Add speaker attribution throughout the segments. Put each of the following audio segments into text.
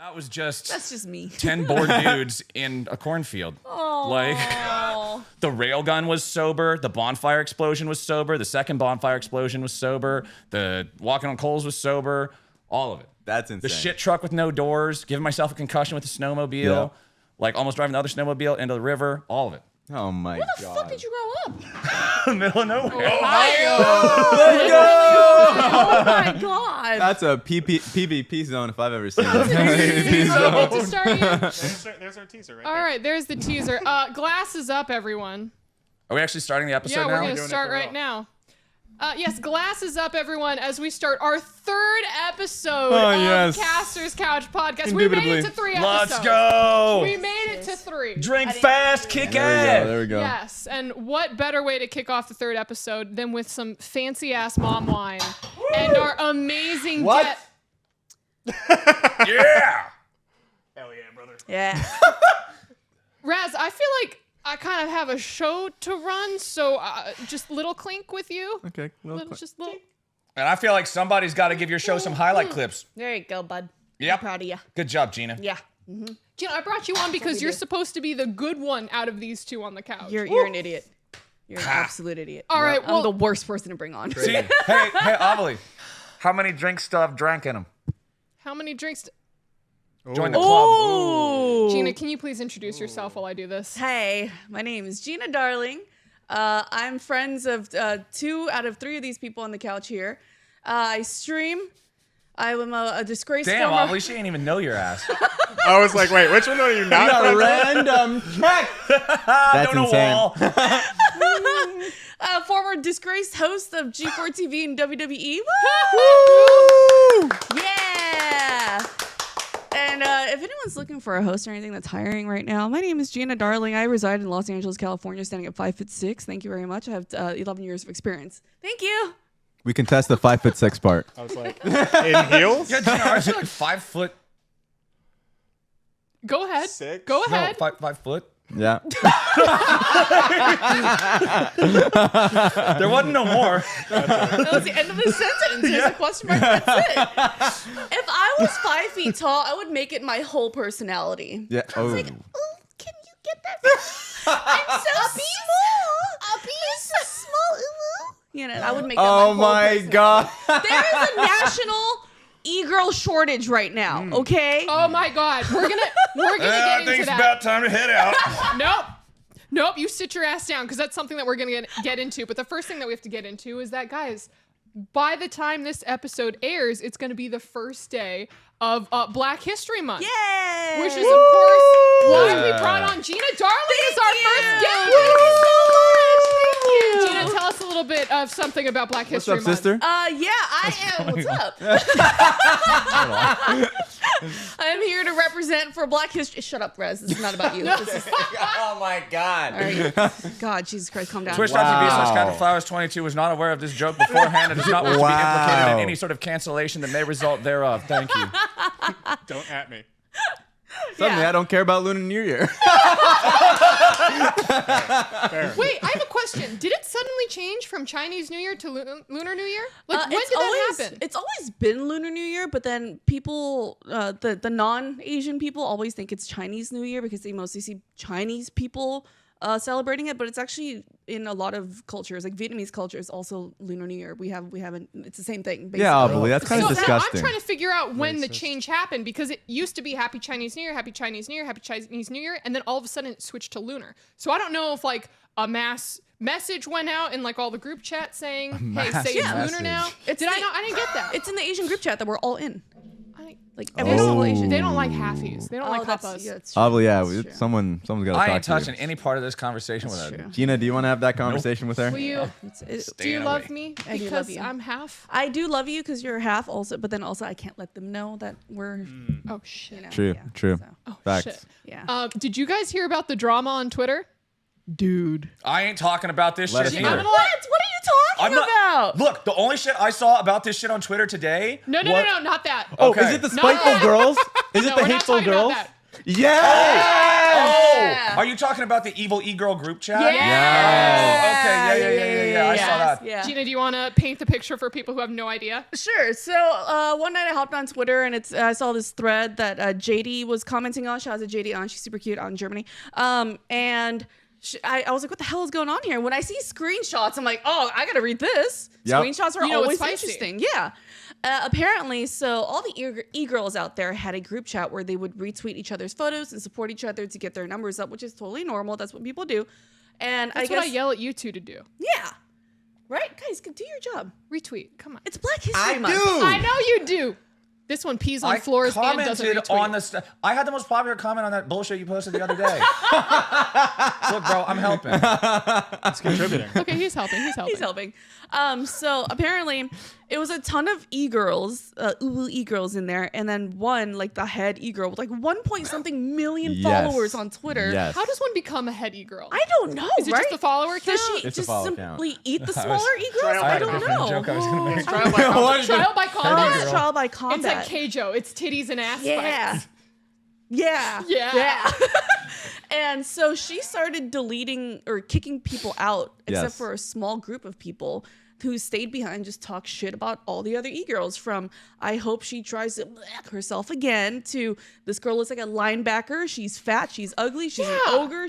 Speaker 1: That was just
Speaker 2: That's just me.
Speaker 1: 10 bored dudes in a cornfield.
Speaker 2: Oh.
Speaker 1: Like, the railgun was sober. The bonfire explosion was sober. The second bonfire explosion was sober. The walking on coals was sober. All of it.
Speaker 3: That's insane.
Speaker 1: The shit truck with no doors. Giving myself a concussion with a snowmobile.
Speaker 3: Yeah.
Speaker 1: Like, almost driving the other snowmobile into the river. All of it.
Speaker 3: Oh my god.
Speaker 2: Where the fuck did you grow up?
Speaker 1: Middle of nowhere.
Speaker 2: Ohio.
Speaker 3: Let's go!
Speaker 2: Oh my god.
Speaker 3: That's a PvP zone if I've ever seen
Speaker 4: So
Speaker 3: it.
Speaker 4: to start here.
Speaker 5: There's our teaser right
Speaker 4: All right, there's the teaser. Glasses up, everyone.
Speaker 1: Are we actually starting the episode
Speaker 4: Yeah,
Speaker 1: now?
Speaker 4: we're gonna
Speaker 5: doing it
Speaker 4: start
Speaker 5: for
Speaker 4: right
Speaker 5: real.
Speaker 4: now. Yes, glasses up, everyone, as we start our third episode
Speaker 3: Oh,
Speaker 4: of
Speaker 3: yes.
Speaker 4: Caster's Couch Podcast. We made it to 3 episodes.
Speaker 1: Let's go.
Speaker 4: We made it to 3.
Speaker 1: Drink fast, kick
Speaker 3: There
Speaker 1: ass.
Speaker 3: we go.
Speaker 4: Yes, and what better way to kick off the 3rd episode than with some fancy-ass mom wine and our amazing
Speaker 3: What?
Speaker 1: Yeah.
Speaker 5: Hell yeah, brother.
Speaker 2: Yeah.
Speaker 4: Raz, I feel like I kind of have a show to run, so just little clink with you.
Speaker 3: Okay. Well,
Speaker 4: Just little.
Speaker 1: And I feel like somebody's got to give your show some highlight clips.
Speaker 2: There you go, bud.
Speaker 1: Yep.
Speaker 2: I'm proud of you.
Speaker 1: Good job, Gina.
Speaker 2: Yeah.
Speaker 4: Gina, I brought you on because you're supposed to be the good one out of these two on the couch.
Speaker 2: You're an idiot. You're an absolute idiot.
Speaker 4: All right,
Speaker 2: I'm
Speaker 4: well-
Speaker 2: the worst person to bring on.
Speaker 1: See, hey, Ovilee, how many drinks still have drank in them?
Speaker 4: How many drinks?
Speaker 1: Join the club.
Speaker 2: Oh.
Speaker 4: Gina, can you please introduce yourself while I do this?
Speaker 2: Hey, my name is Gina Darling. I'm friends of 2 out of 3 of these people on the couch here. I stream. I am a disgraced
Speaker 1: Damn,
Speaker 2: former...
Speaker 1: Ovilee, she didn't even know your ass.
Speaker 5: I was like, wait, which one are you
Speaker 3: we
Speaker 5: not?
Speaker 3: got a
Speaker 5: friends with?
Speaker 3: random check. That's
Speaker 1: Don't
Speaker 3: insane.
Speaker 1: wall.
Speaker 2: former disgraced host of G4 TV and WWE.
Speaker 3: Woo!
Speaker 2: Yeah! And if anyone's looking for a host or anything that's hiring right now, my name is Gina Darling. I reside in Los Angeles, California, standing at 5'6". Thank you very much. I have 11 years of experience. Thank you.
Speaker 3: We can test the 5'6" part.
Speaker 5: I was like, in heels?
Speaker 1: Yeah, Gina, aren't you like 5 foot?
Speaker 4: Go ahead.
Speaker 5: 6?
Speaker 4: Go
Speaker 1: No,
Speaker 4: ahead.
Speaker 1: 5 foot.
Speaker 3: Yeah.
Speaker 1: There wasn't no more.
Speaker 2: That was the end of the sentence. There's a question mark. That's it. If I was 5 feet tall, I would make it my whole personality.
Speaker 3: Yeah. Oh.
Speaker 2: Like, oh, can you get that? I'm so small. I'm so small. You know, I would make that
Speaker 3: Oh
Speaker 2: my whole
Speaker 3: my
Speaker 2: personality.
Speaker 3: god.
Speaker 2: There is a national e-girl shortage right now. Okay.
Speaker 4: Oh my God, we're gonna
Speaker 1: I
Speaker 4: get
Speaker 1: think
Speaker 4: into
Speaker 1: it's
Speaker 4: that.
Speaker 1: about time to head out.
Speaker 4: Nope. You sit your ass down because that's something that we're gonna get into. But the first thing that we have to get into is that, guys, by the time this episode airs, it's gonna be the first day of Black History Month.
Speaker 2: Yay!
Speaker 4: Which is, of course, why we
Speaker 1: Yeah.
Speaker 4: brought on Gina Darling as our first guest.
Speaker 2: Thank you so much. Thank you.
Speaker 4: Gina, tell us a little bit of something about Black
Speaker 3: What's
Speaker 4: History
Speaker 3: up,
Speaker 4: Month.
Speaker 3: sister?
Speaker 2: Yeah, I am. What's up? I'm here to represent for Black History. Shut up, Rez. This is not about you. This is,
Speaker 3: Oh my god.
Speaker 2: all right. God, Jesus Christ, calm down.
Speaker 1: Twitch.tv/CaptainFlowers22 was not aware of this joke beforehand and does not wish to be implicated in
Speaker 3: Wow.
Speaker 1: any sort of cancellation that may result thereof. Thank you.
Speaker 5: Don't at me.
Speaker 3: Suddenly, I don't care about Lunar New Year.
Speaker 5: Fair.
Speaker 4: Wait, I have a question. Did it suddenly change from Chinese New Year to Lunar New Year? Like, when
Speaker 2: It's
Speaker 4: did
Speaker 2: always,
Speaker 4: that happen?
Speaker 2: It's always been Lunar New Year, but then people, the non-Asian people always think it's Chinese New Year because they mostly see Chinese people celebrating it. But it's actually in a lot of cultures, like Vietnamese culture, is also Lunar New Year. We haven't. It's the same thing. Basically.
Speaker 3: Yeah, Ovilee, that's kind of
Speaker 4: So now
Speaker 3: disgusting.
Speaker 4: I'm trying to figure out when the change happened because it used to be Happy Chinese New Year, Happy Chinese New Year, Happy Chinese New Year, and then all of a sudden it switched to lunar. So I don't know if like a mass message went out in like all the group chats saying, "Hey, say it's
Speaker 3: message.
Speaker 4: lunar now."
Speaker 2: It's
Speaker 4: Did I
Speaker 2: the-
Speaker 4: know? I didn't get that.
Speaker 2: It's in the Asian group chat that we're all in. Like
Speaker 4: They
Speaker 2: every
Speaker 4: don't,
Speaker 2: single Asian.
Speaker 4: they don't like halfies. They don't like
Speaker 2: that's
Speaker 4: huppas.
Speaker 2: true.
Speaker 3: Ovilee, yeah,
Speaker 2: That's true.
Speaker 3: someone's got to
Speaker 1: I
Speaker 3: talk
Speaker 1: ain't
Speaker 3: to you.
Speaker 1: touching any part of this conversation
Speaker 2: That's
Speaker 1: with her.
Speaker 2: true.
Speaker 3: Gina, do you want to have that conversation with her?
Speaker 4: Will you? Do you
Speaker 1: Staying
Speaker 4: love
Speaker 1: away.
Speaker 4: me
Speaker 2: I do
Speaker 4: because
Speaker 2: love you.
Speaker 4: I'm half?
Speaker 2: I do love you because you're half also, but then also I can't let them know that we're,
Speaker 4: Oh shit.
Speaker 2: you know.
Speaker 3: True,
Speaker 2: yeah,
Speaker 3: true.
Speaker 2: so,
Speaker 4: Oh
Speaker 3: Facts.
Speaker 4: shit.
Speaker 2: yeah.
Speaker 4: Did you guys hear about the drama on Twitter? Dude.
Speaker 1: I ain't talking about this
Speaker 3: Let
Speaker 1: shit
Speaker 3: us
Speaker 1: either.
Speaker 3: hear.
Speaker 2: What? What are you talking about?
Speaker 1: Look, the only shit I saw about this shit on Twitter today.
Speaker 4: No, not that.
Speaker 3: Oh,
Speaker 1: Okay.
Speaker 3: is it the
Speaker 4: No.
Speaker 3: spiteful girls? Is
Speaker 4: No,
Speaker 3: it the
Speaker 4: we're not
Speaker 3: hateful
Speaker 4: talking about
Speaker 3: girls?
Speaker 4: that.
Speaker 3: Yeah!
Speaker 2: Yeah.
Speaker 1: Are you talking about the evil e-girl group chat?
Speaker 2: Yeah.
Speaker 1: Oh, okay. Yeah. I saw that.
Speaker 2: Yeah.
Speaker 4: Gina, do you want to paint the picture for people who have no idea?
Speaker 2: Sure. So one night I hopped on Twitter and I saw this thread that JD was commenting on. Shout out to JD on. She's super cute out in Germany. And I was like, what the hell is going on here? When I see screenshots, I'm like, oh, I got to read this.
Speaker 3: Yep.
Speaker 2: Screenshots are
Speaker 4: You know, it's
Speaker 2: always
Speaker 4: spicy.
Speaker 2: interesting. Yeah. Apparently, so all the e-girls out there had a group chat where they would retweet each other's photos and support each other to get their numbers up, which is totally normal. That's what people do. And
Speaker 4: That's
Speaker 2: I guess,
Speaker 4: what I yell at you two to do.
Speaker 2: yeah. Right? Guys, do your job.
Speaker 4: Retweet. Come on.
Speaker 2: It's Black History
Speaker 3: I
Speaker 2: Month.
Speaker 3: do.
Speaker 4: I know you do. This one pees on floors and doesn't
Speaker 1: commented
Speaker 4: retweet.
Speaker 1: on the I had the most popular comment on that bullshit you posted the other day. Look, bro, I'm helping.
Speaker 5: It's contributing.
Speaker 4: Okay, he's helping.
Speaker 2: He's helping. So apparently it was a ton of e-girls, Ovilee e-girls in there, and then one, like the head e-girl with like 1-point-something million
Speaker 3: Yes.
Speaker 2: followers on Twitter.
Speaker 3: Yes.
Speaker 4: How does one become a head e-girl?
Speaker 2: I don't know,
Speaker 4: Is it
Speaker 2: right?
Speaker 4: just a follower count?
Speaker 2: Does she
Speaker 3: It's a
Speaker 2: just
Speaker 3: follow
Speaker 2: simply eat the smaller e-girls?
Speaker 5: trial
Speaker 2: I
Speaker 5: by
Speaker 2: don't
Speaker 5: combat.
Speaker 2: know.
Speaker 1: Joke I was gonna make.
Speaker 5: Trial by combat.
Speaker 4: Trial by
Speaker 2: It's
Speaker 4: combat?
Speaker 2: trial by
Speaker 4: It's
Speaker 2: combat.
Speaker 4: like Keijo. It's titties and ass
Speaker 2: Yeah.
Speaker 4: fights.
Speaker 2: Yeah.
Speaker 4: Yeah.
Speaker 2: And so she started deleting or kicking people out, except
Speaker 3: Yes.
Speaker 2: for a small group of people who stayed behind, just talk shit about all the other e-girls. From I hope she tries to black herself again to this girl looks like a linebacker. She's fat. She's ugly. She's an ogre.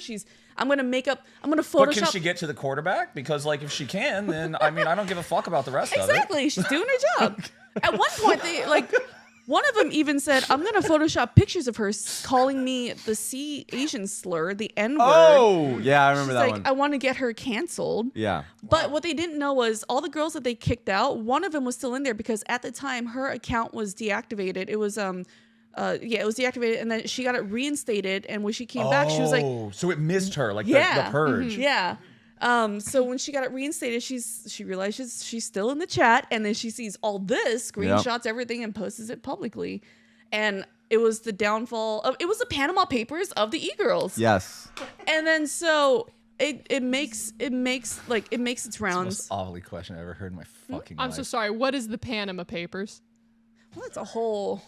Speaker 2: I'm gonna Photoshop.
Speaker 1: But can she get to the quarterback? Because like if she can, then I mean I don't give a fuck about the rest of it.
Speaker 2: Exactly. She's doing her job. At one point, one of them even said, I'm going to Photoshop pictures of her calling me the C Asian slur, the N word.
Speaker 3: Oh, yeah, I remember
Speaker 2: She's
Speaker 3: that
Speaker 2: like,
Speaker 3: one.
Speaker 2: I want to get her canceled.
Speaker 3: Yeah.
Speaker 2: But what they didn't know was all the girls that they kicked out, one of them was still in there because at the time her account was deactivated. It was, it was deactivated, and then she got it reinstated. And when she came back, she was like,
Speaker 1: Oh, so it missed her, like
Speaker 2: yeah,
Speaker 1: the purge.
Speaker 2: yeah. So when she got it reinstated, she realizes she's still in the chat, and then she sees all this, screenshots everything, and posts it publicly. And it was the downfall of it was the Panama Papers of the e-girls.
Speaker 3: Yes.
Speaker 2: And then so it makes its
Speaker 1: Most
Speaker 2: rounds.
Speaker 1: Ovilee question I ever heard in my fucking
Speaker 4: I'm
Speaker 1: life.
Speaker 4: so sorry. What is the Panama Papers?
Speaker 2: Well, that's a whole.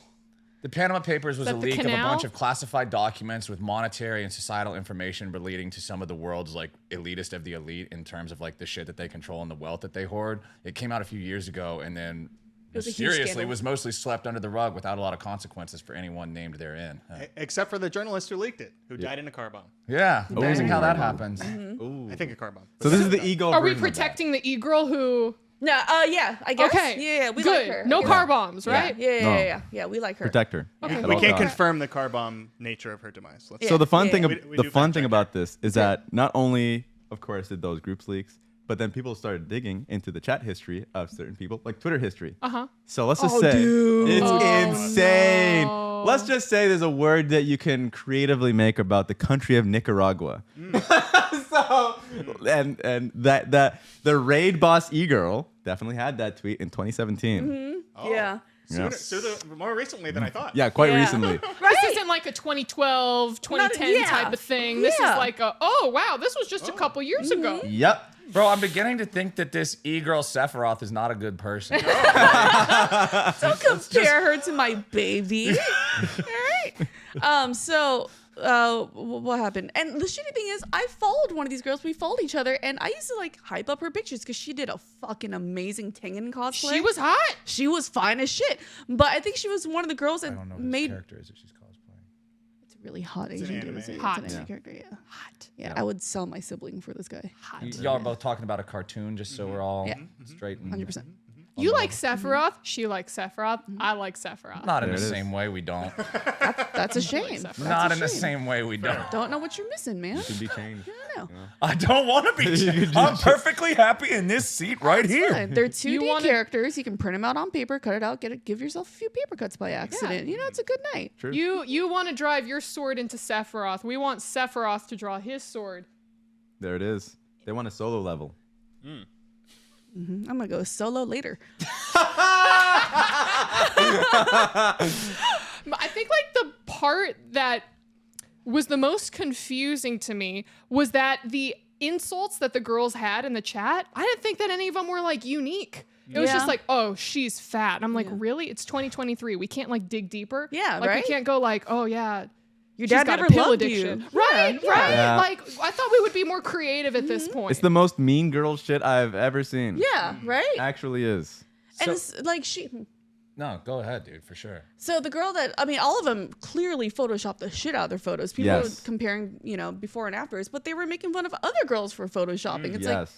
Speaker 1: The Panama Papers was
Speaker 4: Is
Speaker 1: a
Speaker 4: that the
Speaker 1: leak of a
Speaker 4: canal?
Speaker 1: bunch of classified documents with monetary and societal information relating to some of the world's like elitist of the elite in terms of like the shit that they control and the wealth that they hoard. It came out a few years ago and then
Speaker 2: was a huge
Speaker 1: mysteriously
Speaker 2: scandal.
Speaker 1: was mostly swept under the rug without a lot of consequences for anyone named therein.
Speaker 5: Except for the journalist who leaked it, who died in a car bomb.
Speaker 1: Yeah, amazing how that happens.
Speaker 2: Mm-hmm.
Speaker 5: I think a car bomb.
Speaker 3: So this is the ego.
Speaker 4: Are we
Speaker 3: version of that.
Speaker 4: protecting the e-girl who...
Speaker 2: No, yeah, I guess.
Speaker 4: Okay.
Speaker 2: Yeah, we
Speaker 4: Good.
Speaker 2: like her.
Speaker 4: No
Speaker 2: Yeah.
Speaker 4: car bombs, right?
Speaker 2: Yeah, we like her.
Speaker 3: Protect her?
Speaker 4: Okay.
Speaker 3: at
Speaker 5: We
Speaker 3: all
Speaker 5: can't
Speaker 3: costs.
Speaker 5: confirm the car bomb nature of her demise. Let's
Speaker 3: So the fun
Speaker 2: Yeah,
Speaker 3: thing,
Speaker 2: yeah.
Speaker 5: We
Speaker 3: the
Speaker 5: do
Speaker 3: fun
Speaker 5: fact
Speaker 3: thing
Speaker 5: check
Speaker 3: about this is that not only, of course, did those groups leaks, but then people started digging into the chat history of certain people, like Twitter history.
Speaker 4: Uh-huh.
Speaker 3: So let's just
Speaker 2: Oh,
Speaker 3: say
Speaker 2: dude.
Speaker 3: it's
Speaker 4: Oh,
Speaker 3: insane.
Speaker 4: no.
Speaker 3: Let's just say there's a word that you can creatively make about the country of Nicaragua. So and that the raid boss e-girl definitely had that tweet in 2017.
Speaker 2: Yeah.
Speaker 5: Sooner, more recently than I thought.
Speaker 3: Yeah, quite
Speaker 2: Yeah.
Speaker 3: recently.
Speaker 4: This isn't like a 2012, 2010
Speaker 2: yeah.
Speaker 4: type of thing. This
Speaker 2: Yeah.
Speaker 4: is like a, oh, wow, this was just a couple years ago.
Speaker 3: Yep.
Speaker 1: Bro, I'm beginning to think that this e-girl Sephiroth is not a good person.
Speaker 2: Don't compare her to my baby. All right. So what happened? And the shitty thing is, I followed one of these girls. We followed each other, and I used to like hype up her pictures because she did a fucking amazing Tengen cosplay.
Speaker 4: She was hot.
Speaker 2: She was fine as shit. But I think she was one of the girls that
Speaker 1: I don't know whose
Speaker 2: made.
Speaker 1: character is it she's cosplaying.
Speaker 2: It's a really hot Asian dude.
Speaker 5: anime.
Speaker 2: It's an
Speaker 4: Hot.
Speaker 2: anime character. Yeah. Hot. Yeah, I would sell my sibling for this guy.
Speaker 4: Hot.
Speaker 1: Y'all are both talking about a cartoon, just so we're all
Speaker 2: Yeah.
Speaker 1: straight. And
Speaker 2: 100%.
Speaker 4: You like Sephiroth. She likes Sephiroth. I like Sephiroth.
Speaker 1: Not in
Speaker 3: There
Speaker 1: the
Speaker 3: it is.
Speaker 1: same way we don't.
Speaker 2: That's a shame. That's
Speaker 1: Not
Speaker 2: a
Speaker 1: in the
Speaker 2: shame.
Speaker 1: same way we don't.
Speaker 2: Don't know what you're missing, man.
Speaker 3: Could be changed.
Speaker 2: I don't know.
Speaker 1: I don't want to be. I'm perfectly happy in this seat right here.
Speaker 2: Fine. They're 2D
Speaker 4: wanna-
Speaker 2: characters. You can print them out on paper, cut it out, give yourself a few paper cuts by accident. You know, it's a good night.
Speaker 3: True.
Speaker 4: You want to drive your sword into Sephiroth. We want Sephiroth to draw his sword.
Speaker 3: There it is. They want a solo level.
Speaker 2: I'm gonna go solo later.
Speaker 4: I think like the part that was the most confusing to me was that the insults that the girls had in the chat, I didn't think that any of them were like unique. It was
Speaker 2: Yeah.
Speaker 4: just like, oh, she's fat. And I'm like, really? It's 2023. We can't like dig deeper.
Speaker 2: Yeah,
Speaker 4: like
Speaker 2: right?
Speaker 4: we can't go like, oh yeah,
Speaker 2: Your
Speaker 4: She's
Speaker 2: dad
Speaker 4: got a
Speaker 2: never
Speaker 4: pill
Speaker 2: loved
Speaker 4: addiction.
Speaker 2: you.
Speaker 4: Right,
Speaker 2: Yeah,
Speaker 4: right.
Speaker 3: yeah.
Speaker 4: Like I thought we would be more creative at this point.
Speaker 3: It's the most mean girl shit I've ever seen.
Speaker 2: Yeah, right.
Speaker 3: Actually is.
Speaker 2: And it's like she.
Speaker 1: No, go ahead, dude, for sure.
Speaker 2: So the girl that all of them clearly photoshopped the shit out of their photos. People
Speaker 3: Yes.
Speaker 2: were comparing, before and afters, but they were making fun of other girls for photoshopping. It's
Speaker 3: Yes.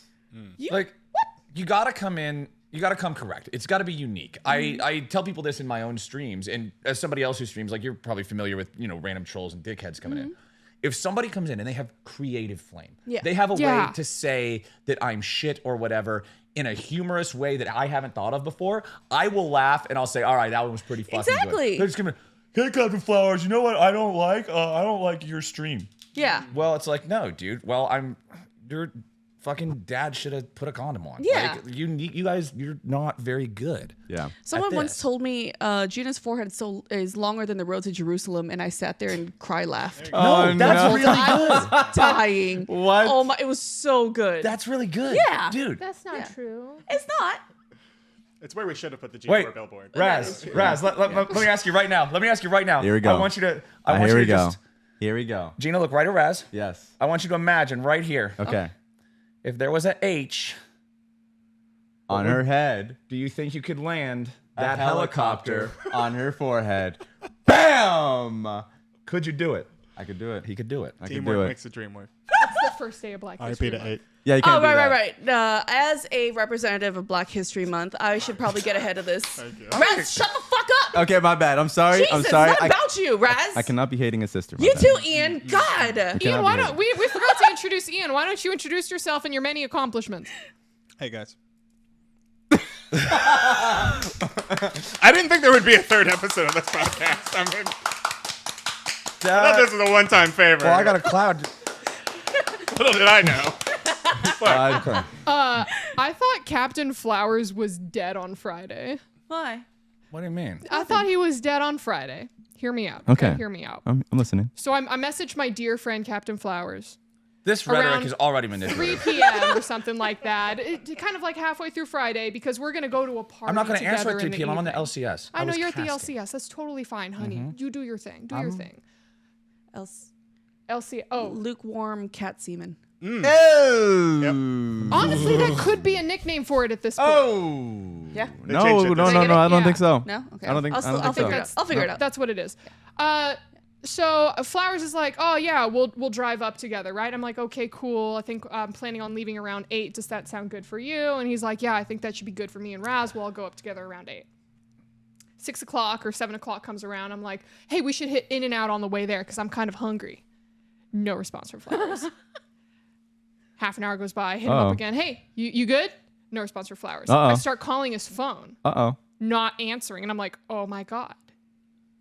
Speaker 1: Like, you gotta come in. You gotta come correct. It's gotta be unique. I tell people this in my own streams, and as somebody else who streams, like you're probably familiar with, random trolls and dickheads coming in. If somebody comes in and they have creative flame, they have a
Speaker 4: Yeah.
Speaker 1: way to say that I'm shit or whatever in a humorous way that I haven't thought of before, I will laugh and I'll say, all right, that one was pretty fucking
Speaker 2: Exactly.
Speaker 1: good. They're just gonna, hey, Captain Flowers, you know what I don't like? I don't like your stream.
Speaker 2: yeah.
Speaker 1: Well, it's like, no, dude. Well, your fucking dad should have put a condom on.
Speaker 2: Yeah.
Speaker 1: Like, you guys, you're not very good.
Speaker 3: Yeah.
Speaker 2: Someone once
Speaker 1: this.
Speaker 2: told me Gina's forehead is longer than the road to Jerusalem, and I sat there and cry laughed.
Speaker 3: Oh,
Speaker 1: that's
Speaker 3: no.
Speaker 1: really good.
Speaker 2: Dying.
Speaker 3: What?
Speaker 2: Oh my! It was so good.
Speaker 1: That's really good.
Speaker 2: Yeah.
Speaker 1: Dude.
Speaker 4: That's not true.
Speaker 2: it's not.
Speaker 5: It's where we should have put the G4
Speaker 1: Wait.
Speaker 5: billboard.
Speaker 1: Raz, let me ask you right now.
Speaker 3: Here we go.
Speaker 1: I want you to, I want
Speaker 3: Here
Speaker 1: you
Speaker 3: we
Speaker 1: to
Speaker 3: go.
Speaker 1: just,
Speaker 3: Here we go.
Speaker 1: Gina, look right at Raz.
Speaker 3: Yes.
Speaker 1: I want you to imagine right here.
Speaker 3: Okay.
Speaker 1: If there was a H
Speaker 3: On her head.
Speaker 1: do you think you could land
Speaker 3: a
Speaker 1: that helicopter?
Speaker 3: on her forehead. Bam!
Speaker 1: Could you do it?
Speaker 3: I could do it.
Speaker 1: He could do it.
Speaker 3: I could
Speaker 5: Teamwork
Speaker 3: do it.
Speaker 5: makes the dream work.
Speaker 4: That's the first day of Black History
Speaker 5: RP to
Speaker 4: Month.
Speaker 5: 8.
Speaker 3: Yeah, you can't
Speaker 2: Oh,
Speaker 3: do that.
Speaker 2: right. As a representative of Black History Month, I should probably get ahead of this.
Speaker 5: Thank you.
Speaker 2: Raz, shut the fuck up.
Speaker 3: Okay, my bad. I'm sorry.
Speaker 2: Jesus,
Speaker 3: I'm sorry.
Speaker 2: what about you, Raz?
Speaker 3: I cannot be hating a sister. my
Speaker 2: You
Speaker 3: bad.
Speaker 2: too, Ian. God.
Speaker 4: Ian, why don't we forgot to introduce Ian. Why don't you introduce yourself and your many accomplishments?
Speaker 5: Hey, guys. I didn't think there would be a third episode of this podcast. I thought this was a one-time favor.
Speaker 1: Well, I got a cloud.
Speaker 5: Little did I know.
Speaker 4: I thought Captain Flowers was dead on Friday.
Speaker 2: Why?
Speaker 1: What do you mean?
Speaker 4: I thought he was dead on Friday. Hear me out.
Speaker 3: Okay.
Speaker 4: Hear me out.
Speaker 3: I'm listening.
Speaker 4: So I messaged my dear friend Captain Flowers.
Speaker 1: This
Speaker 4: Around
Speaker 1: rhetoric is already
Speaker 4: 3
Speaker 1: manipulated.
Speaker 4: p.m. or something like that. Kind of like halfway through Friday because we're going to go to a party
Speaker 1: I'm not going to answer
Speaker 4: together
Speaker 1: at 3
Speaker 4: in the
Speaker 1: p.m. I'm on the
Speaker 4: evening.
Speaker 1: LCS.
Speaker 4: I know
Speaker 1: was
Speaker 4: you're at the
Speaker 1: casting.
Speaker 4: LCS. That's totally fine, honey. You do your thing. Do your thing.
Speaker 2: Else.
Speaker 4: LCS. Oh,
Speaker 2: Lukewarm cat semen.
Speaker 3: Oh.
Speaker 4: honestly, that could be a nickname for it at this point.
Speaker 3: Oh.
Speaker 2: Yeah.
Speaker 5: They
Speaker 3: No,
Speaker 5: changed it
Speaker 3: no,
Speaker 5: this
Speaker 3: no,
Speaker 5: year.
Speaker 3: no. I don't
Speaker 4: Yeah.
Speaker 3: think so.
Speaker 2: No? Okay.
Speaker 3: I don't think. I don't
Speaker 2: I'll
Speaker 3: think
Speaker 2: figure it
Speaker 3: so.
Speaker 2: out. I'll figure it out.
Speaker 4: That's what it is. So Flowers is like, oh yeah, we'll drive up together, right? I'm like, okay, cool. I think I'm planning on leaving around 8. Does that sound good for you? And he's like, yeah, I think that should be good for me and Raz. We'll all go up together around 8. 6 o'clock or 7 o'clock comes around. I'm like, hey, we should hit In and Out on the way there because I'm kind of hungry. No response from Flowers. Half an hour goes by. Hit him
Speaker 3: Uh-oh.
Speaker 4: up again. Hey, you good? No response from Flowers.
Speaker 3: Uh-oh.
Speaker 4: I start calling his phone,
Speaker 3: Uh-oh.
Speaker 4: not answering, and I'm like, oh my god,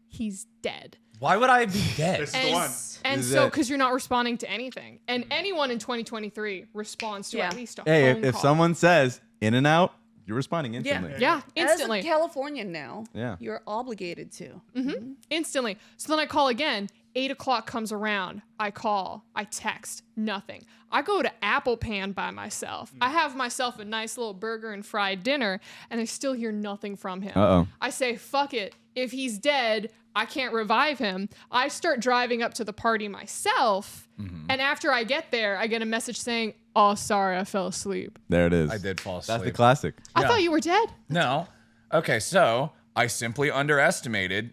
Speaker 4: he's dead.
Speaker 1: Why would I be dead?
Speaker 5: This is the one.
Speaker 4: And
Speaker 3: This is
Speaker 4: so,
Speaker 3: it.
Speaker 4: because you're not responding to anything, and anyone in 2023 responds to
Speaker 2: Yeah.
Speaker 4: at least a
Speaker 3: Hey,
Speaker 4: phone
Speaker 3: if
Speaker 4: call.
Speaker 3: someone says In and Out, you're responding instantly.
Speaker 4: yeah,
Speaker 2: As
Speaker 4: instantly,
Speaker 2: a Californian now,
Speaker 3: Yeah.
Speaker 2: you're obligated to.
Speaker 4: instantly. So then I call again. 8 o'clock comes around. I call. I text. Nothing. I go to Apple Pan by myself. I have myself a nice little burger and fried dinner, and I still hear nothing from him.
Speaker 3: Uh-oh.
Speaker 4: I say, fuck it. If he's dead, I can't revive him. I start driving up to the party myself, and after I get there, I get a message saying, oh, sorry, I fell asleep.
Speaker 3: There it is.
Speaker 1: I did fall asleep.
Speaker 3: That's the classic.
Speaker 4: I thought you were dead.
Speaker 1: No. Okay, so I simply underestimated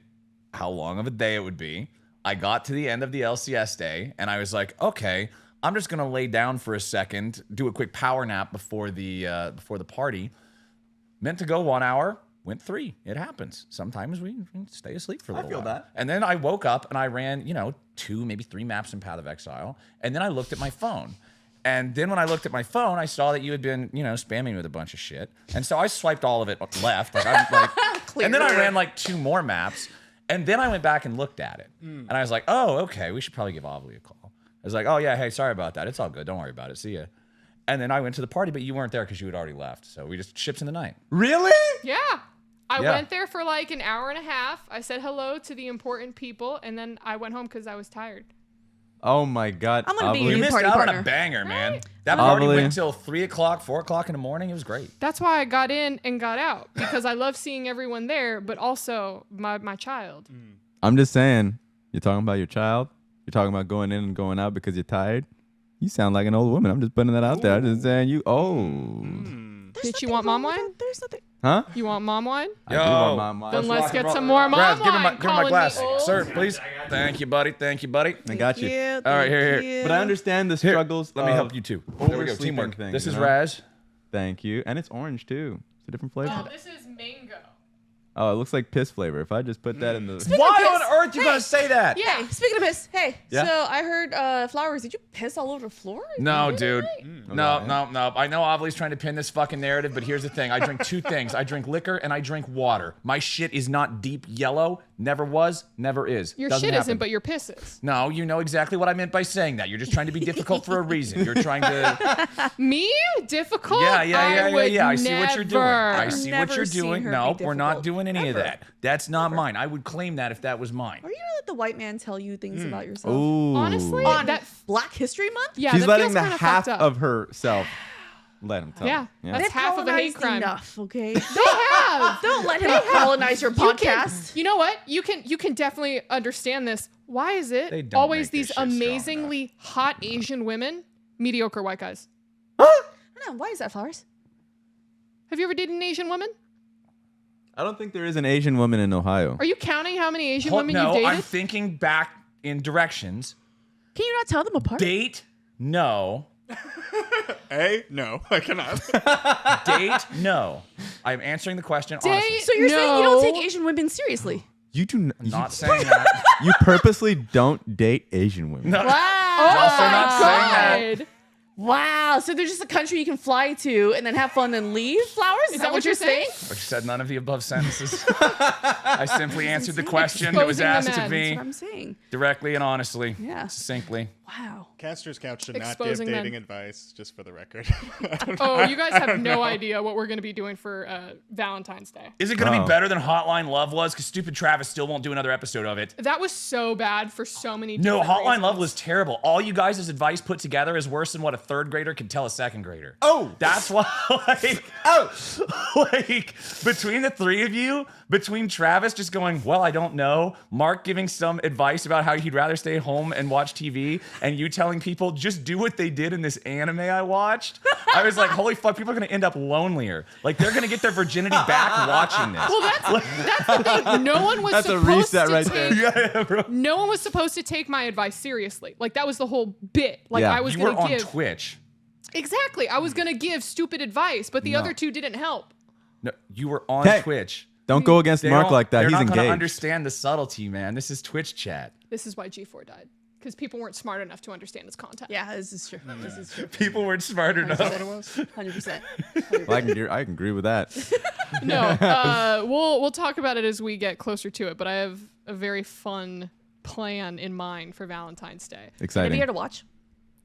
Speaker 1: how long of a day it would be. I got to the end of the LCS day, and I was like, okay, I'm just gonna lay down for a second, do a quick power nap before the party. Meant to go 1 hour, went 3. It happens. Sometimes we stay asleep for a little
Speaker 3: feel
Speaker 1: while.
Speaker 3: that.
Speaker 1: And then I woke up and I ran, 2, maybe 3 maps in Path of Exile, and then I looked at my phone. And then when I looked at my phone, I saw that you had been, spamming me with a bunch of shit. And so I swiped all of it left. And then I ran 2 more maps. And then I went back and looked at it. And I was like, oh, okay, we should probably give Ovilee a call. I was like, oh, yeah, hey, sorry about that. It's all good. Don't worry about it. See ya. And then I went to the party, but you weren't there because you had already left. So we just ships in the night.
Speaker 3: Really?
Speaker 4: Yeah. I
Speaker 1: Yeah.
Speaker 4: went there for like an hour and a half. I said hello to the important people, and then I went home because I was tired.
Speaker 3: Oh my God.
Speaker 2: I'm gonna be
Speaker 3: Ovilee.
Speaker 1: You
Speaker 2: New
Speaker 1: missed
Speaker 2: party
Speaker 1: out on
Speaker 2: partner.
Speaker 1: a banger, man. That party
Speaker 3: Ovilee.
Speaker 1: went till 3 o'clock, 4 o'clock in the morning. It was great.
Speaker 4: That's why I got in and got out because I love seeing everyone there, but also my child.
Speaker 3: I'm just saying, you're talking about your child. You're talking about going in and going out because you're tired. You sound like an old woman. I'm just putting that out there. I'm just saying you.
Speaker 4: Bitch, you want mom wine?
Speaker 2: There's nothing.
Speaker 3: Huh?
Speaker 4: You want mom wine?
Speaker 3: I do want mom
Speaker 4: Then
Speaker 3: wine.
Speaker 4: let's get some more mom
Speaker 1: Brad,
Speaker 4: wine.
Speaker 1: give me my
Speaker 4: calling
Speaker 1: glass,
Speaker 4: me old.
Speaker 1: sir, please. Thank you, buddy. Thank you, buddy.
Speaker 3: I got you.
Speaker 2: Yeah,
Speaker 1: All right, here.
Speaker 2: thank
Speaker 3: But I
Speaker 2: you.
Speaker 3: understand the
Speaker 1: Here,
Speaker 3: struggles.
Speaker 1: let me
Speaker 3: of
Speaker 1: help you too. There we go.
Speaker 3: oversleeping
Speaker 1: Teamwork.
Speaker 3: things,
Speaker 1: This
Speaker 3: you
Speaker 1: is
Speaker 3: know?
Speaker 1: Raz.
Speaker 3: Thank you. And it's orange too. It's a different flavor.
Speaker 4: Oh, this is mango.
Speaker 3: Oh, it looks like piss flavor. If I just put that in the.
Speaker 1: Why
Speaker 2: piss.
Speaker 1: on earth you gonna say that?
Speaker 4: Yeah.
Speaker 2: Hey, speaking of piss, hey.
Speaker 3: Yeah?
Speaker 2: So I heard Flowers. Did you piss all over the floor?
Speaker 1: No,
Speaker 2: Really?
Speaker 1: dude. No. I know Ovilee's trying to pin this fucking narrative, but here's the thing. I drink two things. I drink liquor and I drink water. My shit is not deep yellow. Never was, never is.
Speaker 4: Your
Speaker 1: Doesn't
Speaker 4: shit
Speaker 1: happen.
Speaker 4: isn't, but your piss is.
Speaker 1: No, you know exactly what I meant by saying that. You're just trying to be difficult for a reason. You're trying to...
Speaker 4: Me? Difficult?
Speaker 1: Yeah.
Speaker 4: I would
Speaker 1: I see what you're doing. I
Speaker 4: never.
Speaker 1: see
Speaker 2: Never
Speaker 1: what you're
Speaker 2: seen
Speaker 1: doing.
Speaker 2: her
Speaker 1: No,
Speaker 2: be
Speaker 1: we're not
Speaker 2: difficult.
Speaker 1: doing any of
Speaker 2: Ever.
Speaker 1: that. That's not mine. I would claim that if that was mine.
Speaker 2: Are you gonna let the white man tell you things about yourself?
Speaker 3: Ooh.
Speaker 4: Honestly,
Speaker 2: On
Speaker 4: that
Speaker 2: Black History Month?
Speaker 4: yeah,
Speaker 3: She's
Speaker 4: that
Speaker 3: letting
Speaker 4: feels
Speaker 3: the
Speaker 4: kinda
Speaker 3: half
Speaker 4: fucked up.
Speaker 3: of herself let him tell.
Speaker 4: Yeah.
Speaker 3: Yeah.
Speaker 4: That's
Speaker 2: They've
Speaker 4: half of a hate
Speaker 2: colonized
Speaker 4: crime.
Speaker 2: enough, okay?
Speaker 4: They have.
Speaker 2: Don't let him colonize your podcast.
Speaker 4: You know what? You can definitely understand this. Why is
Speaker 1: They
Speaker 4: it
Speaker 1: don't
Speaker 4: always
Speaker 1: make this
Speaker 4: these
Speaker 1: shit strong
Speaker 4: amazingly hot Asian women, mediocre white guys?
Speaker 2: I don't know. Why is that, Flowers?
Speaker 4: Have you ever dated an Asian woman?
Speaker 3: I don't think there is an Asian woman in Ohio.
Speaker 4: Are you counting how many Asian
Speaker 1: Hold-
Speaker 4: women
Speaker 1: no,
Speaker 4: you've dated?
Speaker 1: I'm thinking back in directions.
Speaker 2: Can you not tell them apart?
Speaker 1: Date? No.
Speaker 5: A? No, I cannot.
Speaker 1: Date? No. I'm answering the question honestly.
Speaker 4: Date?
Speaker 2: So you're saying you don't take
Speaker 4: No.
Speaker 2: Asian women seriously?
Speaker 3: You do not.
Speaker 1: Not saying that.
Speaker 3: You purposely don't date Asian women.
Speaker 1: No.
Speaker 2: Wow.
Speaker 1: Also not saying that.
Speaker 4: God.
Speaker 2: Wow. So there's just a country you can fly to and then have fun and leave? Flowers? Is that what you're saying?
Speaker 1: I said none of the above sentences. I simply answered the question that was
Speaker 4: Exposing the
Speaker 1: asked of
Speaker 4: men.
Speaker 1: me
Speaker 2: That's what I'm saying.
Speaker 1: directly and honestly.
Speaker 2: Yeah.
Speaker 1: Succinctly.
Speaker 2: Wow.
Speaker 5: Caster's Couch should not
Speaker 4: Exposing
Speaker 5: give
Speaker 4: men.
Speaker 5: dating advice, just for the record.
Speaker 4: Oh, you guys have no idea what we're going to be doing for Valentine's Day.
Speaker 1: Is it going to
Speaker 3: Oh.
Speaker 1: be better than Hotline Love was? Because stupid Travis still won't do another episode of it.
Speaker 4: That was so bad for so many
Speaker 1: No,
Speaker 4: different
Speaker 1: Hotline Love
Speaker 4: reasons.
Speaker 1: was terrible. All you guys' advice put together is worse than what a third grader could tell a second grader.
Speaker 3: Oh.
Speaker 1: That's why, like, between the three of you, between Travis just going, well, I don't know, Mark giving some advice about how he'd rather stay home and watch TV, and you telling people, just do what they did in this anime I watched, I was like, holy fuck, people are going to end up lonelier. Like, they're going to get their virginity back watching this.
Speaker 4: Well, that's the thing. No one was
Speaker 3: That's a
Speaker 4: supposed
Speaker 3: reset
Speaker 4: to
Speaker 3: right
Speaker 4: take.
Speaker 3: there.
Speaker 4: No one was supposed to take my advice seriously. Like that was the whole bit. Like
Speaker 3: Yeah.
Speaker 4: I was
Speaker 1: You were
Speaker 4: gonna
Speaker 1: on
Speaker 4: give
Speaker 1: Twitch.
Speaker 4: exactly. I was gonna give stupid advice, but the
Speaker 3: No.
Speaker 4: other two didn't help.
Speaker 1: No, you were on
Speaker 3: Hey.
Speaker 1: Twitch.
Speaker 3: Don't go against
Speaker 1: They
Speaker 3: Mark
Speaker 1: don't-
Speaker 3: like that.
Speaker 1: They're
Speaker 3: He's
Speaker 1: not gonna
Speaker 3: engaged.
Speaker 1: understand the subtlety, man. This is Twitch chat.
Speaker 4: This is why G4 died because people weren't smart enough to understand his content.
Speaker 2: Yeah, this is true. This is true.
Speaker 1: People weren't smart enough.
Speaker 2: 100%.
Speaker 3: Well, I can agree with that.
Speaker 4: No, we'll talk about it as we get closer to it. But I have a very fun plan in mind for Valentine's Day.
Speaker 2: Gonna be
Speaker 3: Exciting.
Speaker 2: here to watch.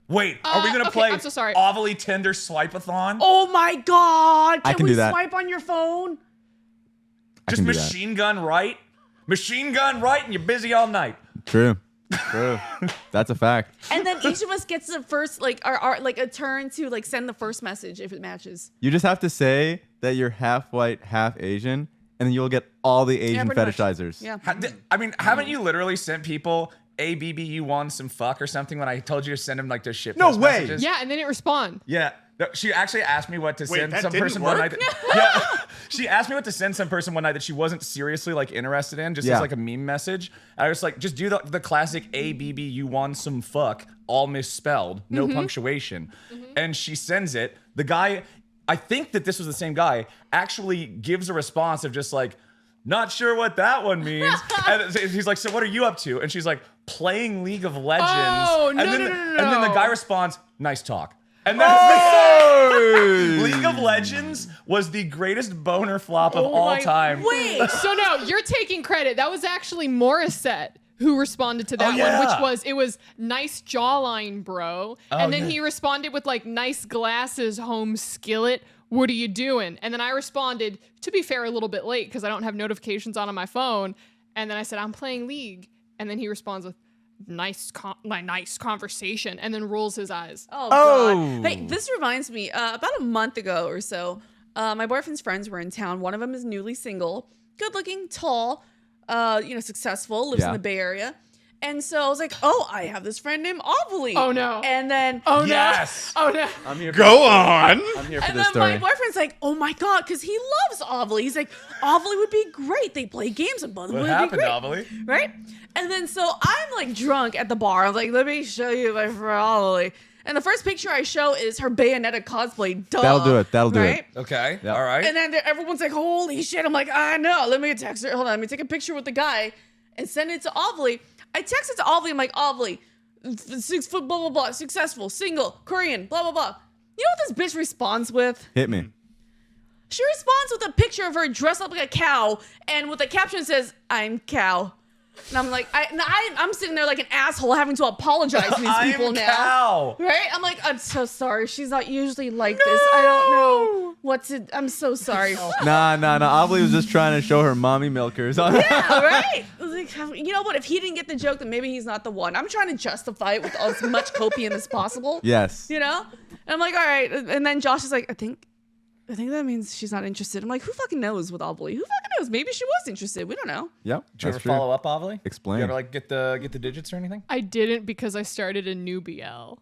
Speaker 1: Wait, are we gonna
Speaker 4: okay,
Speaker 1: play
Speaker 4: I'm so sorry.
Speaker 1: Ovilee Tinder Swipe-a-thon?
Speaker 2: Oh my God!
Speaker 3: I can
Speaker 2: we
Speaker 3: do that.
Speaker 2: swipe on your phone?
Speaker 1: Just
Speaker 3: can do that.
Speaker 1: machine gun right? Machine gun right, and you're busy all night.
Speaker 3: True. True. That's a fact.
Speaker 2: And then each of us gets the first, like, our like a turn to like send the first message if it matches.
Speaker 3: You just have to say that you're half white, half Asian, and then you'll get all the Asian
Speaker 2: pretty much.
Speaker 3: fetishizers.
Speaker 2: Yeah.
Speaker 1: I mean, haven't you literally sent people a BB you want some fuck or something when I told you to send them like those shit
Speaker 3: No
Speaker 1: post
Speaker 3: way.
Speaker 1: messages?
Speaker 4: Yeah, and then it respond.
Speaker 1: Yeah. No, she actually asked me what to
Speaker 5: Wait,
Speaker 1: send
Speaker 5: that
Speaker 1: some
Speaker 5: didn't
Speaker 1: person one
Speaker 5: work?
Speaker 1: night. Yeah. She asked me what to send some person one night that she wasn't seriously like interested in, just
Speaker 3: Yeah.
Speaker 1: as like a meme message. I was like, just do the classic A BB you want some fuck, all misspelled, no punctuation. And she sends it. The guy, I think that this was the same guy, actually gives a response of just like, not sure what that one means. And he's like, so what are you up to? And she's like, playing League of Legends.
Speaker 4: Oh,
Speaker 1: and
Speaker 4: no,
Speaker 1: then
Speaker 4: no,
Speaker 1: the,
Speaker 4: no,
Speaker 1: And then the
Speaker 4: no.
Speaker 1: guy responds, nice talk. And then League of Legends was the greatest boner flop of all
Speaker 4: my-
Speaker 1: time.
Speaker 2: Wait.
Speaker 4: So no, you're taking credit. That was actually Morissette who responded to that one,
Speaker 1: yeah.
Speaker 4: which was nice jawline, bro. And then he responded with like nice glasses, home skillet. What are you doing? And then I responded, to be fair, a little bit late because I don't have notifications on my phone. And then I said, I'm playing League. And then he responds with nice conversation and then rolls his eyes.
Speaker 2: Oh,
Speaker 3: Oh.
Speaker 2: God. Hey, this reminds me, about a month ago or so, my boyfriend's friends were in town. One of them is newly single, good looking, tall, successful, lives in
Speaker 3: Yeah.
Speaker 2: the Bay Area. And so I was like, oh, I have this friend named Ovilee.
Speaker 4: Oh, no.
Speaker 2: And then
Speaker 4: Oh
Speaker 1: Yes.
Speaker 4: no! Oh no!
Speaker 3: I'm here.
Speaker 5: Go on.
Speaker 3: I'm here for
Speaker 2: and
Speaker 3: this
Speaker 2: then
Speaker 3: story.
Speaker 2: my boyfriend's like, oh my God, because he loves Ovilee. He's like, Ovilee would be great. They play games and both
Speaker 1: What
Speaker 2: would
Speaker 1: happened,
Speaker 2: be great.
Speaker 1: Ovilee?
Speaker 2: Right? And then so I'm like drunk at the bar. I'm like, let me show you my friend Ovilee. And the first picture I show is her Bayonetta cosplay. Duh.
Speaker 3: That'll do it. That'll do it.
Speaker 1: Okay.
Speaker 3: Yeah.
Speaker 1: All right.
Speaker 2: And then everyone's like, holy shit. I'm like, I know. Let me text her. Hold on. Let me take a picture with the guy and send it to Ovilee. I text it to Ovilee. I'm like, Ovilee, 6 foot, blah, blah, blah, successful, single, Korean, blah, blah, blah. You know what this bitch responds with?
Speaker 3: Hit me.
Speaker 2: She responds with a picture of her dressed up like a cow and with a caption that says, I'm cow. And I'm like, I'm sitting there like an asshole having to apologize to these people
Speaker 1: I'm
Speaker 2: now.
Speaker 1: cow.
Speaker 2: Right? I'm like, I'm so sorry. She's not usually like this. I don't know what to. I'm so sorry.
Speaker 3: Nah. Ovilee was just trying to show her mommy milkers.
Speaker 2: Yeah, right? I was like, you know what? If he didn't get the joke, then maybe he's not the one. I'm trying to justify it with as much copium as possible.
Speaker 3: Yes.
Speaker 2: You know? And I'm like, all right. And then Josh is like, I think that means she's not interested. I'm like, who fucking knows with Ovilee? Who fucking knows? Maybe she was interested. We don't know.
Speaker 3: Yep.
Speaker 1: Did you ever
Speaker 3: That's true.
Speaker 1: follow up, Ovilee?
Speaker 3: Explain.
Speaker 1: You ever like get the digits or anything?
Speaker 4: I didn't because I started a new BL.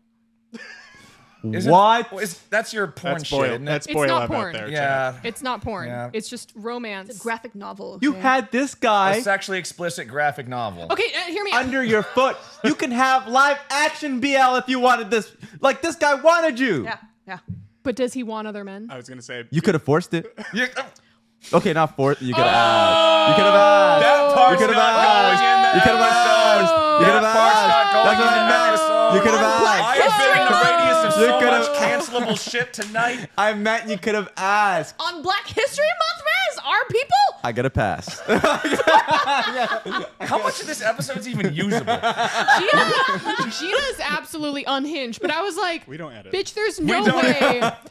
Speaker 3: What?
Speaker 1: That's your porn
Speaker 5: That's
Speaker 1: shit,
Speaker 5: boil.
Speaker 1: isn't it?
Speaker 5: That's
Speaker 4: It's
Speaker 5: boil
Speaker 4: not
Speaker 5: out
Speaker 4: porn.
Speaker 5: there.
Speaker 1: Yeah.
Speaker 4: It's not porn.
Speaker 1: Yeah.
Speaker 4: It's just romance.
Speaker 2: It's a graphic novel.
Speaker 3: You
Speaker 2: okay?
Speaker 3: had this guy
Speaker 1: A sexually explicit graphic novel.
Speaker 4: Okay, hear me out.
Speaker 3: under your foot. You can have live action BL if you wanted this. Like this guy wanted you.
Speaker 2: Yeah.
Speaker 4: But does he want other men?
Speaker 5: I was gonna say.
Speaker 3: You could have forced it.
Speaker 1: You-
Speaker 3: Okay, not forced. You could have asked. You could have asked.
Speaker 1: That part's
Speaker 3: You could have
Speaker 1: not
Speaker 3: asked.
Speaker 1: going in the
Speaker 3: You could have
Speaker 1: episode.
Speaker 3: asked. You could have
Speaker 1: That part's
Speaker 3: asked.
Speaker 1: not going
Speaker 3: That's what
Speaker 1: in
Speaker 3: I
Speaker 1: the
Speaker 3: meant.
Speaker 1: episode.
Speaker 3: You could have
Speaker 1: I
Speaker 3: asked.
Speaker 1: have been in the radius of
Speaker 3: You
Speaker 1: so
Speaker 3: could
Speaker 1: much
Speaker 3: have-
Speaker 1: cancelable shit tonight.
Speaker 3: I meant you could have asked.
Speaker 2: On Black History Month, Raz, our people?
Speaker 3: I got to pass.
Speaker 1: How much of this episode's even usable?
Speaker 4: Gina is absolutely unhinged, but I was like,
Speaker 5: We don't edit.
Speaker 4: bitch,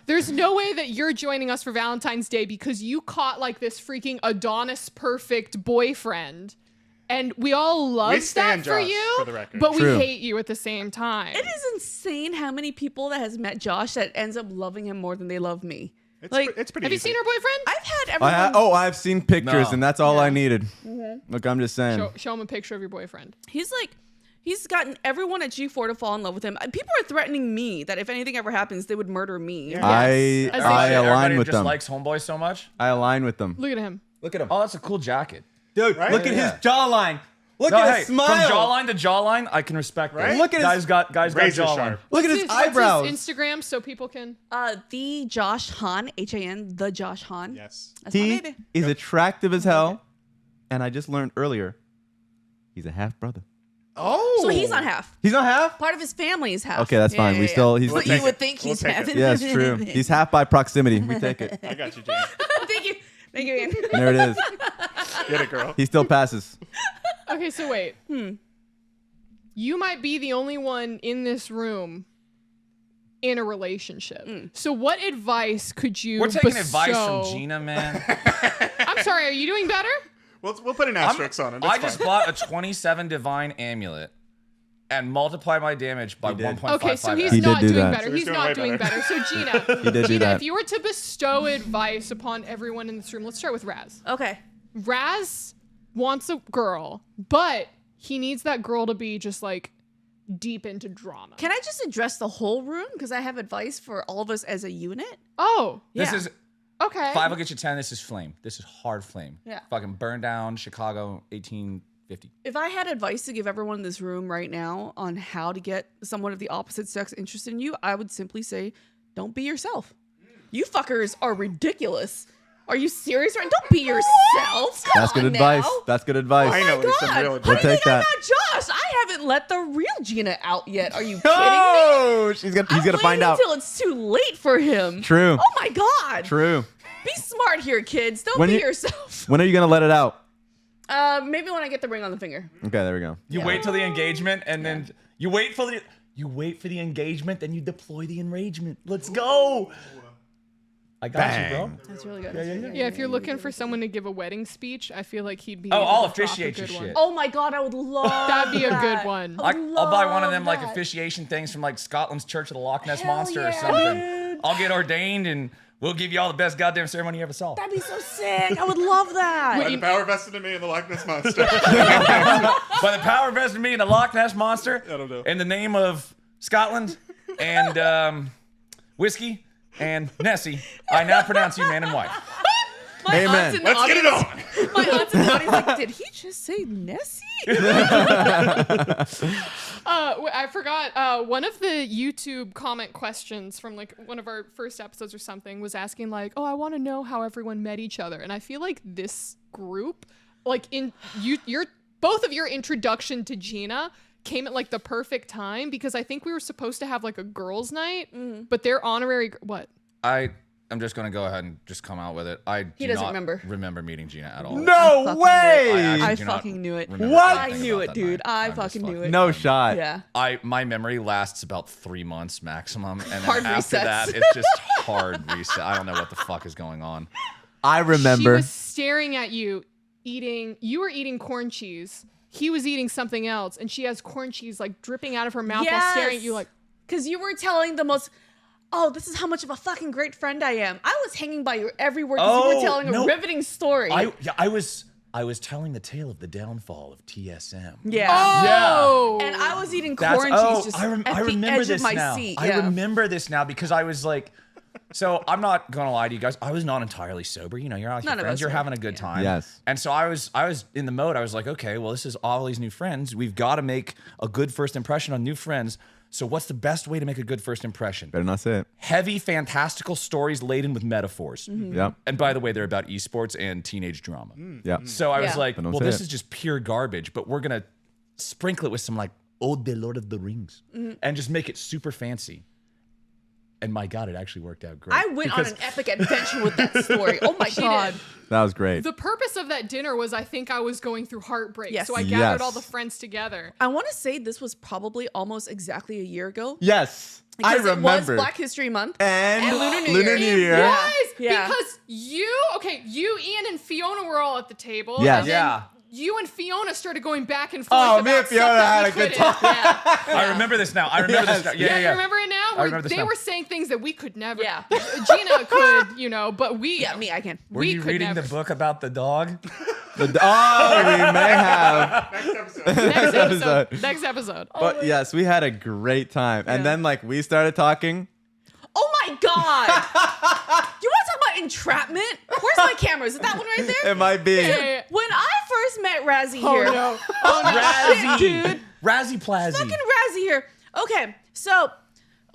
Speaker 4: there's no way that you're joining us for Valentine's Day because you caught like this freaking Adonis perfect boyfriend. And we all love
Speaker 5: We
Speaker 4: that
Speaker 5: stan
Speaker 4: for
Speaker 5: Josh,
Speaker 4: you,
Speaker 5: for the record.
Speaker 4: but
Speaker 3: True.
Speaker 4: we hate you at the same time.
Speaker 2: It is insane how many people that has met Josh that ends up loving him more than they love me.
Speaker 5: It's,
Speaker 2: like,
Speaker 5: it's pretty
Speaker 4: Have you
Speaker 5: easy.
Speaker 4: seen her boyfriend?
Speaker 2: I've had everyone.
Speaker 3: I've seen pictures,
Speaker 1: No.
Speaker 3: and that's all I
Speaker 2: Yeah.
Speaker 3: needed. Look, I'm just saying.
Speaker 4: Show him a picture of your boyfriend.
Speaker 2: He's gotten everyone at G4 to fall in love with him. People are threatening me that if anything ever happens, they would murder me.
Speaker 4: As
Speaker 3: I
Speaker 4: they should.
Speaker 3: align
Speaker 1: Everybody
Speaker 3: with
Speaker 1: just
Speaker 3: them.
Speaker 1: likes Homeboy so much.
Speaker 3: I align with them.
Speaker 4: Look at him.
Speaker 3: Look at him.
Speaker 1: Oh, that's a cool jacket.
Speaker 3: Dude,
Speaker 5: Right?
Speaker 3: look at
Speaker 1: Yeah.
Speaker 3: his jawline. Look
Speaker 1: No,
Speaker 3: at
Speaker 1: hey,
Speaker 3: his smile.
Speaker 1: from jawline to jawline, I can respect that.
Speaker 5: Right?
Speaker 3: Look at his-
Speaker 1: guys got
Speaker 5: Razor
Speaker 1: jawline.
Speaker 5: sharp.
Speaker 3: Look at
Speaker 4: What's
Speaker 3: his eyebrows.
Speaker 4: What's his Instagram so people can.
Speaker 2: The Josh Han, HAN, the Josh Han.
Speaker 5: Yes.
Speaker 2: That's my
Speaker 3: He
Speaker 2: baby.
Speaker 3: is attractive as hell, and I just learned earlier, he's a half brother.
Speaker 5: Oh.
Speaker 2: So he's not half.
Speaker 3: He's not half.
Speaker 2: Part of his family is half.
Speaker 3: Okay, that's fine. He's
Speaker 2: But
Speaker 5: take
Speaker 2: you
Speaker 5: it.
Speaker 2: would think
Speaker 5: We'll
Speaker 2: he's
Speaker 5: take
Speaker 2: half.
Speaker 5: it.
Speaker 3: Yeah, it's true. He's half by proximity. We take it.
Speaker 5: I got you, Gina.
Speaker 2: Thank you. Thank you, Ian.
Speaker 3: There it is.
Speaker 5: Get it, girl.
Speaker 3: He still passes.
Speaker 4: Okay, so wait. You might be the only one in this room in a relationship. So what advice could you
Speaker 1: We're taking
Speaker 4: bestow?
Speaker 1: advice from Gina, man.
Speaker 4: I'm sorry, are you doing better?
Speaker 5: We'll put an asterisk on it.
Speaker 1: I
Speaker 5: That's
Speaker 1: just
Speaker 5: fine.
Speaker 1: bought a 27 divine amulet and multiplied my damage by
Speaker 3: He did.
Speaker 1: 1.55.
Speaker 4: Okay, so he's
Speaker 3: He did
Speaker 4: not
Speaker 3: do
Speaker 4: doing
Speaker 3: that.
Speaker 4: better.
Speaker 5: So
Speaker 4: He's
Speaker 5: he's doing
Speaker 4: not
Speaker 5: way
Speaker 4: doing
Speaker 5: better.
Speaker 4: better. So Gina,
Speaker 3: He did do
Speaker 4: Gina,
Speaker 3: that.
Speaker 4: if you were to bestow advice upon everyone in this room, let's start with Raz.
Speaker 2: Okay.
Speaker 4: Raz wants a girl, but he needs that girl to be just like deep into drama.
Speaker 2: Can I just address the whole room? Because I have advice for all of us as a unit.
Speaker 4: Oh,
Speaker 1: This
Speaker 2: Yeah.
Speaker 1: is
Speaker 4: okay.
Speaker 1: 5 will get you 10. This is flame. This is hard flame.
Speaker 2: Yeah.
Speaker 1: Fucking burn down Chicago 1850.
Speaker 2: If I had advice to give everyone in this room right now on how to get someone of the opposite sex interested in you, I would simply say, don't be yourself. You fuckers are ridiculous. Are you serious? Right? Don't be yourself. Come
Speaker 3: That's good
Speaker 2: on
Speaker 3: advice.
Speaker 2: now.
Speaker 3: That's good advice.
Speaker 5: Finally, some
Speaker 2: God,
Speaker 5: real
Speaker 2: how
Speaker 3: We'll
Speaker 2: do you
Speaker 3: take
Speaker 2: think I
Speaker 3: that.
Speaker 2: got Josh? I haven't let the real Gina out yet. Are you kidding me?
Speaker 3: Oh, he's gonna
Speaker 2: I'm
Speaker 3: find
Speaker 2: waiting
Speaker 3: out.
Speaker 2: until it's too late for him.
Speaker 3: True.
Speaker 2: Oh my God.
Speaker 3: True.
Speaker 2: Be smart here, kids. Don't
Speaker 3: When
Speaker 2: be
Speaker 3: you-
Speaker 2: yourself.
Speaker 3: When are you gonna let it out?
Speaker 2: Maybe when I get the ring on the finger.
Speaker 3: Okay, there we go.
Speaker 1: You wait till the engagement and then you wait for the engagement, then you deploy the enragement. Let's go. I got you, bro.
Speaker 2: That's really good.
Speaker 4: Yeah, if you're looking for someone to give a wedding speech, I feel like he'd be.
Speaker 1: Oh,
Speaker 4: able
Speaker 1: I'll
Speaker 4: to drop a
Speaker 1: officiate your
Speaker 4: good one.
Speaker 1: shit.
Speaker 2: Oh my God, I would love
Speaker 4: That'd be a
Speaker 2: that.
Speaker 4: good one.
Speaker 1: I'll buy one of them like
Speaker 2: that.
Speaker 1: officiation things from like Scotland's Church of the Loch Ness
Speaker 2: Hell
Speaker 1: Monster or
Speaker 2: yeah,
Speaker 1: something.
Speaker 2: dude.
Speaker 1: I'll get ordained and We'll give you all the best goddamn ceremony you ever saw.
Speaker 2: That'd be so sick. I would love that.
Speaker 5: By the power vested in me in the Loch Ness Monster.
Speaker 1: By the power vested in me in the Loch Ness Monster,
Speaker 5: I don't know.
Speaker 1: in the name of Scotland and whiskey and Nessie, I now pronounce you man and wife.
Speaker 2: My
Speaker 3: Amen.
Speaker 2: aunt's in the
Speaker 5: Let's get it
Speaker 2: audience-
Speaker 5: on.
Speaker 2: My aunt's in the audience like, did he just say Nessie?
Speaker 4: I forgot one of the YouTube comment questions from like one of our first episodes or something was asking like, oh, I want to know how everyone met each other. And I feel like this group, like your both of your introduction to Gina came at like the perfect time because I think we were supposed to have like a girls' night, but their honorary what?
Speaker 1: I'm just gonna go ahead and just come out with it. I do
Speaker 2: doesn't
Speaker 1: not
Speaker 2: remember
Speaker 1: meeting Gina at all.
Speaker 3: No
Speaker 2: fucking
Speaker 3: way.
Speaker 2: I
Speaker 1: do not
Speaker 2: fucking knew it.
Speaker 1: remember
Speaker 3: What?
Speaker 1: anything
Speaker 2: I knew
Speaker 1: about
Speaker 2: it,
Speaker 1: that
Speaker 2: dude.
Speaker 1: night.
Speaker 2: I
Speaker 1: I'm just
Speaker 2: fucking knew it.
Speaker 3: No shot.
Speaker 2: Yeah.
Speaker 1: My memory lasts about 3 months maximum, and then
Speaker 2: Hard
Speaker 1: after
Speaker 2: resets.
Speaker 1: that, it's just hard reset. I don't know what the fuck is going on.
Speaker 3: I
Speaker 4: She
Speaker 3: remember.
Speaker 4: was staring at you eating. You were eating corn cheese. He was eating something else, and she has corn cheese like dripping out of her mouth while staring at you like.
Speaker 2: Because you were telling the most. Oh, this is how much of a fucking great friend I am. I was hanging by your every word because you were telling a riveting story.
Speaker 1: I was telling the tale of the downfall of TSM.
Speaker 2: yeah.
Speaker 4: Oh.
Speaker 2: And I was eating
Speaker 1: That's,
Speaker 2: corn cheese just
Speaker 1: I
Speaker 2: at the
Speaker 1: remember
Speaker 2: edge
Speaker 1: this
Speaker 2: of my
Speaker 1: now.
Speaker 2: seat.
Speaker 1: I
Speaker 2: Yeah.
Speaker 1: remember this now because I was like, so I'm not gonna lie to you guys. I was not entirely sober. You know, you're out with your
Speaker 2: None of
Speaker 1: friends.
Speaker 2: us
Speaker 1: You're
Speaker 2: were.
Speaker 1: having a good time.
Speaker 3: Yes.
Speaker 1: And so I was in the mode. I was like, okay, well, this is all these new friends. We've got to make a good first impression on new friends. So what's the best way to make a good first impression?
Speaker 3: Better not say it.
Speaker 1: Heavy, fantastical stories laden with metaphors.
Speaker 3: Yep.
Speaker 1: And by the way, they're about esports and teenage drama.
Speaker 3: Yep.
Speaker 1: So I was
Speaker 2: Yeah.
Speaker 1: like,
Speaker 3: But don't
Speaker 1: well,
Speaker 3: say
Speaker 1: this
Speaker 3: it.
Speaker 1: is just pure garbage, but we're going to sprinkle it with some like, oh, the Lord of the Rings, and just make it super fancy. And my God, it actually worked out great.
Speaker 2: I went on an epic adventure with that story. Oh my God.
Speaker 3: That was great.
Speaker 4: The purpose of that dinner was I think I was going through heartbreak.
Speaker 2: Yes.
Speaker 4: So I gathered
Speaker 3: Yes.
Speaker 4: all the friends together.
Speaker 2: I want to say this was probably almost exactly a year ago.
Speaker 3: Yes. I
Speaker 2: Because
Speaker 3: remember.
Speaker 2: it was Black History Month.
Speaker 3: and
Speaker 2: Lunar New
Speaker 3: Lunar
Speaker 2: Year.
Speaker 3: New Year.
Speaker 2: Yeah. Yeah.
Speaker 4: Because you, Ian and Fiona were all at the table.
Speaker 3: Yes.
Speaker 4: And then
Speaker 1: Yeah.
Speaker 4: you and Fiona started going back and forth.
Speaker 3: Oh,
Speaker 4: about
Speaker 3: me and
Speaker 4: stuff
Speaker 3: Fiona
Speaker 4: that
Speaker 3: had
Speaker 4: we
Speaker 3: a good
Speaker 4: couldn't.
Speaker 2: Yeah.
Speaker 1: I remember this now. I remember this now. Yeah,
Speaker 4: You remember it now?
Speaker 1: I remember this
Speaker 4: They
Speaker 1: now.
Speaker 4: were saying things that we could never.
Speaker 2: Yeah.
Speaker 4: Gina could, but we.
Speaker 2: Yeah, me, I can.
Speaker 1: Were
Speaker 4: we
Speaker 1: you
Speaker 4: could
Speaker 1: reading
Speaker 4: never.
Speaker 1: the book about the dog?
Speaker 3: Oh, we may have.
Speaker 5: Next episode.
Speaker 4: Next episode.
Speaker 3: episode.
Speaker 4: Next episode.
Speaker 3: But yes, we had a great time. And then like we started talking.
Speaker 2: Oh my God. You want to talk about entrapment? Where's my camera? Is it that one right there?
Speaker 3: It might be.
Speaker 4: Yeah.
Speaker 2: When I first met Razzie
Speaker 4: Oh
Speaker 2: here.
Speaker 4: no.
Speaker 1: Razzie.
Speaker 2: Dude.
Speaker 1: Razzie Plazzy.
Speaker 2: Fucking Razzie here. Okay, so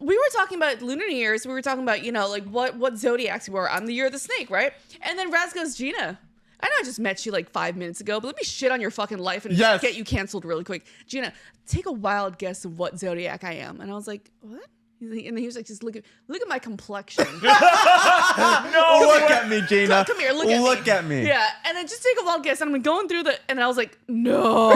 Speaker 2: we were talking about Lunar New Year's. We were talking about, like what zodiacs you were. I'm the year of the snake, right? And then Raz goes, Gina, I know I just met you like 5 minutes ago, but let me shit on your fucking life and
Speaker 3: Yes.
Speaker 2: get you canceled really quick. Gina, take a wild guess of what zodiac I am. And I was like, what? And then he was like, just look at my complexion.
Speaker 3: Look at me, Gina.
Speaker 2: Come here, look at me.
Speaker 3: me.
Speaker 2: Yeah, and then just take a wild guess. And I'm going through and I was like, no,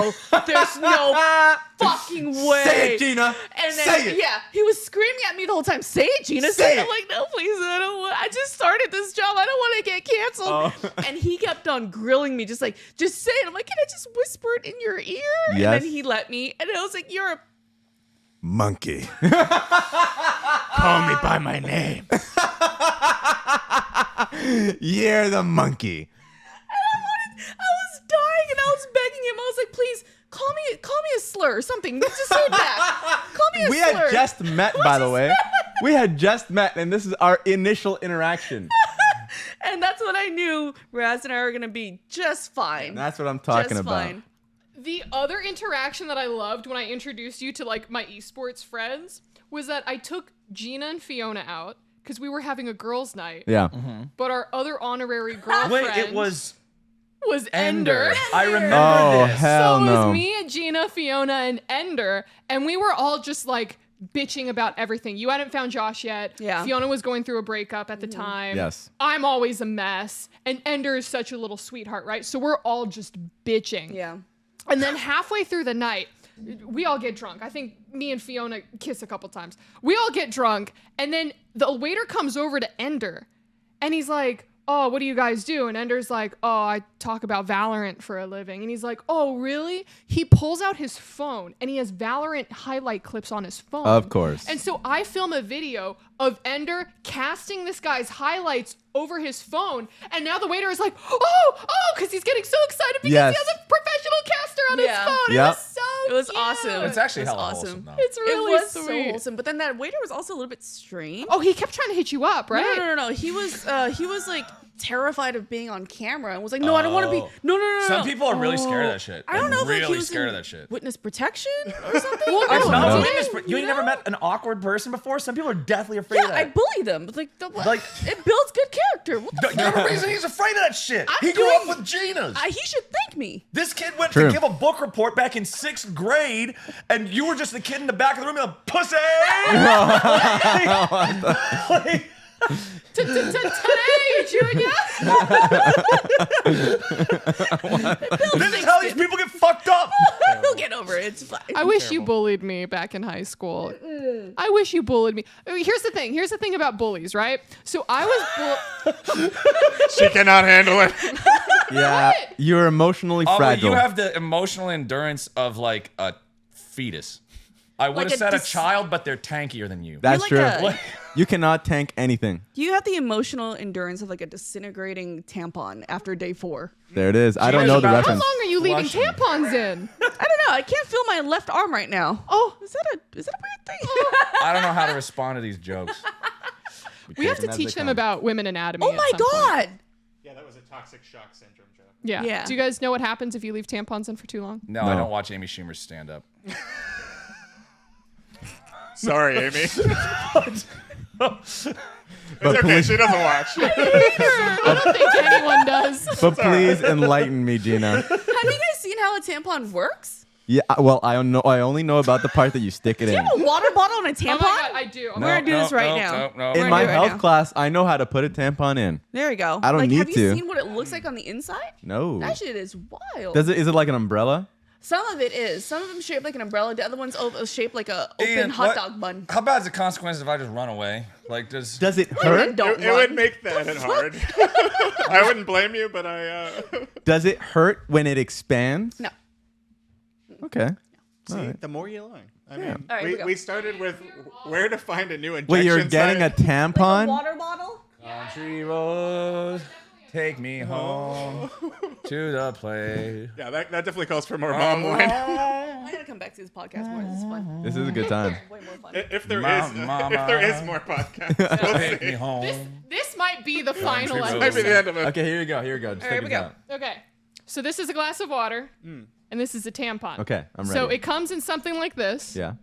Speaker 2: there's no fucking way.
Speaker 3: Say it, Gina.
Speaker 2: And then,
Speaker 3: Say it.
Speaker 2: yeah, he was screaming at me the whole time. Say it, Gina.
Speaker 3: Say
Speaker 2: Say it.
Speaker 3: it.
Speaker 2: I'm like, no, please. I just started this job. I don't want to get canceled.
Speaker 3: Oh.
Speaker 2: And he kept on grilling me, just say it. I'm like, can I just whisper it in your ear? And
Speaker 3: Yes.
Speaker 2: then he let me. And I was like, you're a
Speaker 3: Monkey.
Speaker 5: Call me by my name.
Speaker 3: You're the monkey.
Speaker 2: I was dying and I was begging him. I was like, please call me a slur or something. Just say it back. Call me a
Speaker 3: We
Speaker 2: slur.
Speaker 3: had just met, by the way. We had just met, and this is our initial interaction.
Speaker 2: And that's when I knew Raz and I were gonna be just fine.
Speaker 3: That's what I'm talking
Speaker 2: just
Speaker 3: about.
Speaker 2: Fine.
Speaker 4: The other interaction that I loved when I introduced you to like my esports friends was that I took Gina and Fiona out because we were having a girls' night.
Speaker 3: Yeah.
Speaker 4: But our other honorary girlfriend
Speaker 1: Wait, it was
Speaker 4: Ender.
Speaker 1: I remember
Speaker 3: Oh,
Speaker 1: this.
Speaker 3: hell
Speaker 4: So it
Speaker 3: no.
Speaker 4: was me and Gina, Fiona, and Ender, and we were all just like bitching about everything. You hadn't found Josh yet.
Speaker 2: Yeah.
Speaker 4: Fiona was going through a breakup at the time.
Speaker 3: Yes.
Speaker 4: I'm always a mess. And Ender is such a little sweetheart, right? So we're all just bitching.
Speaker 2: Yeah.
Speaker 4: And then halfway through the night, we all get drunk. I think me and Fiona kiss a couple times. We all get drunk, and then the waiter comes over to Ender, and he's like, oh, what do you guys do? And Ender's like, oh, I talk about Valorant for a living. And he's like, oh, really? He pulls out his phone and he has Valorant highlight clips on his phone.
Speaker 3: Of course.
Speaker 4: And so I film a video of Ender casting this guy's highlights over his phone. And now the waiter is like, because he's getting so excited because
Speaker 3: Yes.
Speaker 4: he has a professional caster on
Speaker 2: Yeah.
Speaker 4: his phone.
Speaker 3: Yep.
Speaker 4: It was so
Speaker 2: It was
Speaker 4: cute.
Speaker 2: awesome.
Speaker 1: It's actually
Speaker 2: It was
Speaker 1: hella
Speaker 2: awesome.
Speaker 1: wholesome, though.
Speaker 4: It's really
Speaker 2: it was
Speaker 4: sweet.
Speaker 2: so wholesome. But then that waiter was also a little bit strange.
Speaker 4: Oh, he kept trying to hit you up, right?
Speaker 2: No. He was like terrified of being on camera and was like, no, I don't want to be. No.
Speaker 1: Some people are really scared of that shit.
Speaker 2: I don't know if
Speaker 1: Really
Speaker 2: like, he was
Speaker 1: scared
Speaker 2: in
Speaker 1: of that shit.
Speaker 2: witness protection or something.
Speaker 4: Well,
Speaker 2: I don't
Speaker 4: no,
Speaker 2: know.
Speaker 1: No, you ain't never met an awkward person before? Some people are deathly afraid of
Speaker 2: Yeah, I
Speaker 1: that.
Speaker 2: bully them. But like,
Speaker 1: Like-
Speaker 2: it builds good character. What the
Speaker 1: You're the reason he's afraid of that shit.
Speaker 2: I'm
Speaker 1: He grew
Speaker 2: doing-
Speaker 1: up with Gina's.
Speaker 2: he should thank me.
Speaker 1: This kid went
Speaker 3: True.
Speaker 1: to give a book report back in 6th grade, and you were just the kid in the back of the room going, pussy! Like,
Speaker 4: Today, Junior.
Speaker 1: this is how these people get fucked up.
Speaker 2: He'll get over it. It's fine.
Speaker 4: I wish you bullied me back in high school. I wish you bullied me. I mean, here's the thing. Here's the thing about bullies, right? So I was
Speaker 5: She cannot handle it.
Speaker 3: Yeah, you're emotionally
Speaker 1: Oh,
Speaker 3: fragile.
Speaker 1: you have the emotional endurance of like a fetus. I would
Speaker 2: Like
Speaker 1: have
Speaker 2: a
Speaker 1: said a
Speaker 2: dis-
Speaker 1: child, but they're tankier than you.
Speaker 3: That's
Speaker 2: You're
Speaker 3: true.
Speaker 2: like a-
Speaker 3: You cannot tank anything.
Speaker 2: You have the emotional endurance of like a disintegrating tampon after day 4.
Speaker 3: There it is. I don't
Speaker 1: Gina's
Speaker 3: know the
Speaker 1: about-
Speaker 4: How
Speaker 3: reference.
Speaker 4: long are you leaving
Speaker 1: Flushing.
Speaker 4: tampons in?
Speaker 2: I don't know. I can't feel my left arm right now. Oh, is that a weird thing?
Speaker 1: I don't know how to respond to these jokes.
Speaker 4: We have
Speaker 3: Take
Speaker 4: to
Speaker 3: them as
Speaker 4: teach
Speaker 3: they
Speaker 4: them
Speaker 3: come.
Speaker 4: about women anatomy.
Speaker 2: Oh
Speaker 4: at
Speaker 2: my
Speaker 4: some point.
Speaker 2: god.
Speaker 5: Yeah, that was a toxic shock syndrome joke.
Speaker 4: Yeah.
Speaker 2: Yeah.
Speaker 4: Do you guys know what happens if you leave tampons in for too long?
Speaker 1: No, I
Speaker 3: No.
Speaker 1: don't watch Amy Schumer's stand up.
Speaker 5: Sorry, Amy. It's
Speaker 3: But
Speaker 5: okay.
Speaker 3: please,
Speaker 5: She doesn't watch.
Speaker 4: I don't think anyone does.
Speaker 3: but please enlighten me, Gina.
Speaker 2: Have you guys seen how a tampon works?
Speaker 3: Yeah, well, I don't know. I only know about the part that you stick it
Speaker 2: Do you
Speaker 3: in.
Speaker 2: have a water bottle and a
Speaker 4: Oh
Speaker 2: tampon?
Speaker 4: my god, I do.
Speaker 2: We're gonna do this right now.
Speaker 1: No,
Speaker 3: In
Speaker 2: We're
Speaker 3: my
Speaker 2: gonna do it right
Speaker 3: health
Speaker 2: now.
Speaker 3: class, I know how to put a tampon in.
Speaker 2: There we go.
Speaker 3: I don't
Speaker 2: like,
Speaker 3: need
Speaker 2: have you
Speaker 3: to.
Speaker 2: seen what it looks like on the inside?
Speaker 3: No.
Speaker 2: That shit is wild.
Speaker 3: Does it? Is it like an umbrella?
Speaker 2: Some of it is. Some of them shaped like an umbrella. The other one's shaped like a open
Speaker 1: Ian,
Speaker 2: hot
Speaker 1: what-
Speaker 2: dog bun.
Speaker 1: How bad is the consequence if I just run away? Like, does
Speaker 3: Does it
Speaker 2: Wait a minute,
Speaker 3: hurt?
Speaker 2: don't
Speaker 5: It
Speaker 2: run.
Speaker 5: would make that hard. I wouldn't blame you, but I.
Speaker 3: Does it hurt when it expands?
Speaker 2: No.
Speaker 3: Okay.
Speaker 5: See, the more you learn. I mean,
Speaker 2: All right, here we go.
Speaker 5: we started with where to find a new injection
Speaker 3: Wait, you're getting a
Speaker 5: site.
Speaker 3: tampon?
Speaker 2: water bottle?
Speaker 1: country roads take me home to the place?
Speaker 5: Yeah, that definitely calls for more mom wine.
Speaker 2: I gotta come back to this podcast more. This is fun.
Speaker 3: This is a good time.
Speaker 2: Way more fun.
Speaker 5: If there
Speaker 1: Mama.
Speaker 5: is more podcasts, we'll
Speaker 1: Take me
Speaker 5: see.
Speaker 1: home.
Speaker 4: This might be the final
Speaker 1: roads.
Speaker 5: Might be
Speaker 4: episode.
Speaker 5: the end of it.
Speaker 3: Okay, here you go. Here you go. Just
Speaker 2: All right,
Speaker 3: take
Speaker 2: here
Speaker 3: it
Speaker 2: we
Speaker 3: down.
Speaker 4: Okay. So this is a glass of water, and this is a tampon.
Speaker 3: Okay, I'm ready.
Speaker 4: So it comes in something like this,
Speaker 3: Yeah.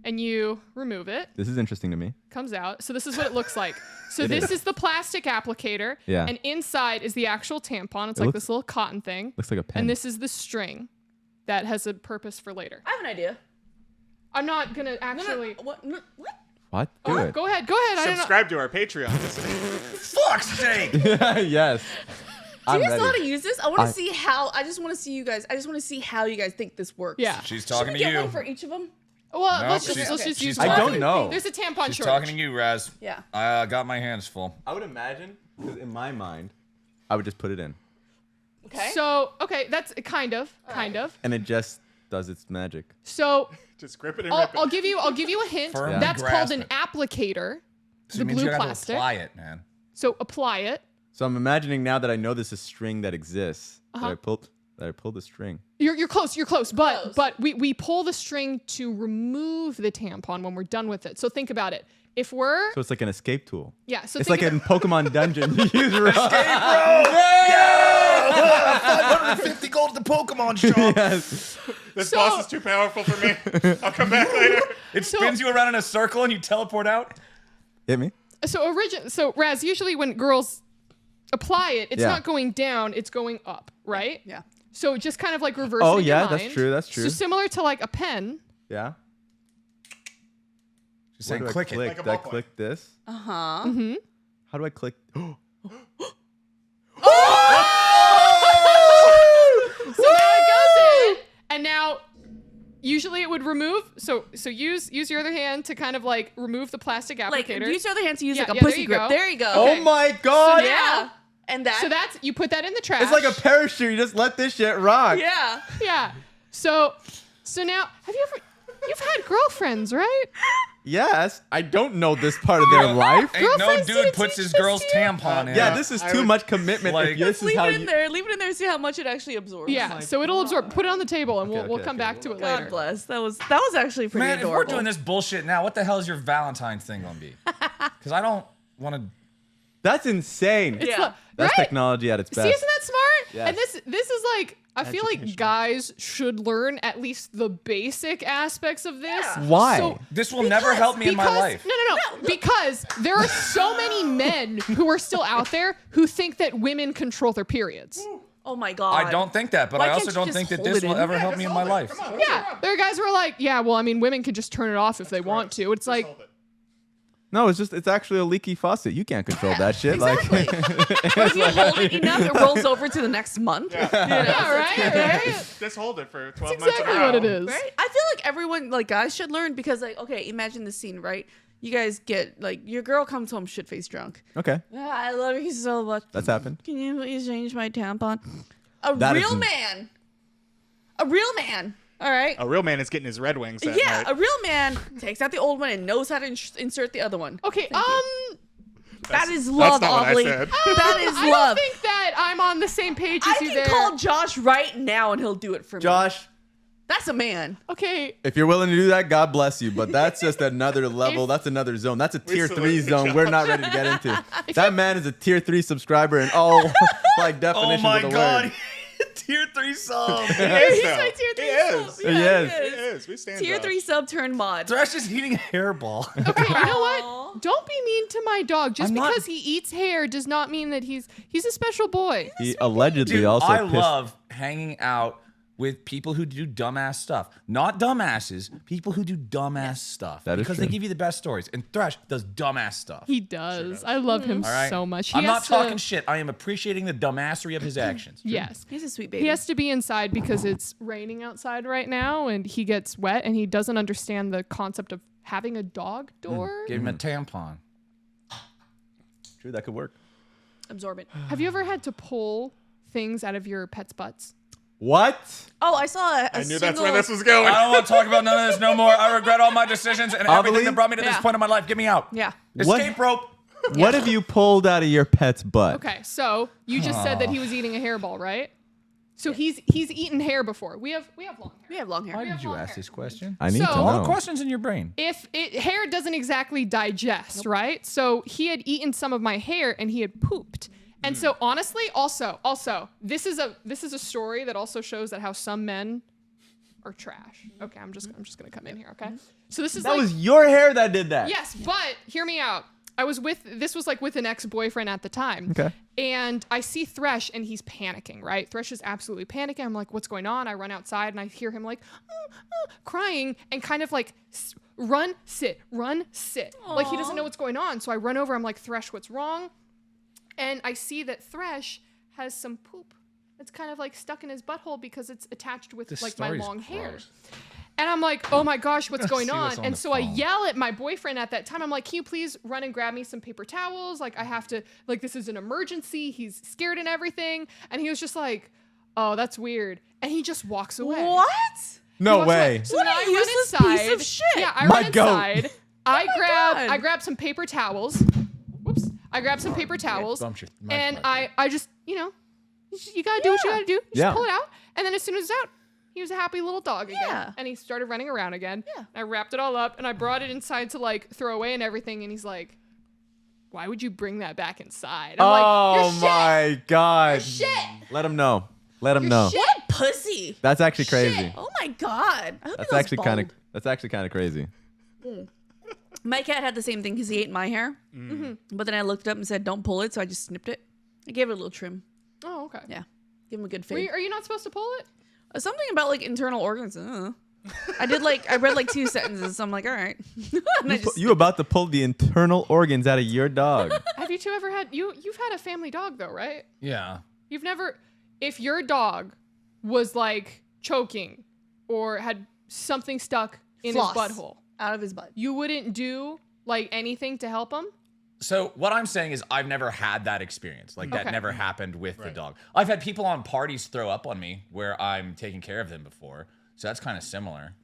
Speaker 4: and you remove it.
Speaker 3: This is interesting to me.
Speaker 4: Comes out. So this is what it looks like. So this is the plastic applicator.
Speaker 3: Yeah.
Speaker 4: And inside is the actual tampon. It's
Speaker 3: It
Speaker 4: like
Speaker 3: looks-
Speaker 4: this little cotton thing.
Speaker 3: Looks like a pen.
Speaker 4: And this is the string that has a purpose for later.
Speaker 2: I have an idea.
Speaker 4: I'm not gonna
Speaker 2: No,
Speaker 4: actually.
Speaker 2: no, what? No, what?
Speaker 3: What? Do it.
Speaker 4: Go ahead. I don't know.
Speaker 5: Subscribe to our Patreon.
Speaker 1: Fuck's sake!
Speaker 3: Yes.
Speaker 2: Do
Speaker 3: I'm
Speaker 2: you guys know how
Speaker 3: ready.
Speaker 2: to use this? I want to
Speaker 3: I-
Speaker 2: see how. I just want to see you guys. I just want to see how you guys think this works.
Speaker 4: Yeah.
Speaker 1: She's
Speaker 2: Should
Speaker 1: talking
Speaker 2: we
Speaker 1: to
Speaker 2: get
Speaker 1: you.
Speaker 2: one for each of them?
Speaker 4: Well,
Speaker 1: No,
Speaker 4: let's
Speaker 1: she's-
Speaker 4: just
Speaker 1: she's
Speaker 4: use
Speaker 1: talking-
Speaker 3: I
Speaker 4: one.
Speaker 3: don't know.
Speaker 4: There's a tampon
Speaker 1: She's
Speaker 4: shortage.
Speaker 1: talking to you, Raz.
Speaker 2: Yeah.
Speaker 1: I got my hands full.
Speaker 3: I would imagine, because in my mind, I would just put it in.
Speaker 2: Okay.
Speaker 4: So that's kind of.
Speaker 3: And it just does its magic.
Speaker 4: So
Speaker 5: Just grip it and
Speaker 4: I'll,
Speaker 5: rip it.
Speaker 4: I'll give you a hint.
Speaker 1: Firmly
Speaker 4: That's called
Speaker 1: grasp
Speaker 4: an
Speaker 1: it.
Speaker 4: applicator.
Speaker 1: So
Speaker 4: The
Speaker 1: it means
Speaker 4: blue
Speaker 1: you gotta
Speaker 4: plastic.
Speaker 1: apply it, man.
Speaker 4: So apply it.
Speaker 3: So I'm imagining now that I know this is string that exists.
Speaker 4: Uh-huh.
Speaker 3: That I pulled the string.
Speaker 4: You're close. You're close. But
Speaker 2: Close.
Speaker 4: but we pull the string to remove the tampon when we're done with it. So think about it. If we're
Speaker 3: So it's like an escape tool.
Speaker 4: yeah. So
Speaker 3: It's
Speaker 4: think
Speaker 3: like
Speaker 4: about,
Speaker 3: in Pokemon Dungeon. You use rope.
Speaker 1: 550 gold at the Pokemon shop.
Speaker 3: Yes.
Speaker 5: This
Speaker 4: So-
Speaker 5: boss is too powerful for me. I'll come back later.
Speaker 1: It spins you around in a circle and you teleport out.
Speaker 3: Hit me.
Speaker 4: So Raz, usually when girls apply it, it's
Speaker 3: Yeah.
Speaker 4: not going down, it's going up, right?
Speaker 2: Yeah.
Speaker 4: So just kind of like reverse
Speaker 3: Oh,
Speaker 4: in your
Speaker 3: yeah, that's
Speaker 4: mind.
Speaker 3: true, that's true.
Speaker 4: So similar to like a pen.
Speaker 3: Yeah.
Speaker 1: Just
Speaker 3: Where
Speaker 1: saying,
Speaker 3: do I
Speaker 1: click
Speaker 3: click?
Speaker 1: it.
Speaker 5: Like a
Speaker 3: Do I
Speaker 5: ballpoint.
Speaker 3: click this?
Speaker 2: Uh huh.
Speaker 4: Mm-hmm.
Speaker 3: How do I click?
Speaker 4: So now it goes in, and now usually it would remove. So use your other hand to kind of like remove the plastic
Speaker 2: Like
Speaker 4: applicator.
Speaker 2: use your other hand to use
Speaker 4: Yeah,
Speaker 2: like a
Speaker 4: yeah, there
Speaker 2: pussy
Speaker 4: you
Speaker 2: grip.
Speaker 4: go.
Speaker 2: There you go.
Speaker 3: Oh my god!
Speaker 2: Yeah. And that.
Speaker 4: So that's you put that in the trash.
Speaker 3: It's like a parachute. You just let this shit rock.
Speaker 2: Yeah.
Speaker 4: yeah. So now you've had girlfriends, right?
Speaker 3: Yes. I don't know this part of their life.
Speaker 1: Ain't no
Speaker 4: Girlfriends
Speaker 1: dude
Speaker 4: didn't
Speaker 1: puts
Speaker 4: teach
Speaker 1: his
Speaker 4: this
Speaker 1: girl's
Speaker 4: to you?
Speaker 1: tampon in.
Speaker 3: Yeah, this is too much commitment.
Speaker 1: like-
Speaker 3: if this is
Speaker 2: Leave
Speaker 3: how
Speaker 2: it in
Speaker 3: you.
Speaker 2: there. Leave it in there. See how much it actually absorbs.
Speaker 4: Yeah. So it'll absorb. Put it on the table, and we'll
Speaker 3: okay,
Speaker 4: come back to it
Speaker 2: God
Speaker 4: later.
Speaker 2: bless. That was actually pretty
Speaker 1: Man, if
Speaker 2: adorable.
Speaker 1: we're doing this bullshit now, what the hell is your Valentine thing gonna be? Because I don't want to.
Speaker 3: That's insane.
Speaker 2: Yeah.
Speaker 4: Look,
Speaker 3: That's
Speaker 4: right?
Speaker 3: technology at its best.
Speaker 4: See, isn't that smart?
Speaker 3: Yes.
Speaker 4: And this is like I feel like guys should learn at least the basic aspects of this.
Speaker 2: Yeah.
Speaker 3: Why?
Speaker 4: So,
Speaker 1: This will never help me in my life.
Speaker 4: No. Because there are so many men who are still out there who think that women control their periods.
Speaker 2: Oh my God.
Speaker 1: I don't think that, but
Speaker 2: Why
Speaker 1: I
Speaker 2: can't
Speaker 1: also
Speaker 2: you
Speaker 1: don't
Speaker 2: just
Speaker 1: think that
Speaker 2: hold
Speaker 1: this
Speaker 2: it
Speaker 1: will
Speaker 2: in?
Speaker 1: ever help me in my life.
Speaker 4: Yeah, there are guys who are like, yeah, well, I mean, women can just turn it off if they want to. It's like,
Speaker 3: No, it's actually a leaky faucet. You can't control that shit.
Speaker 2: Exactly. If you hold it enough, it rolls over to the next month.
Speaker 4: yeah, right?
Speaker 5: Just hold it for 12
Speaker 4: That's
Speaker 5: months.
Speaker 4: exactly
Speaker 5: in a
Speaker 4: what it
Speaker 5: row.
Speaker 4: is.
Speaker 2: Right? I feel like everyone, like guys, should learn because, like, okay, imagine the scene, right? You guys get like your girl comes home shit faced drunk.
Speaker 3: Okay,
Speaker 2: I love you so much.
Speaker 3: that's happened.
Speaker 2: Can you please change my tampon? A
Speaker 3: That
Speaker 2: real
Speaker 3: is-
Speaker 2: man. A real man. All right.
Speaker 5: A real man is getting his Red Wings that
Speaker 2: Yeah,
Speaker 5: night.
Speaker 2: a real man takes out the old one and knows how to insert the other one.
Speaker 4: Okay,
Speaker 2: That is love,
Speaker 5: not what I
Speaker 2: Ovilee.
Speaker 5: said.
Speaker 2: That is
Speaker 4: I
Speaker 2: love.
Speaker 4: don't think that I'm on the same page
Speaker 2: I
Speaker 4: as you
Speaker 2: can
Speaker 4: there.
Speaker 2: call Josh right now and he'll do it for me.
Speaker 3: Josh,
Speaker 2: That's a man.
Speaker 4: Okay,
Speaker 3: if you're willing to do that, God bless you. But that's just another level.
Speaker 4: If-
Speaker 3: That's another zone. That's a tier
Speaker 5: salute
Speaker 3: 3
Speaker 5: you,
Speaker 3: zone we're not ready to get into. That man is a tier 3 subscriber in all like definitions of the word.
Speaker 1: Tier 3 sub.
Speaker 5: He is,
Speaker 2: He's
Speaker 5: though.
Speaker 2: my tier 3
Speaker 5: He
Speaker 2: sub.
Speaker 5: is.
Speaker 2: Yeah,
Speaker 3: He is.
Speaker 5: He is. We stand
Speaker 2: Tier
Speaker 5: Josh.
Speaker 2: 3 sub turn mod.
Speaker 1: Thresh is eating a hairball.
Speaker 4: okay, you know
Speaker 2: Aw.
Speaker 4: what? Don't be mean to my dog. Just
Speaker 1: I'm not-
Speaker 4: because he eats hair does not mean that he's a special boy.
Speaker 3: He allegedly
Speaker 1: Dude,
Speaker 3: also
Speaker 1: I
Speaker 3: pissed.
Speaker 1: love hanging out with people who do dumbass stuff. Not dumbasses, people who do dumbass stuff.
Speaker 3: That is
Speaker 1: because
Speaker 3: true.
Speaker 1: they give you the best stories. And Thresh does dumbass stuff.
Speaker 4: He does. I love him
Speaker 1: All right?
Speaker 4: so much.
Speaker 1: I'm
Speaker 4: He
Speaker 1: not
Speaker 4: has to-
Speaker 1: talking shit. I am appreciating the dumbassery of his actions.
Speaker 4: Yes.
Speaker 2: He's a sweet baby.
Speaker 4: He has to be inside because it's raining outside right now and he gets wet and he doesn't understand the concept of having a dog door.
Speaker 1: Give him a tampon.
Speaker 3: True, that could work.
Speaker 2: Absorbent.
Speaker 4: Have you ever had to pull things out of your pet's butts?
Speaker 3: What?
Speaker 2: Oh, I saw a
Speaker 5: I knew
Speaker 2: single...
Speaker 5: that's where this was going.
Speaker 1: I don't want to talk about none of this no more. I regret all my decisions and everything
Speaker 3: Ovilee?
Speaker 1: that brought me to this
Speaker 2: Yeah.
Speaker 1: point in my life. Get me out.
Speaker 2: Yeah.
Speaker 3: What?
Speaker 1: Escape rope.
Speaker 3: What have you pulled out of your pet's butt?
Speaker 4: Okay, so you just said that he was eating a hairball, right? So he's eaten hair before. We have long hair.
Speaker 2: We have long hair.
Speaker 1: Why did you
Speaker 4: long
Speaker 1: ask
Speaker 4: hair.
Speaker 1: this question?
Speaker 3: I need
Speaker 4: So-
Speaker 3: to
Speaker 1: All the
Speaker 3: know.
Speaker 1: questions in your brain.
Speaker 4: If hair doesn't exactly digest, right? So he had eaten some of my hair and he had pooped. And so honestly, also, this is a story that also shows that how some men are trash. Okay, I'm just gonna come in here, okay? So this is
Speaker 3: That
Speaker 4: like
Speaker 3: was your hair that did that.
Speaker 4: yes, but hear me out. This was like with an ex-boyfriend at the time.
Speaker 3: Okay.
Speaker 4: And I see Thresh and he's panicking, right? Thresh is absolutely panicking. I'm like, what's going on? I run outside and I hear him like crying and kind of like run, sit. Like he doesn't know what's going on. So I run over. I'm like, Thresh, what's wrong? And I see that Thresh has some poop that's kind of like stuck in his butthole because it's attached with
Speaker 1: This
Speaker 4: like my
Speaker 1: story's
Speaker 4: long hair.
Speaker 1: gross.
Speaker 4: And I'm like, oh my gosh, what's going
Speaker 1: See
Speaker 4: on?
Speaker 1: what's on
Speaker 4: And
Speaker 1: the
Speaker 4: so I
Speaker 1: phone.
Speaker 4: yell at my boyfriend at that time. I'm like, can you please run and grab me some paper towels? Like I have to, like this is an emergency. He's scared and everything. And he was just like, oh, that's weird. And he just walks away.
Speaker 2: What?
Speaker 3: No
Speaker 4: He walks away.
Speaker 3: way.
Speaker 4: So
Speaker 2: What
Speaker 4: then
Speaker 2: a
Speaker 4: I run
Speaker 2: useless
Speaker 4: inside.
Speaker 2: piece of shit.
Speaker 4: Yeah, I
Speaker 3: My
Speaker 4: run
Speaker 3: goat.
Speaker 4: inside. I
Speaker 2: God.
Speaker 4: grab some paper towels. Whoops. I grab some paper towels.
Speaker 1: bumped your mic
Speaker 4: And
Speaker 1: like
Speaker 4: I just, you gotta do what you gotta do. Just
Speaker 3: Yeah.
Speaker 4: pull it out. And then as soon as it's out, he was a happy little dog again.
Speaker 2: Yeah.
Speaker 4: And he started running around again.
Speaker 2: Yeah.
Speaker 4: I wrapped it all up and I brought it inside to like throw away and everything. And he's like, why would you bring that back inside? I'm like,
Speaker 3: Oh
Speaker 4: "You're shit.
Speaker 3: my god.
Speaker 4: Shit.
Speaker 3: Let him know. Let him
Speaker 4: You're
Speaker 3: know.
Speaker 4: shit.
Speaker 2: What a pussy.
Speaker 3: That's actually crazy.
Speaker 2: Oh my God. I hope
Speaker 3: That's
Speaker 2: he was
Speaker 3: actually kind of
Speaker 2: bald.
Speaker 3: that's actually kind of crazy.
Speaker 2: My cat had the same thing because he ate my hair. But then I looked up and said, don't pull it. So I just snipped it. I gave it a little trim.
Speaker 4: Oh, okay.
Speaker 2: Yeah. Give him a good
Speaker 4: Are
Speaker 2: fade.
Speaker 4: you not supposed to pull it?
Speaker 2: Something about like internal organs. I read like 2 sentences. So I'm like, all right. And I just,
Speaker 3: You about to pull the internal organs out of your dog.
Speaker 4: Have you two ever had, you've had a family dog though, right?
Speaker 1: Yeah.
Speaker 4: You've never, if your dog was like choking or had something stuck in
Speaker 2: Floss.
Speaker 4: his butthole,
Speaker 2: out of his butt.
Speaker 4: you wouldn't do like anything to help him?
Speaker 1: So what I'm saying is I've never had that experience. Like that
Speaker 4: Okay.
Speaker 1: never happened with the dog. I've had people on parties throw up on me where I'm taking care of them before. So that's kind of similar.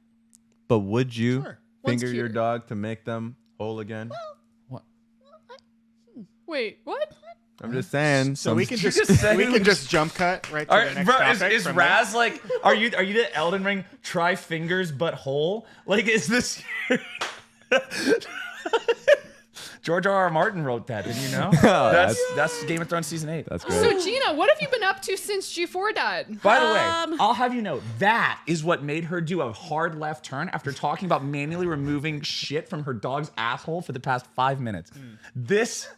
Speaker 3: But would you
Speaker 5: Sure.
Speaker 3: finger
Speaker 4: Once
Speaker 3: your
Speaker 4: cured.
Speaker 3: dog to make them whole again?
Speaker 1: What?
Speaker 4: Wait, what?
Speaker 3: I'm just saying.
Speaker 5: So we can
Speaker 1: just say-
Speaker 5: just jump cut right to
Speaker 1: All
Speaker 5: the
Speaker 1: right,
Speaker 5: next
Speaker 1: bro,
Speaker 5: topic.
Speaker 1: is
Speaker 5: from there.
Speaker 1: Raz like? Are you the Elden Ring? Try fingers but whole. Like, is this? George R.R. Martin wrote that. Did you know? That's Game of Thrones season 8.
Speaker 3: That's great.
Speaker 4: So Gina, what have you been up to since G4 died?
Speaker 1: By the way, I'll have you know that is what made her do a hard left turn after talking about manually removing shit from her dog's asshole for the past 5 minutes. This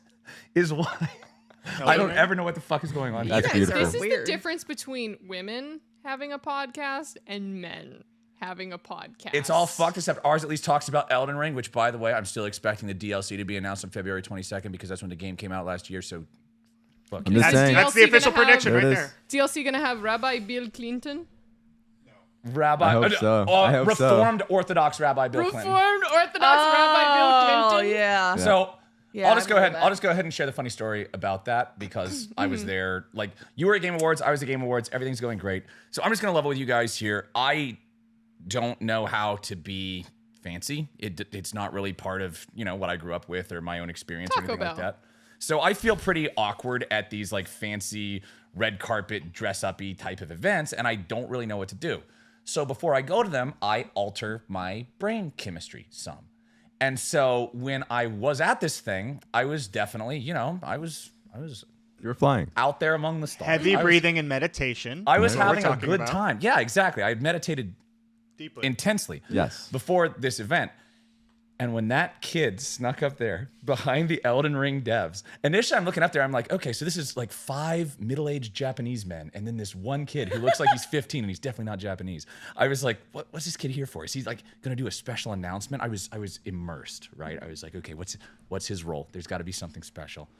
Speaker 1: is why I don't ever know what the fuck is going on.
Speaker 3: That's
Speaker 1: here.
Speaker 3: beautiful.
Speaker 4: This is
Speaker 2: Weird.
Speaker 4: the difference between women having a podcast and men having a podcast.
Speaker 1: It's all fucked except ours at least talks about Elden Ring, which, by the way, I'm still expecting the DLC to be announced on February 22nd because that's when the game came out last year. So, fuck
Speaker 3: I'm
Speaker 1: you.
Speaker 3: just
Speaker 4: Is
Speaker 3: saying.
Speaker 5: That's the
Speaker 4: DLC
Speaker 5: official
Speaker 4: gonna have-
Speaker 5: prediction
Speaker 3: There
Speaker 5: right
Speaker 3: it
Speaker 5: there.
Speaker 4: DLC gonna have Rabbi Bill Clinton?
Speaker 1: Rabbi,
Speaker 3: I hope so. I hope so.
Speaker 1: Reformed Orthodox Rabbi Bill Clinton.
Speaker 4: Reformed Orthodox Rabbi Bill
Speaker 2: Oh
Speaker 4: Clinton?
Speaker 2: yeah.
Speaker 1: So
Speaker 2: Yeah,
Speaker 1: I'll just
Speaker 2: I
Speaker 1: go
Speaker 2: remember
Speaker 1: ahead.
Speaker 2: that.
Speaker 1: I'll just go ahead and share the funny story about that because I was there. Like you were at Game Awards, I was at Game Awards. Everything's going great. So I'm just gonna level with you guys here. I don't know how to be fancy. It's not really part of what I grew up with or my own experience or
Speaker 4: Taco
Speaker 1: anything like
Speaker 4: Bell.
Speaker 1: that. So I feel pretty awkward at these like fancy red carpet dress uppy type of events, and I don't really know what to do. So before I go to them, I alter my brain chemistry some. And so when I was at this thing, I was definitely, I was
Speaker 3: You're flying.
Speaker 1: out there among the stars.
Speaker 5: Heavy
Speaker 1: I was-
Speaker 5: breathing and meditation.
Speaker 1: I was
Speaker 5: That's what we're
Speaker 1: having a
Speaker 5: talking
Speaker 1: good
Speaker 5: about.
Speaker 1: time. Yeah, exactly. I had meditated
Speaker 5: Deeply.
Speaker 1: intensely.
Speaker 3: Yes.
Speaker 1: Before this event. And when that kid snuck up there behind the Elden Ring devs, initially I'm looking up there, I'm like, okay, so this is like 5 middle-aged Japanese men, and then this one kid who looks like he's 15 and he's definitely not Japanese. I was like, what's this kid here for? Is he like gonna do a special announcement? I was immersed, right? I was like, okay, what's his role? There's got to be something special.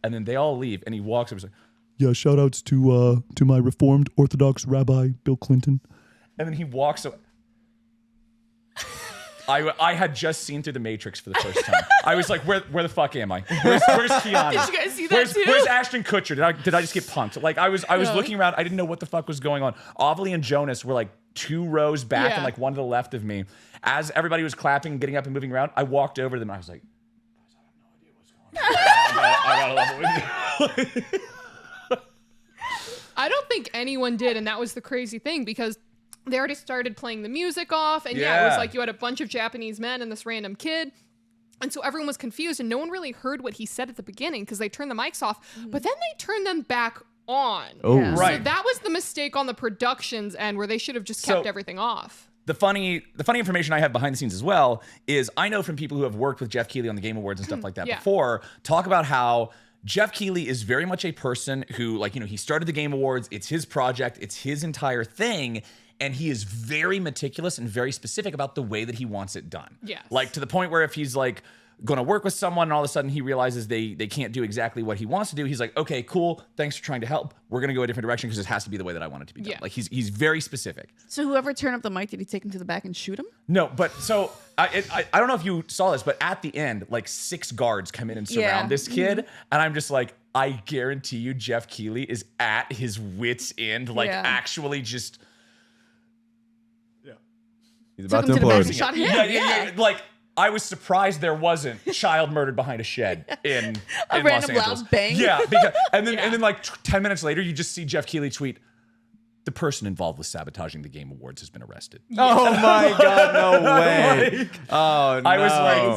Speaker 1: And then they all leave, and he walks up and he's like,
Speaker 6: Yeah, shout outs to my Reformed Orthodox Rabbi Bill Clinton.
Speaker 1: and then he walks away. I had just seen through the Matrix for the first time. I was like, where the fuck am I? Where's Keanu?
Speaker 2: Did you guys see that too?
Speaker 1: Where's Ashton Kutcher? Did I just get punked? Like I was looking around. I didn't know what the fuck was going on. Ovilee and Jonas were like 2 rows back
Speaker 4: Yeah.
Speaker 1: and like one to the left of me. As everybody was clapping, getting up and moving around, I walked over to them. And I was like, guys, I have no idea what's going on. I gotta level with you.
Speaker 4: I don't think anyone did, and that was the crazy thing because they already started playing the music off, and yeah, it was
Speaker 1: Yeah.
Speaker 4: like you had a bunch of Japanese men and this random kid. And so everyone was confused, and no one really heard what he said at the beginning because they turned the mics off, but then they turned them back on.
Speaker 3: Oh,
Speaker 2: Yeah.
Speaker 1: Right.
Speaker 4: So that was the mistake on the production's end where they should have just kept
Speaker 1: So-
Speaker 4: everything off.
Speaker 1: The funny information I have behind the scenes as well is I know from people who have worked with Jeff Keighley on the Game Awards and stuff like that
Speaker 4: Yeah.
Speaker 1: before, talk about how Jeff Keighley is very much a person who, like, he started the Game Awards. It's his project. It's his entire thing. And he is very meticulous and very specific about the way that he wants it done.
Speaker 4: Yes.
Speaker 1: Like to the point where if he's like going to work with someone and all of a sudden he realizes they can't do exactly what he wants to do, he's like, okay, cool. Thanks for trying to help. We're going to go a different direction because it has to be the way that I want it to be done.
Speaker 4: Yeah.
Speaker 1: Like he's very specific.
Speaker 2: So whoever turned up the mic, did he take him to the back and shoot him?
Speaker 1: No, but so I don't know if you saw this, but at the end, like 6 guards come in and surround
Speaker 2: Yeah.
Speaker 1: this kid, and I'm just like, I guarantee you, Jeff Keighley is at his wits' end, like
Speaker 2: Yeah.
Speaker 1: actually just
Speaker 3: He's
Speaker 2: Took
Speaker 3: about
Speaker 2: him
Speaker 3: to
Speaker 2: to the back and
Speaker 3: implode.
Speaker 2: shot him.
Speaker 1: yeah. Like I was surprised there wasn't child murdered behind a shed in
Speaker 2: A
Speaker 1: in
Speaker 2: random
Speaker 1: Los
Speaker 2: loud
Speaker 1: Angeles.
Speaker 2: bang.
Speaker 1: Yeah, because, and then like 10 minutes later, you just see Jeff Keighley tweet, "The person involved with sabotaging the Game Awards has been arrested."
Speaker 3: Oh my God! No way! Oh no!
Speaker 1: I was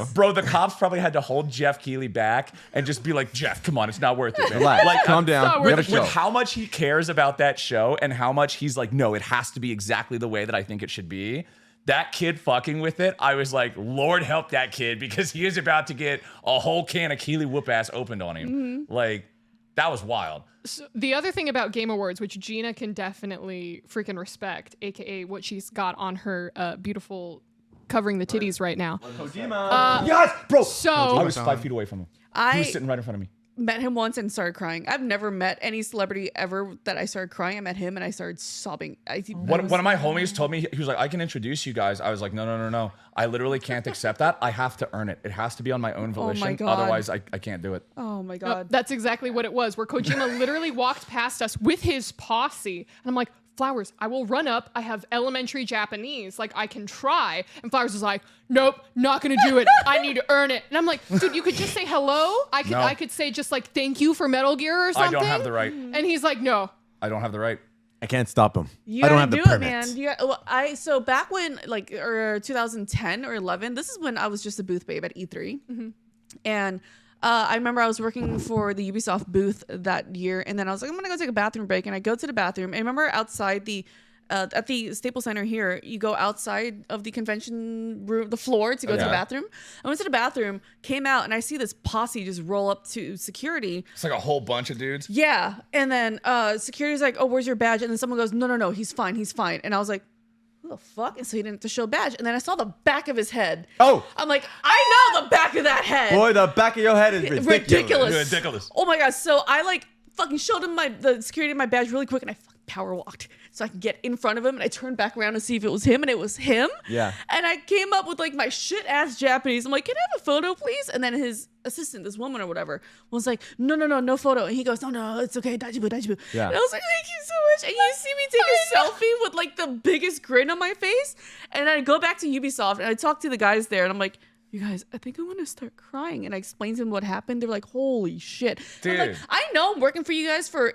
Speaker 1: like, bro, the cops probably had to hold Jeff Keighley back and just be like, Jeff, come on, it's not worth it, man.
Speaker 3: relax,
Speaker 1: Like,
Speaker 3: calm down. We have a
Speaker 1: with
Speaker 3: show.
Speaker 1: how much he cares about that show and how much he's like, no, it has to be exactly the way that I think it should be. That kid fucking with it, I was like, Lord help that kid because he is about to get a whole can of Keighley whoop ass opened on him. Like, that was wild.
Speaker 4: So the other thing about Game Awards, which Gina can definitely freaking respect, aka what she's got on her beautiful covering the titties right now.
Speaker 3: Kojima.
Speaker 1: Yes, bro.
Speaker 4: So
Speaker 1: I was 5 feet away from him. He was sitting right in front of me.
Speaker 2: met him once and started crying. I've never met any celebrity ever that I started crying. I met him and I started sobbing.
Speaker 1: One of my homies told me, he was like, I can introduce you guys. I was like, no. I literally can't accept that. I have to earn it. It has to be on my own volition.
Speaker 2: God.
Speaker 1: Otherwise, I can't do it.
Speaker 2: Oh my
Speaker 4: No,
Speaker 2: God.
Speaker 4: that's exactly what it was, where Kojima literally walked past us with his posse. And I'm like, Flowers, I will run up. I have elementary Japanese. Like, I can try. And Flowers was like, nope, not going to do it. I need to earn it. And I'm like, dude, you could just say hello. I could say just like, thank you for Metal Gear or something.
Speaker 1: I don't have the right.
Speaker 4: And he's like, no.
Speaker 1: I don't have the right.
Speaker 3: I can't stop him.
Speaker 2: You
Speaker 3: I don't
Speaker 2: gotta
Speaker 3: have the
Speaker 2: do it,
Speaker 3: permits.
Speaker 2: man. So back when, like, or 2010 or 11, this is when I was just a booth babe at E3. And I remember I was working for the Ubisoft booth that year, and then I was like, I'm gonna go take a bathroom break, and I go to the bathroom. And I remember outside the at the Staples Center here, you go outside of the convention room, the floor, to go to the bathroom. I went to the bathroom, came out, and I see this posse just roll up to security.
Speaker 1: It's like a whole bunch of dudes.
Speaker 2: Yeah, and then security's like, "Oh, where's your badge?" And then someone goes, "No, he's fine. And I was like, who the fuck? And so he didn't have to show badge. And then I saw the back of his head.
Speaker 3: Oh.
Speaker 2: I'm like, I know the back of that head.
Speaker 3: Boy, the back of your head is ridiculous.
Speaker 1: Ridiculous.
Speaker 2: Oh my God. So I like fucking showed him the security of my badge really quick, and I fucking power walked so I could get in front of him, and I turned back around to see if it was him, and it was him.
Speaker 3: Yeah.
Speaker 2: And I came up with like my shit ass Japanese. I'm like, can I have a photo, please? And then his assistant, this woman or whatever, was like, no photo. And he goes, no, it's okay, daijoubu.
Speaker 3: Yeah.
Speaker 2: And I was like, thank you so much. And you see me take a selfie with like the biggest grin on my face. And I go back to Ubisoft and I talk to the guys there, and I'm like, you guys, I think I'm gonna start crying. And I explained to them what happened. They were like, holy shit.
Speaker 1: Dude.
Speaker 2: I'm like, I know I'm working for you guys for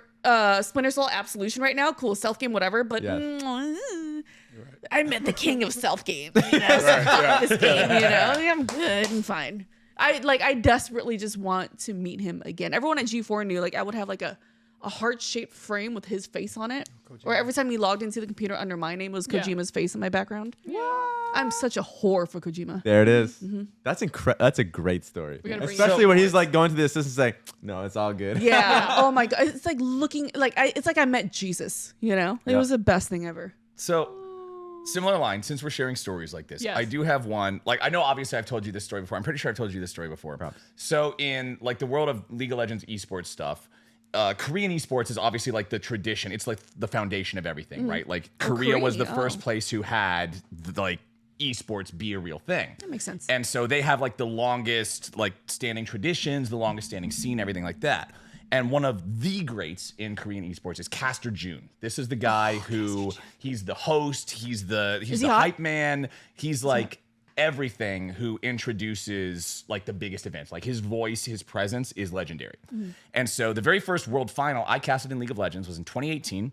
Speaker 2: Splinter Cell Absolution right now. Cool, stealth game, whatever. But I met the king of stealth game. You know, so fuck this game, you know? I'm good and fine. I desperately just want to meet him again. Everyone at G4 knew like I would have like a heart-shaped frame with his face on it. Or every time he logged into the computer under my name was Kojima's face in my background. I'm such a whore for Kojima.
Speaker 3: There it is. That's That's a great story.
Speaker 4: gotta bring
Speaker 3: Especially
Speaker 4: it
Speaker 3: when he's like going to the assistant saying, no, it's all good.
Speaker 2: Yeah. Oh my God. It's like looking like it's like I met Jesus, you know? It was the best thing ever.
Speaker 1: So, similar line, since we're sharing stories like this,
Speaker 4: Yes.
Speaker 1: I do have one. Like, I know obviously I've told you this story before. I'm pretty sure I've told you this story before. So, in like the world of League of Legends esports stuff, Korean esports is obviously like the tradition. It's like the foundation of everything, right? Like Korea was the first place who had like esports be a real thing.
Speaker 2: That makes sense.
Speaker 1: And so they have like the longest like standing traditions, the longest standing scene, everything like that. And one of the greats in Korean esports is Caster Jun. This is the guy who he's the host, he's the hype man, he's like everything who introduces like the biggest events. Like his voice, his presence is legendary. And so the very first world final I casted in League of Legends was in 2018.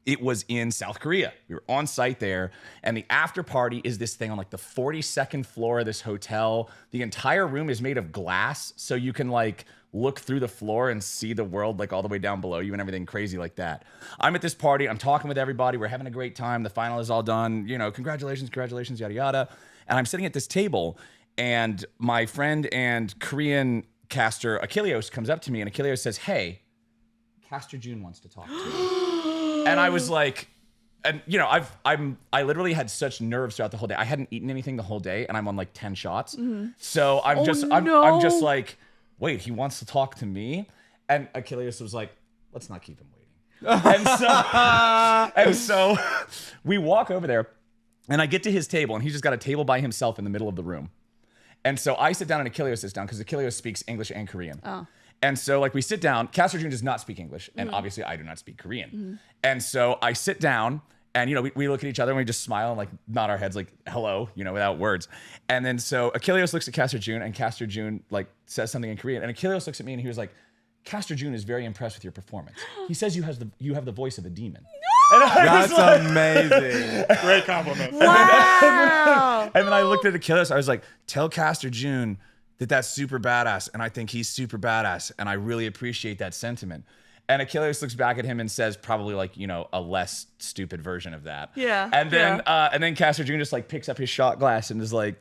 Speaker 1: It was in South Korea. We were on site there, and the after party is this thing on like the 42nd floor of this hotel. The entire room is made of glass, so you can like look through the floor and see the world like all the way down below you and everything crazy like that. I'm at this party, I'm talking with everybody, we're having a great time, the final is all done, you know, congratulations, yada yada. And I'm sitting at this table, and my friend and Korean caster Achilleos comes up to me, and Achilleos says, hey, Caster Jun wants to talk to you. And I was like, and you know, I literally had such nerves throughout the whole day. I hadn't eaten anything the whole day, and I'm on like 10 shots. So I'm I'm just like, wait, he wants to talk to me? And Achilleos was like, let's not keep him waiting. and so we walk over there, and I get to his table, and he's just got a table by himself in the middle of the room. And so I sit down, and Achilleos sits down, because Achilleos speaks English and Korean. Oh. And so like we sit down, Caster Jun does not speak English, and obviously I do not speak Korean. And so I sit down, and you know, we look at each other and we just smile and like nod our heads like hello, you know, without words. And then so Achilleos looks at Caster Jun, and Caster Jun like says something in Korean, and Achilleos looks at me and he was like, Caster Jun is very impressed with your performance. He says you have the voice of a demon. And
Speaker 3: That's amazing.
Speaker 5: Great compliment.
Speaker 2: Wow.
Speaker 1: And then I looked at Achilleos, I was like, tell Caster Jun that that's super badass, and I think he's super badass, and I really appreciate that sentiment. And Achilleos looks back at him and says probably like, you know, a less stupid version of that.
Speaker 2: Yeah.
Speaker 1: And then Caster Jun just like picks up his shot glass and is like,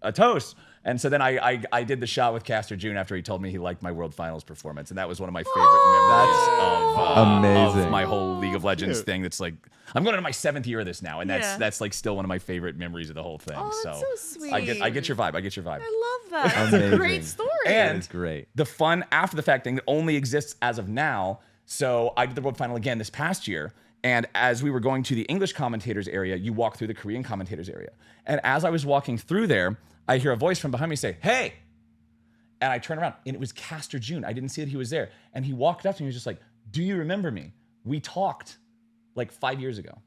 Speaker 1: a toast. And so then I did the shot with Caster Jun after he told me he liked my World Finals performance, and that was one of my favorite memories
Speaker 3: amazing.
Speaker 1: of my whole League of Legends thing. That's like, I'm going into my 7th year of this now, and that's like still one of my favorite memories of the whole thing.
Speaker 2: Oh, that's so sweet.
Speaker 1: I get your vibe.
Speaker 2: I love that. That's
Speaker 3: Amazing.
Speaker 2: a great story.
Speaker 1: And
Speaker 3: It's great.
Speaker 1: the fun after the fact thing that only exists as of now. So I did the world final again this past year. And as we were going to the English commentators area, you walk through the Korean commentators area. And as I was walking through there, I hear a voice from behind me say, "Hey." And I turn around and it was Castor June. I didn't see that he was there. And he walked up to me and he was just like, "Do you remember me? We talked like 5 years ago."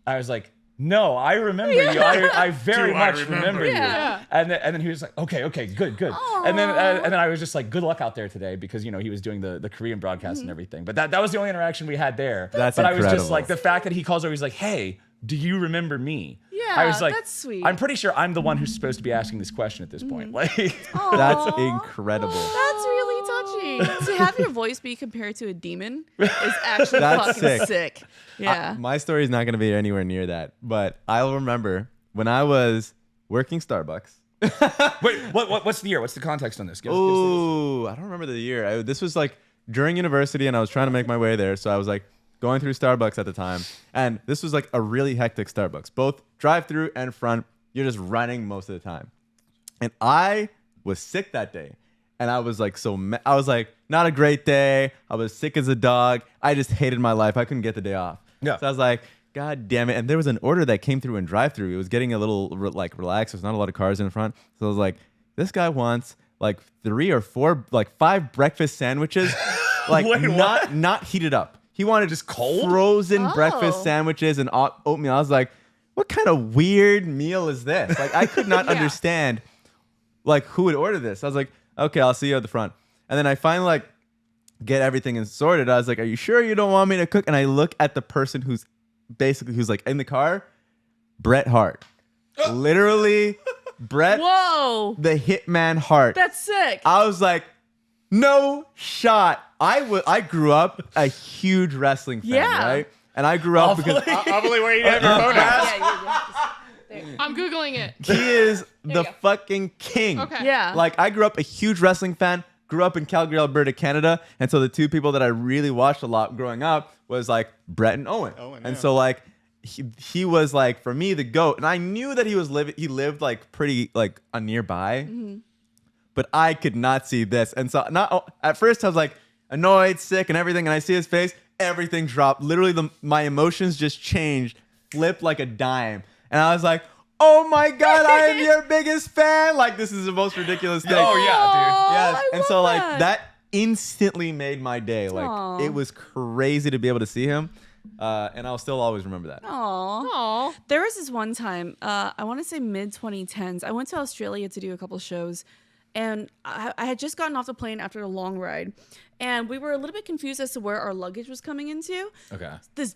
Speaker 1: I was like, "No, I remember you. I very
Speaker 5: Do I
Speaker 1: much
Speaker 5: remember
Speaker 1: remember
Speaker 5: you?"
Speaker 1: you."
Speaker 4: Yeah.
Speaker 1: And then he was like, okay, good. And then I was just like, "Good luck out there today," because he was doing the Korean broadcast and everything. But that was the only interaction we had there.
Speaker 3: That's
Speaker 1: but I was just
Speaker 3: incredible.
Speaker 1: like, the fact that he calls over, he's like, "Hey, do you remember me?"
Speaker 2: Yeah,
Speaker 1: I was like,
Speaker 2: that's sweet.
Speaker 1: I'm pretty sure I'm the one who's supposed to be asking this question at this point. Like,
Speaker 3: That's incredible.
Speaker 2: That's really touching. To have your voice be compared to a demon is actually
Speaker 3: That's
Speaker 2: fucking
Speaker 3: sick.
Speaker 2: sick. Yeah.
Speaker 3: My story is not going to be anywhere near that, but I'll remember when I was working Starbucks.
Speaker 1: wait, what's the year? What's the context on this? Give us
Speaker 3: Ooh, I don't remember the year. This was like during university, and I was trying to make my way there. So I was like going through Starbucks at the time, and this was like a really hectic Starbucks, both drive-through and front. You're just running most of the time, and I was sick that day, and I was like I was like, not a great day. I was sick as a dog. I just hated my life. I couldn't get the day off.
Speaker 1: Yeah.
Speaker 3: So I was like, God damn it. And there was an order that came through in drive-through. It was getting a little relaxed. There's not a lot of cars in front. So I was like, this guy wants like 3 or 4, like 5 breakfast sandwiches, like
Speaker 1: Wait, what?
Speaker 3: not heated up. He wanted just
Speaker 1: cold?
Speaker 3: frozen
Speaker 2: Oh.
Speaker 3: breakfast sandwiches and oatmeal. I was like, what kind of weird meal is this? Like, I could not
Speaker 4: Yeah.
Speaker 3: understand like who would order this. I was like, okay, I'll see you at the front. And then I finally like get everything sorted. I was like, are you sure you don't want me to cook? And I look at the person who's like in the car, Bret Hart. Literally, Bret,
Speaker 2: Whoa.
Speaker 3: the Hitman Hart.
Speaker 2: That's sick.
Speaker 3: I was like, no shot. I grew up a huge wrestling fan,
Speaker 2: Yeah.
Speaker 3: right? And I grew up because
Speaker 5: Ovilee, where you have your phone at?
Speaker 4: I'm Googling it.
Speaker 3: he is the
Speaker 4: you go.
Speaker 3: fucking king.
Speaker 4: Okay.
Speaker 2: Yeah.
Speaker 3: Like, I grew up a huge wrestling fan, grew up in Calgary, Alberta, Canada. And so the two people that I really watched a lot growing up was like Bret and Owen. And
Speaker 5: yeah.
Speaker 3: so like he was like, for me, the GOAT. And I knew that he lived like pretty like nearby, but I could not see this. And so at first I was like annoyed, sick and everything. And I see his face, everything dropped. Literally my emotions just changed, flipped like a dime. And I was like, oh my God, I am your biggest fan. Like, this is the most ridiculous thing.
Speaker 1: Oh, yeah, dude.
Speaker 3: Yes.
Speaker 2: I
Speaker 3: And
Speaker 2: love
Speaker 3: so like that instantly made my day. Like,
Speaker 2: Aw.
Speaker 3: it was crazy to be able to see him. And I'll still always remember that.
Speaker 2: Aw.
Speaker 4: Aw.
Speaker 2: There was this one time, I want to say mid 2010s. I went to Australia to do a couple shows, and I had just gotten off the plane after a long ride, and we were a little bit confused as to where our luggage was coming into.
Speaker 1: Okay.
Speaker 2: This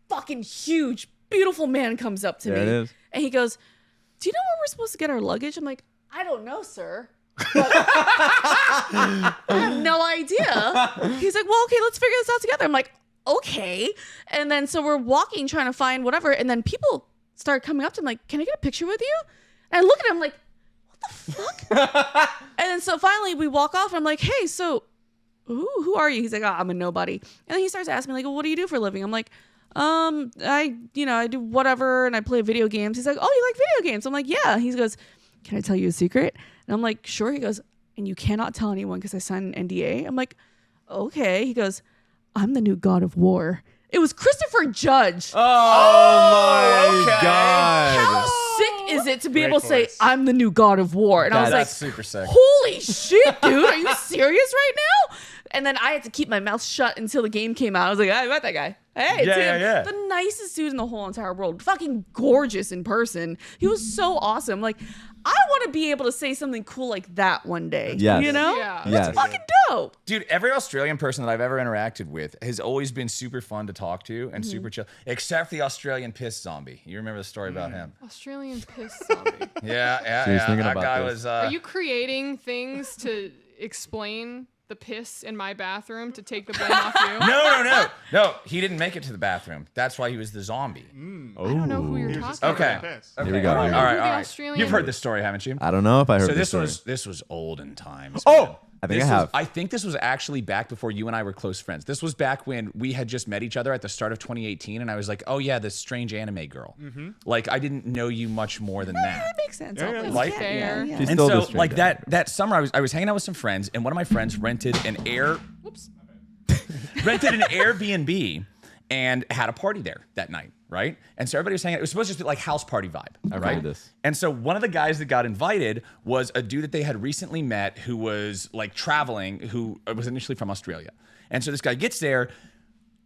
Speaker 2: fucking huge, beautiful man comes up to
Speaker 3: There
Speaker 2: me,
Speaker 3: it is.
Speaker 2: and he goes, "Do you know where we're supposed to get our luggage?" I'm like, "I don't know, sir." But I have no idea. He's like, "Well, okay, let's figure this out together." I'm like, "Okay." And then so we're walking, trying to find whatever, and then people start coming up to him like, "Can I get a picture with you?" And I look at him like, "What the fuck?" And then so finally we walk off, and I'm like, "Hey, so who are you?" He's like, "Oh, I'm a nobody." And then he starts asking me like, "Well, what do you do for a living?" I'm like, I do whatever, and I play video games." He's like, "Oh, you like video games?" I'm like, "Yeah." He goes, "Can I tell you a secret?" And I'm like, "Sure." He goes, "And you cannot tell anyone because I signed an NDA." I'm like, "Okay." He goes, "I'm the new God of War." It was Christopher Judge.
Speaker 3: Oh, my
Speaker 1: okay.
Speaker 3: God.
Speaker 2: How sick is it to be
Speaker 5: Great
Speaker 2: able to say,
Speaker 5: voice.
Speaker 2: "I'm the new God of War"? And I was like,
Speaker 1: That's super sick.
Speaker 2: holy shit, dude, are you serious right now? And then I had to keep my mouth shut until the game came out. I was like, I met that guy. Hey, it's
Speaker 1: Yeah,
Speaker 2: him.
Speaker 1: yeah.
Speaker 2: The nicest dude in the whole entire world. Fucking gorgeous in person. He was so awesome. Like, I want to be able to say something cool like that one day.
Speaker 3: Yes.
Speaker 2: You know?
Speaker 4: Yeah.
Speaker 3: Yes.
Speaker 2: Fucking dope.
Speaker 1: Dude, every Australian person that I've ever interacted with has always been super fun to talk to and super chill, except the Australian piss zombie. You remember the story about him?
Speaker 4: Australian piss zombie.
Speaker 1: Yeah.
Speaker 3: So you're thinking
Speaker 1: That
Speaker 3: about
Speaker 1: guy
Speaker 3: this.
Speaker 1: was.
Speaker 4: Are you creating things to explain the piss in my bathroom to take the blame off you?
Speaker 1: No. He didn't make it to the bathroom. That's why he was the zombie.
Speaker 3: Oh.
Speaker 4: I don't know who you're
Speaker 5: He was just
Speaker 4: talking
Speaker 1: Okay.
Speaker 5: covered in piss.
Speaker 1: Okay.
Speaker 3: Here we go.
Speaker 1: All
Speaker 3: Here we go.
Speaker 1: right.
Speaker 4: Who the
Speaker 1: All right.
Speaker 4: Australian-
Speaker 1: You've heard this story, haven't you?
Speaker 3: I don't know if I heard
Speaker 1: So
Speaker 3: this
Speaker 1: this
Speaker 3: story.
Speaker 1: was olden times.
Speaker 3: Oh,
Speaker 1: man.
Speaker 3: I think I have.
Speaker 1: I think this was actually back before you and I were close friends. This was back when we had just met each other at the start of 2018, and I was like, "Oh yeah, this strange anime girl." Like I didn't know you much more than that.
Speaker 2: That makes sense.
Speaker 1: Like-
Speaker 4: Fair.
Speaker 3: She's
Speaker 1: And
Speaker 3: still the
Speaker 1: so,
Speaker 3: strange
Speaker 1: like
Speaker 3: guy.
Speaker 1: that summer, I was hanging out with some friends, and one of my friends rented an Airbnb and had a party there that night, right? And so everybody was hanging out. It was supposed to just be like house party vibe,
Speaker 3: I
Speaker 1: right?
Speaker 3: remember this.
Speaker 1: And so one of the guys that got invited was a dude that they had recently met who was like traveling, who was initially from Australia. And so this guy gets there.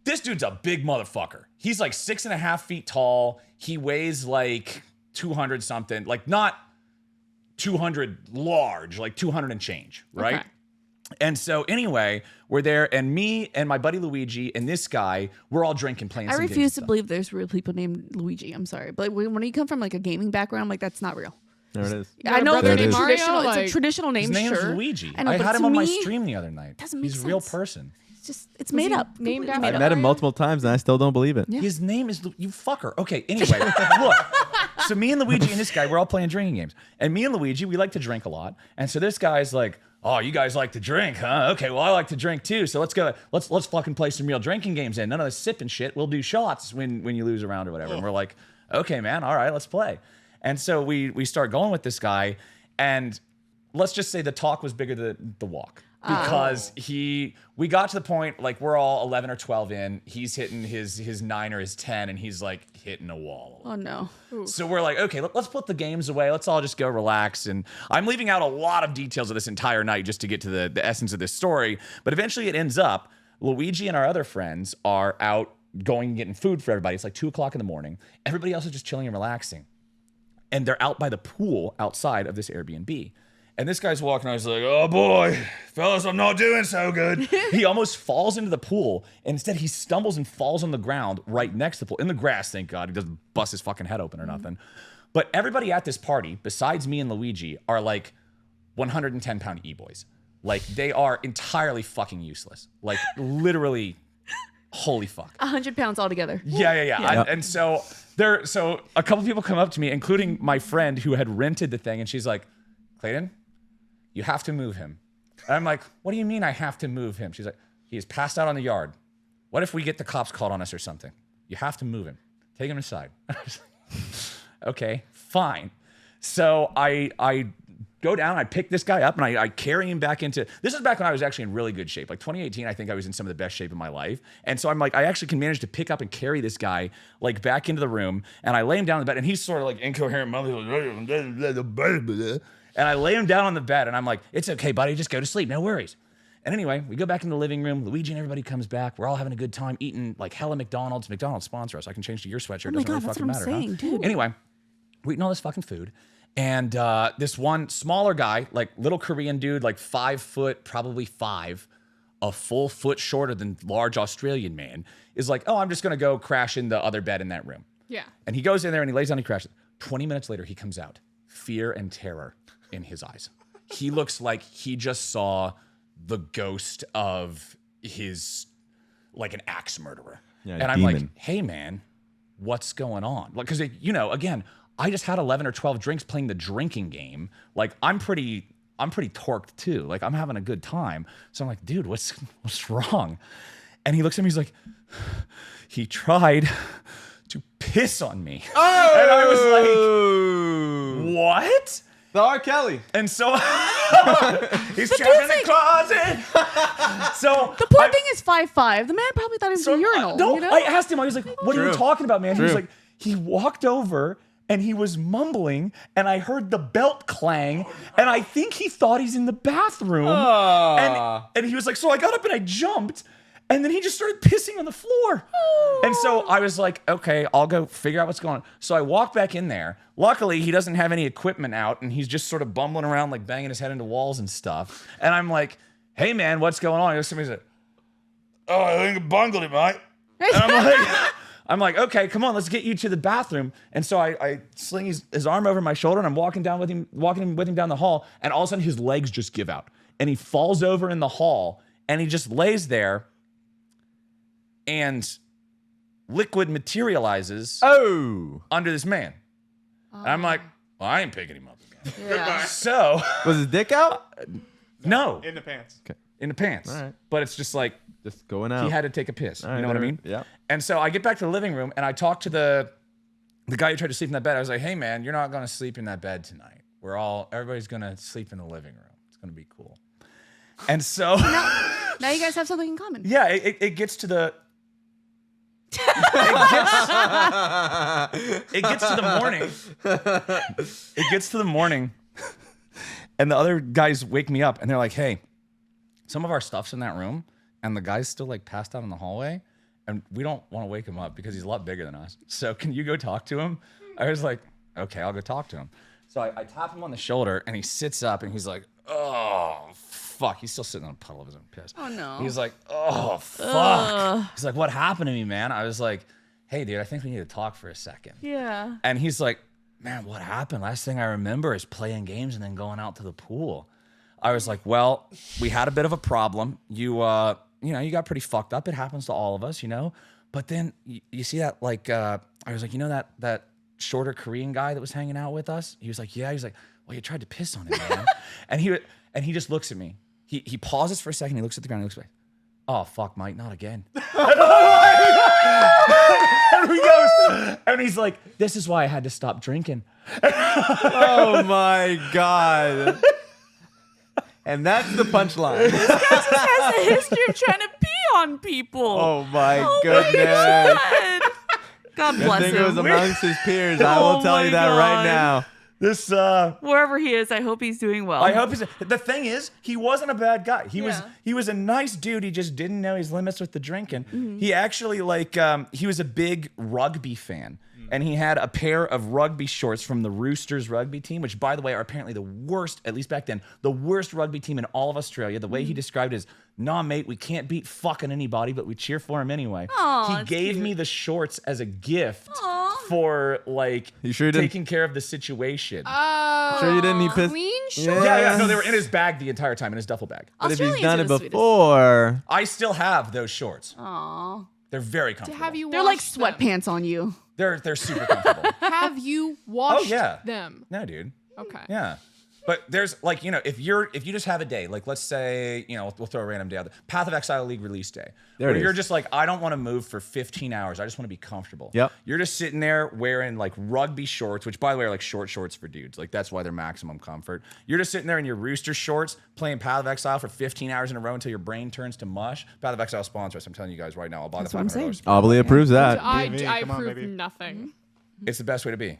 Speaker 1: This dude's a big motherfucker. He's like 6.5 feet tall. He weighs like 200 something, like not 200 large, like 200 and change, right?
Speaker 4: Okay.
Speaker 1: And so anyway, we're there, and me and my buddy Luigi and this guy, we're all drinking, playing.
Speaker 2: I
Speaker 1: some games
Speaker 2: refuse
Speaker 1: and
Speaker 2: to
Speaker 1: stuff.
Speaker 2: believe there's real people named Luigi. I'm sorry, but when you come from like a gaming background, I'm like that's not real.
Speaker 3: There it is.
Speaker 2: I know
Speaker 4: brother
Speaker 2: it's a
Speaker 3: named
Speaker 4: Mario?
Speaker 2: traditional. It's
Speaker 4: Like-
Speaker 2: a traditional name.
Speaker 1: His name's
Speaker 2: sure.
Speaker 1: Luigi.
Speaker 2: I know,
Speaker 1: I
Speaker 2: but
Speaker 1: had him
Speaker 2: to
Speaker 1: on my
Speaker 2: me,
Speaker 1: stream the other night.
Speaker 2: doesn't make
Speaker 1: He's a real
Speaker 2: sense.
Speaker 1: person.
Speaker 2: it's
Speaker 4: Was
Speaker 2: made
Speaker 4: he
Speaker 2: up.
Speaker 4: named
Speaker 2: Completely
Speaker 4: after
Speaker 2: made
Speaker 3: I've
Speaker 2: up.
Speaker 3: met him
Speaker 4: Mario?
Speaker 3: multiple times and I still don't believe it.
Speaker 2: Yeah.
Speaker 1: His name is you fucker. Okay, anyway, look. So me and Luigi and this guy, we're all playing drinking games. And me and Luigi, we like to drink a lot. And so this guy's like, "Oh, you guys like to drink, huh? Okay, well I like to drink too. So let's go. Let's fucking play some real drinking games then. None of this sipping shit. We'll do shots when you lose a round or whatever." And we're like, "Okay, man. All right, let's play." And so we start going with this guy, and let's just say the talk was bigger than the walk. Because we got to the point, like we're all 11 or 12 in, he's hitting his 9 or his 10, and he's like hitting a wall.
Speaker 2: Oh no.
Speaker 1: So we're like, okay, let's put the games away. Let's all just go relax. And I'm leaving out a lot of details of this entire night just to get to the essence of this story. But eventually it ends up, Luigi and our other friends are out going and getting food for everybody. It's like 2 o'clock in the morning. Everybody else is just chilling and relaxing. And they're out by the pool outside of this Airbnb. And this guy's walking, I was like, "Oh boy, fellas, I'm not doing so good." He almost falls into the pool. And instead, he stumbles and falls on the ground right next to the pool. In the grass, thank God. He doesn't bust his fucking head open or nothing. But everybody at this party, besides me and Luigi, are like 110-pound e-boys. Like, they are entirely fucking useless. Like, literally, holy fuck.
Speaker 2: 100 pounds altogether.
Speaker 1: Yeah. And so a couple people come up to me, including my friend who had rented the thing, and she's like, "Clayton, you have to move him." And I'm like, "What do you mean I have to move him?" She's like, "He is passed out on the yard. What if we get the cops called on us or something? You have to move him. Take him aside." I was like, "Okay, fine." So I go down, I pick this guy up, and I carry him back into, this is back when I was actually in really good shape. Like 2018, I think I was in some of the best shape of my life. And so I'm like, I actually can manage to pick up and carry this guy like back into the room, and I lay him down on the bed, and he's sort of like incoherent, and I lay him down on the bed, and I'm like, "It's okay, buddy, just go to sleep, no worries." And anyway, we go back in the living room. Luigi and everybody comes back. We're all having a good time eating like hella McDonald's. McDonald's sponsor us. I can change to your sweatshirt.
Speaker 2: Oh my
Speaker 1: Doesn't
Speaker 2: God,
Speaker 1: really
Speaker 2: that's
Speaker 1: fucking
Speaker 2: what I'm
Speaker 1: matter, huh?
Speaker 2: saying, dude.
Speaker 1: Anyway, we're eating all this fucking food. And this one smaller guy, like little Korean dude, like 5 foot, probably 5, a full foot shorter than large Australian man, is like, "Oh, I'm just going to go crash in the other bed in that room."
Speaker 4: Yeah.
Speaker 1: And he goes in there and he lays down and he crashes. 20 minutes later, he comes out. Fear and terror in his eyes. He looks like he just saw the ghost of his, like an axe murderer.
Speaker 3: Yeah,
Speaker 1: and I'm like,
Speaker 3: demon.
Speaker 1: "Hey, man, what's going on?" Like, because, again, I just had 11 or 12 drinks playing the drinking game. Like, I'm pretty torqued too. Like, I'm having a good time. So I'm like, "Dude, what's wrong?" And he looks at me, he's like, "He tried to piss on me." Oh! And I was like, "What?"
Speaker 3: The R. Kelly.
Speaker 1: And so he's trapped in the closet. So
Speaker 2: The poor thing is 5'5". The man probably thought it was a urinal.
Speaker 1: No,
Speaker 2: you know?
Speaker 1: I asked him. I was like, "What are you
Speaker 3: True.
Speaker 1: talking about, man?" He was
Speaker 3: True.
Speaker 1: like, he walked over and he was mumbling, and I heard the belt clang, and I think he thought he's in the bathroom. And he was like, so I got up and I jumped, and then he just started pissing on the floor. And so I was like, "Okay, I'll go figure out what's going on." So I walked back in there. Luckily, he doesn't have any equipment out, and he's just sort of bumbling around, like banging his head into walls and stuff. And I'm like, "Hey, man, what's going on?" And somebody said, "Oh, I think I bungled it, mate." And I'm like, "Okay, come on, let's get you to the bathroom." And so I sling his arm over my shoulder, and I'm walking with him down the hall, and all of a sudden his legs just give out, and he falls over in the hall, and he just lays there, and liquid materializes under this man. And I'm like, "Well, I ain't picking him up again."
Speaker 2: Yeah.
Speaker 1: So
Speaker 3: Was his dick out?
Speaker 1: No,
Speaker 5: In the pants.
Speaker 1: in the pants.
Speaker 3: All right.
Speaker 1: But it's just like
Speaker 3: Just going out.
Speaker 1: he had to take a piss.
Speaker 3: All right,
Speaker 1: You know what I mean?
Speaker 3: Yeah.
Speaker 1: And so I get back to the living room and I talk to the guy who tried to sleep in that bed. I was like, hey man, you're not gonna sleep in that bed tonight. Everybody's gonna sleep in the living room. It's gonna be cool. And so
Speaker 2: Now you guys have something in common.
Speaker 1: yeah, it gets to the it gets to the morning. It gets to the morning. And the other guys wake me up and they're like, hey, some of our stuff's in that room and the guy's still like passed out in the hallway and we don't want to wake him up because he's a lot bigger than us. So can you go talk to him? I was like, okay, I'll go talk to him. So I tap him on the shoulder and he sits up and he's like, oh, fuck. He's still sitting on a puddle of his own piss.
Speaker 2: Oh, no.
Speaker 1: He's like, oh, fuck. He's like, what happened to me, man? I was like, hey, dude, I think we need to talk for a second.
Speaker 2: Yeah.
Speaker 1: And he's like, man, what happened? Last thing I remember is playing games and then going out to the pool. I was like, well, we had a bit of a problem. You you got pretty fucked up. It happens to all of us, you know? But then you see that, like, I was like, you know that shorter Korean guy that was hanging out with us? He was like, yeah. He's like, well, you tried to piss on him, man. and he just looks at me. He pauses for a second. He looks at the ground. He looks like, oh, fuck, Mike, not again. And he goes, and he's like, this is why I had to stop drinking.
Speaker 3: Oh my God. And that's the punchline.
Speaker 2: Has a history of trying to pee on people.
Speaker 3: Oh my
Speaker 2: Oh my
Speaker 3: goodness.
Speaker 2: God. God
Speaker 3: I
Speaker 2: bless
Speaker 3: think it was
Speaker 2: him.
Speaker 3: amongst his peers. I will
Speaker 2: Oh
Speaker 3: tell you
Speaker 2: my
Speaker 3: that right
Speaker 2: God.
Speaker 3: now.
Speaker 1: This,
Speaker 2: Wherever he is, I hope he's doing well.
Speaker 1: I hope the thing is, he wasn't a bad guy. He
Speaker 2: Yeah.
Speaker 1: was a nice dude. He just didn't know his limits with the drinking.
Speaker 2: Mm-hmm.
Speaker 1: He actually he was a big rugby fan. And he had a pair of rugby shorts from the Roosters rugby team, which, by the way, are apparently the worst, at least back then, the worst rugby team in all of Australia. The way he described it is, nah, mate, we can't beat fucking anybody, but we cheer for him anyway.
Speaker 2: Aw,
Speaker 1: he
Speaker 2: that's
Speaker 1: gave
Speaker 2: cute.
Speaker 1: me the shorts as a gift
Speaker 2: Aw.
Speaker 1: for, like,
Speaker 3: You sure you didn't-
Speaker 1: taking care of the situation.
Speaker 3: Sure you didn't need piss?
Speaker 4: Clean
Speaker 3: Yeah.
Speaker 4: shorts?
Speaker 1: yeah, no, they were in his bag the entire time, in his duffel bag.
Speaker 3: But if he's
Speaker 2: Australians
Speaker 3: done
Speaker 2: are
Speaker 3: it
Speaker 2: the sweetest.
Speaker 3: before,
Speaker 1: I still have those shorts.
Speaker 2: Aw.
Speaker 1: They're very comfortable.
Speaker 4: Have you
Speaker 2: They're like
Speaker 4: washed them?
Speaker 2: sweatpants on you.
Speaker 1: They're super comfortable.
Speaker 4: Have you washed
Speaker 1: yeah.
Speaker 4: them?
Speaker 1: No, dude.
Speaker 4: Okay.
Speaker 1: Yeah. But there's like, if you just have a day, like let's say, we'll throw a random day out there. Path of Exile League release day.
Speaker 3: There
Speaker 1: where
Speaker 3: it
Speaker 1: you're
Speaker 3: is.
Speaker 1: just like, I don't want to move for 15 hours. I just want to be comfortable.
Speaker 3: Yep.
Speaker 1: You're just sitting there wearing like rugby shorts, which by the way are like short shorts for dudes. Like that's why they're maximum comfort. You're just sitting there in your Rooster shorts playing Path of Exile for 15 hours in a row until your brain turns to mush. Path of Exile sponsor us. I'm telling you guys right now. I'll buy
Speaker 2: That's
Speaker 1: the
Speaker 2: what I'm
Speaker 1: $500
Speaker 2: saying.
Speaker 1: support.
Speaker 3: Ovilee approves that.
Speaker 4: I
Speaker 5: Come on,
Speaker 4: approve
Speaker 5: baby.
Speaker 4: nothing.
Speaker 1: It's the best way to be.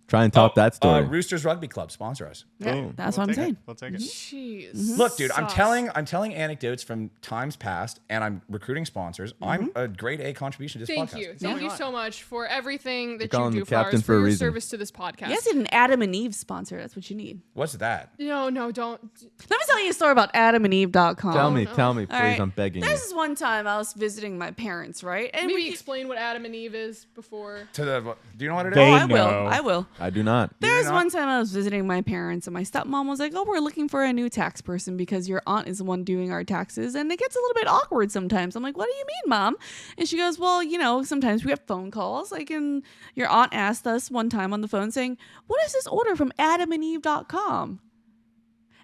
Speaker 3: Try and top that story.
Speaker 1: Roosters Rugby Club sponsor us.
Speaker 3: Boom.
Speaker 2: That's what I'm saying.
Speaker 5: We'll take it.
Speaker 4: Jeez.
Speaker 1: Look, dude, I'm
Speaker 4: Sus.
Speaker 1: telling anecdotes from times past, and I'm recruiting sponsors. I'm a grade A contribution to this
Speaker 4: Thank
Speaker 1: podcast.
Speaker 4: you. Thank you so much for everything that
Speaker 3: call
Speaker 4: you
Speaker 3: him
Speaker 4: do
Speaker 3: the
Speaker 4: for us,
Speaker 3: captain
Speaker 4: for
Speaker 3: for a
Speaker 4: your
Speaker 3: reason.
Speaker 4: service to this podcast.
Speaker 2: You guys need an Adam and Eve sponsor. That's what you need.
Speaker 1: What's that?
Speaker 4: No, don't.
Speaker 2: Let me tell you a story about adamandeve.com.
Speaker 3: Tell me, please.
Speaker 2: All right.
Speaker 3: I'm begging you.
Speaker 2: There's this one time I was visiting my parents, right? And
Speaker 4: Maybe explain what Adam and Eve is before.
Speaker 1: Do you know what it is?
Speaker 6: They-
Speaker 2: I will.
Speaker 6: know.
Speaker 2: I will.
Speaker 3: I do not.
Speaker 2: There was
Speaker 1: not?
Speaker 2: one time I was visiting my parents, and my stepmom was like, "Oh, we're looking for a new tax person because your aunt is the one doing our taxes, and it gets a little bit awkward sometimes." I'm like, "What do you mean, Mom?" And she goes, "Well, sometimes we have phone calls. Like, and your aunt asked us one time on the phone saying, 'What is this order from AdamandEve.com?'"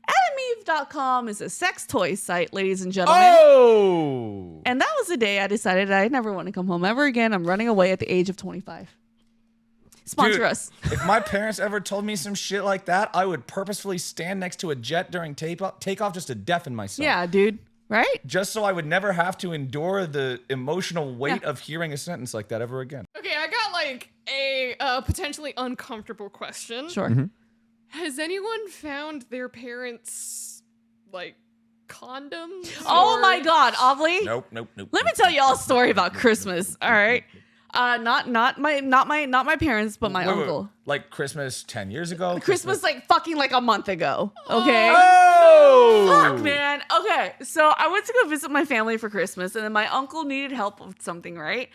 Speaker 2: AdamandEve.com is a sex toy site, ladies and gentlemen.
Speaker 3: Oh!
Speaker 2: And that was the day I decided I never want to come home ever again. I'm running away at the age of 25. Sponsor
Speaker 1: Dude,
Speaker 2: us.
Speaker 1: If my parents ever told me some shit like that, I would purposefully stand next to a jet during takeoff just to deafen myself.
Speaker 2: Yeah, dude. Right?
Speaker 1: Just so I would never have to endure the emotional weight
Speaker 2: Yeah.
Speaker 1: of hearing a sentence like that ever again.
Speaker 4: Okay, I got like a potentially uncomfortable question.
Speaker 2: Sure.
Speaker 4: Has anyone found their parents like condoms?
Speaker 2: Oh
Speaker 4: or-
Speaker 2: my God, Ovilee.
Speaker 1: Nope.
Speaker 2: Let me tell you all a story about Christmas. All right. Not my parents, but my
Speaker 1: Wait, wait,
Speaker 2: uncle.
Speaker 1: like Christmas 10 years ago?
Speaker 2: Christmas like fucking like a month ago. Okay.
Speaker 3: Oh!
Speaker 2: Fuck, man. Okay, so I went to go visit my family for Christmas, and then my uncle needed help with something, right?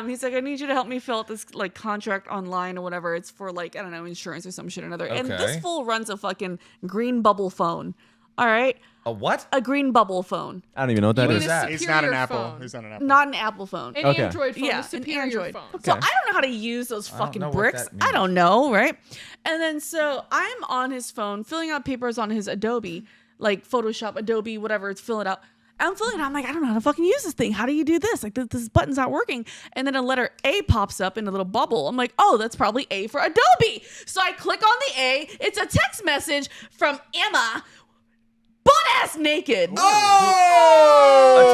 Speaker 2: He's like, I need you to help me fill out this like contract online or whatever. It's for like, I don't know, insurance or some shit or another. And this
Speaker 1: Okay.
Speaker 2: fool runs a fucking green bubble phone. All right.
Speaker 1: A what?
Speaker 2: A green bubble phone.
Speaker 3: I don't even know what that
Speaker 4: mean
Speaker 3: is.
Speaker 4: a
Speaker 1: that?
Speaker 5: He's not an
Speaker 4: superior
Speaker 5: Apple.
Speaker 4: phone.
Speaker 5: He's not an Apple.
Speaker 2: Not an Apple phone.
Speaker 4: An
Speaker 3: Okay.
Speaker 4: Android phone,
Speaker 2: Yeah,
Speaker 4: a
Speaker 2: an
Speaker 4: superior
Speaker 2: Android.
Speaker 4: phone.
Speaker 2: So I
Speaker 3: Okay.
Speaker 2: don't know how to use those
Speaker 1: I don't
Speaker 2: fucking
Speaker 1: know what
Speaker 2: bricks.
Speaker 1: that
Speaker 2: I
Speaker 1: means.
Speaker 2: don't know, right? And then so I'm on his phone filling out papers on his Adobe, like Photoshop, Adobe, whatever. It's filling it out. I'm filling it out. I'm like, I don't know how to fucking use this thing. How do you do this? Like, this button's not working. And then a letter A pops up in a little bubble. I'm like, oh, that's probably A for Adobe. So I click on the A. It's a text message from Emma, butt-ass naked.
Speaker 1: A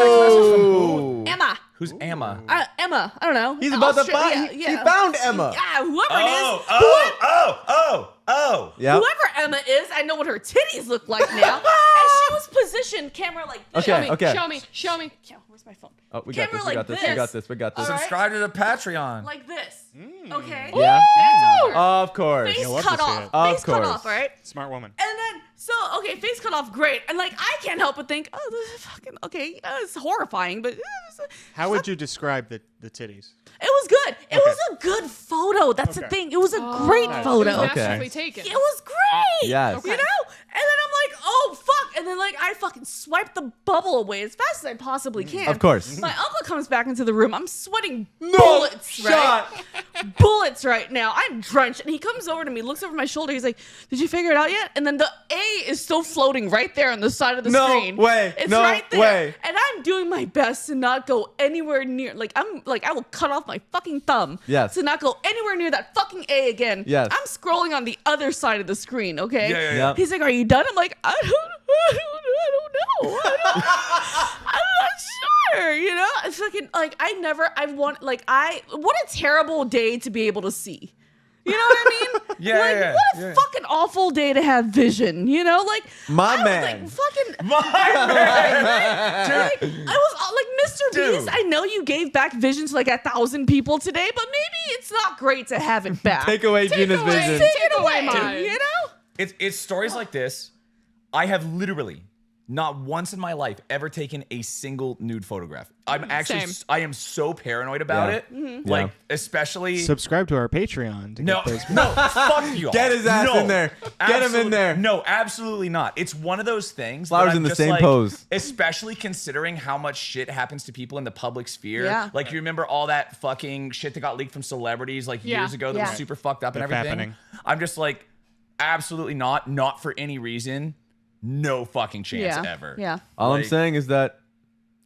Speaker 1: text message from who?
Speaker 2: Emma.
Speaker 1: Who's Emma?
Speaker 2: Emma. I don't know.
Speaker 3: He's about to
Speaker 2: Australia,
Speaker 3: find. He found Emma.
Speaker 2: Yeah, whoever it is.
Speaker 1: Oh.
Speaker 3: Yeah.
Speaker 2: Whoever Emma is, I know what her titties look like now. And she was positioned camera like this.
Speaker 3: Okay. Okay.
Speaker 4: Show me.
Speaker 2: Yeah, where's my phone?
Speaker 3: Oh, we got
Speaker 2: Camera
Speaker 3: this. We
Speaker 2: like
Speaker 3: got this.
Speaker 2: this.
Speaker 3: We got this. We got this.
Speaker 2: All right.
Speaker 1: Subscribe to the Patreon.
Speaker 2: Like this. Okay?
Speaker 3: Yeah.
Speaker 2: Bent over.
Speaker 3: Of course.
Speaker 2: Face
Speaker 5: love
Speaker 2: cut
Speaker 5: to see
Speaker 2: off.
Speaker 5: it.
Speaker 3: Of
Speaker 2: Face cut
Speaker 3: course.
Speaker 2: off, right?
Speaker 5: Smart woman.
Speaker 2: And then, so, okay, face cut off, great. And like, I can't help but think, oh, this is fucking, okay, it's horrifying, but
Speaker 5: How would you describe the titties?
Speaker 2: it was good. It was a good photo. That's the
Speaker 5: Okay.
Speaker 2: thing. It was a great
Speaker 5: Nice.
Speaker 4: It
Speaker 2: photo.
Speaker 4: was
Speaker 3: Okay.
Speaker 4: masterfully taken.
Speaker 2: It was great.
Speaker 3: Yes.
Speaker 2: You know? And then I'm like, oh, fuck. And then, like, I fucking swiped the bubble away as fast as I possibly can.
Speaker 3: Of course.
Speaker 2: My uncle comes back into the room. I'm sweating bullets, right? Bullets right now. I'm drenched. And he comes over to me, looks over my shoulder. He's like, did you figure it out yet? And then the A is still floating right there on the side of the
Speaker 3: No
Speaker 2: screen.
Speaker 3: way.
Speaker 2: It's
Speaker 3: No
Speaker 2: right there.
Speaker 3: way.
Speaker 2: And I'm doing my best to not go anywhere near, like, I will cut off my fucking thumb
Speaker 3: Yes.
Speaker 2: to not go anywhere near that fucking A again.
Speaker 3: Yes.
Speaker 2: I'm scrolling on the other side of the screen, okay?
Speaker 1: Yeah.
Speaker 3: Yep.
Speaker 2: He's like, are you done? I'm like, I don't know. I'm not sure, you know? It's fucking, like, what a terrible day to be able to see. You know what I mean?
Speaker 1: Yeah,
Speaker 2: like,
Speaker 1: yeah,
Speaker 2: what a
Speaker 1: yeah.
Speaker 2: fucking awful day to have vision, you know? Like,
Speaker 3: My
Speaker 2: I was
Speaker 3: man.
Speaker 2: like, fucking,
Speaker 1: My
Speaker 2: like, I was like, Mr.
Speaker 1: Dude.
Speaker 2: Beast, I know you gave back vision to like 1,000 people today, but maybe it's not great to have it back.
Speaker 3: Take away Gina's
Speaker 4: away.
Speaker 3: vision.
Speaker 2: Take it
Speaker 4: Take away
Speaker 2: away,
Speaker 4: mine.
Speaker 2: you know?
Speaker 1: It's stories like this. I have literally not once in my life ever taken a single nude photograph. I'm actually,
Speaker 4: Same.
Speaker 1: I am so paranoid about
Speaker 3: Yeah.
Speaker 1: it.
Speaker 2: Mm-hmm.
Speaker 1: Like,
Speaker 3: Yeah.
Speaker 1: especially.
Speaker 5: Subscribe to our Patreon to
Speaker 1: No,
Speaker 5: get those.
Speaker 1: no, fuck you all.
Speaker 3: Get his ass
Speaker 1: No,
Speaker 3: in there. Get him in there.
Speaker 1: No, absolutely not. It's one of those things.
Speaker 3: Flowers
Speaker 1: that I'm
Speaker 3: in the
Speaker 1: just
Speaker 3: same
Speaker 1: like,
Speaker 3: pose.
Speaker 1: Especially considering how much shit happens to people in the public sphere.
Speaker 2: Yeah.
Speaker 1: Like, you remember all that fucking shit that got leaked from celebrities like
Speaker 4: Yeah.
Speaker 1: years ago that
Speaker 2: Yeah.
Speaker 1: was super fucked up and
Speaker 5: That's
Speaker 1: everything?
Speaker 5: happening.
Speaker 1: I'm just like, absolutely not for any reason. No fucking chance
Speaker 2: Yeah.
Speaker 1: ever.
Speaker 2: Yeah.
Speaker 3: All I'm
Speaker 1: Like-
Speaker 3: saying is that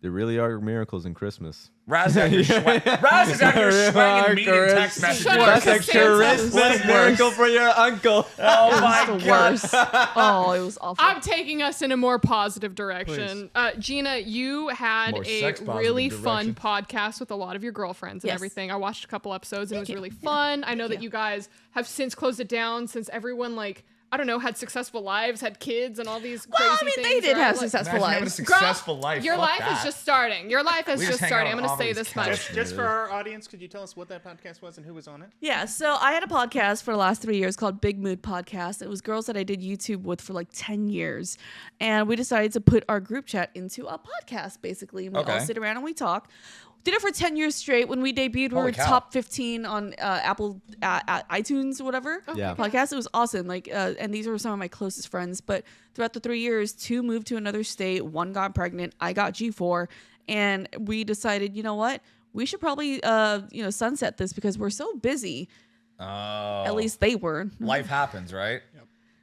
Speaker 3: there really are miracles in Christmas.
Speaker 1: Raz is out here, Raz is out here swanging mean in text messages.
Speaker 4: Shut up,
Speaker 3: That's a
Speaker 4: Costanza.
Speaker 3: Christmas miracle for your uncle.
Speaker 1: Oh my
Speaker 2: It's the
Speaker 1: god.
Speaker 2: worst. Oh, it was awful.
Speaker 4: I'm taking us in a more positive direction. Gina, you had
Speaker 1: More
Speaker 4: a
Speaker 1: sex-positive
Speaker 4: really
Speaker 1: direction.
Speaker 4: fun podcast with a lot of your girlfriends and
Speaker 2: Yes.
Speaker 4: everything. I watched a couple episodes and it was
Speaker 2: you.
Speaker 4: really
Speaker 2: Yeah.
Speaker 4: fun. I know that
Speaker 2: you.
Speaker 4: you guys have since closed it down since everyone, like, I don't know, had successful lives, had kids, and all these crazy
Speaker 2: well, I mean,
Speaker 4: things.
Speaker 2: they did
Speaker 4: right?
Speaker 2: have
Speaker 4: Like,
Speaker 2: successful
Speaker 1: Imagine having a
Speaker 2: lives.
Speaker 1: successful life.
Speaker 4: Your
Speaker 1: Fuck
Speaker 4: life
Speaker 1: that.
Speaker 4: is just starting. Your life is
Speaker 1: We
Speaker 4: just
Speaker 1: hang
Speaker 4: starting.
Speaker 1: out
Speaker 4: I'm
Speaker 1: on
Speaker 4: going to say
Speaker 1: Ovilie's
Speaker 4: this
Speaker 1: couch.
Speaker 4: much.
Speaker 5: Just for our audience, could you tell us what that podcast was and who was on it?
Speaker 2: Yeah, so I had a podcast for the last 3 years called Big Mood Podcast. It was girls that I did YouTube with for like 10 years. And we decided to put our group chat into a podcast, basically. And we all
Speaker 1: Okay.
Speaker 2: sit around and we talk. Did it for 10 years straight. When we debuted, we
Speaker 1: Holy
Speaker 2: were
Speaker 1: cow.
Speaker 2: top 15 on Apple, iTunes, or whatever.
Speaker 3: Yeah.
Speaker 2: Podcast. It was awesome. Like, and these were some of my closest friends. But throughout the 3 years, 2 moved to another state. 1 got pregnant. I got G4. And we decided, you know what? We should probably, sunset this because we're so busy.
Speaker 1: Oh.
Speaker 2: At least they were.
Speaker 1: life happens, right?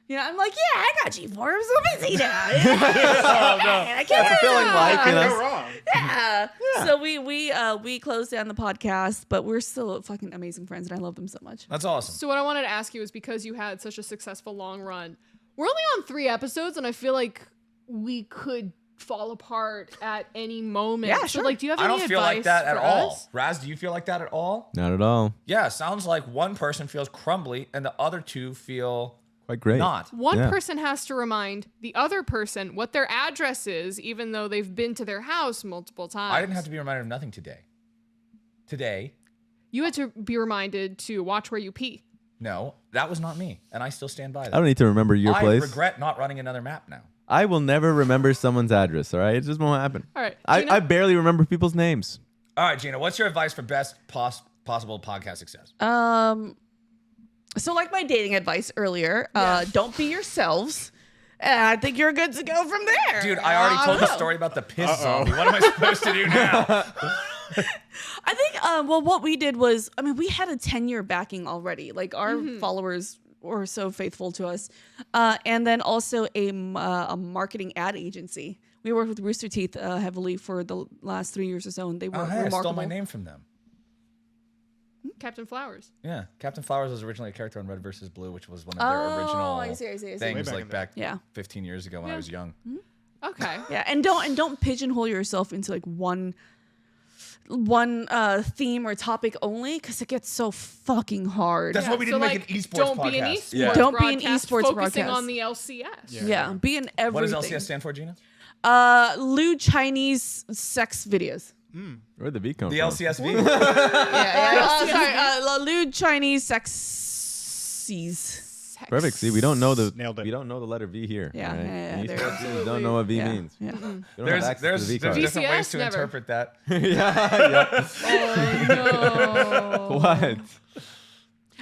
Speaker 2: You know, I'm like, yeah, I got G4. I'm so busy now. I can't
Speaker 3: That's a feeling life, you
Speaker 5: Go
Speaker 3: know.
Speaker 5: wrong.
Speaker 2: Yeah. So we closed down the podcast, but we're still fucking amazing friends, and I love them so much.
Speaker 1: That's awesome.
Speaker 4: So what I wanted to ask you is because you had such a successful long run, we're only on 3 episodes, and I feel like we could fall apart at any moment.
Speaker 2: Yeah,
Speaker 4: So,
Speaker 2: sure.
Speaker 4: like, do you have
Speaker 1: I
Speaker 4: any
Speaker 1: don't feel like
Speaker 4: advice
Speaker 1: that at
Speaker 4: for
Speaker 1: all.
Speaker 4: us?
Speaker 1: Raz, do you feel like that at all?
Speaker 3: Not at all.
Speaker 1: Yeah, sounds like one person feels crumbly and the other two feel
Speaker 3: Quite great.
Speaker 1: not.
Speaker 4: One
Speaker 3: Yeah.
Speaker 4: person has to remind the other person what their address is, even though they've been to their house multiple times.
Speaker 1: I didn't have to be reminded of nothing today. Today,
Speaker 4: You had to be reminded to watch where you pee.
Speaker 1: no, that was not me, and I still stand by that.
Speaker 3: I don't need to remember your
Speaker 1: I
Speaker 3: place.
Speaker 1: regret not running another map now.
Speaker 3: I will never remember someone's address, all right? It just won't happen.
Speaker 4: All right, Gina?
Speaker 3: I barely remember people's names.
Speaker 1: All right, Gina, what's your advice for best possible podcast success?
Speaker 2: So like my dating advice earlier, don't be yourselves. And I think you're good to go from there.
Speaker 1: Dude, I already told the story about the piss zombie. What am I supposed to do now?
Speaker 2: I think, well, what we did was, I mean, we had a 10-year backing already. Like, our followers were so faithful to us. And then also a marketing ad agency. We worked with Rooster Teeth heavily for the last 3 years or so, and they were
Speaker 1: Oh, hey, I
Speaker 2: remarkable.
Speaker 1: stole my name from them.
Speaker 4: Captain Flowers.
Speaker 1: Yeah, Captain Flowers was originally a character on Red vs. Blue, which was one of their original
Speaker 2: I see.
Speaker 1: things,
Speaker 5: Way back
Speaker 1: like
Speaker 5: in the
Speaker 1: back
Speaker 2: Yeah.
Speaker 1: 15 years ago when I was young.
Speaker 4: Okay.
Speaker 2: Yeah, and don't pigeonhole yourself into like one theme or topic only, because it gets so fucking hard.
Speaker 1: That's why we didn't make an esports
Speaker 4: don't
Speaker 1: podcast.
Speaker 4: Be an esports
Speaker 1: Yeah.
Speaker 2: Don't be an
Speaker 4: broadcast
Speaker 2: esports
Speaker 4: focusing
Speaker 2: broadcast.
Speaker 4: on the LCS.
Speaker 2: Yeah, be in everything.
Speaker 1: What does LCS stand for, Gina?
Speaker 2: Lewd Chinese sex videos.
Speaker 3: Where'd the beat come
Speaker 1: The
Speaker 3: from?
Speaker 1: LCSV.
Speaker 2: Sorry, lewd Chinese sexies.
Speaker 3: Perfect. See, we don't know the
Speaker 5: Nailed it.
Speaker 3: we don't know the letter V here.
Speaker 2: Yeah,
Speaker 3: right?
Speaker 2: yeah,
Speaker 3: And
Speaker 2: there
Speaker 3: esports
Speaker 2: is.
Speaker 3: students don't know what V
Speaker 2: Yeah,
Speaker 3: means.
Speaker 2: yeah.
Speaker 3: They don't have
Speaker 1: There's
Speaker 3: access to the V card.
Speaker 1: different ways
Speaker 4: VCS?
Speaker 1: to
Speaker 4: Never.
Speaker 1: interpret that.
Speaker 4: Oh,
Speaker 3: What?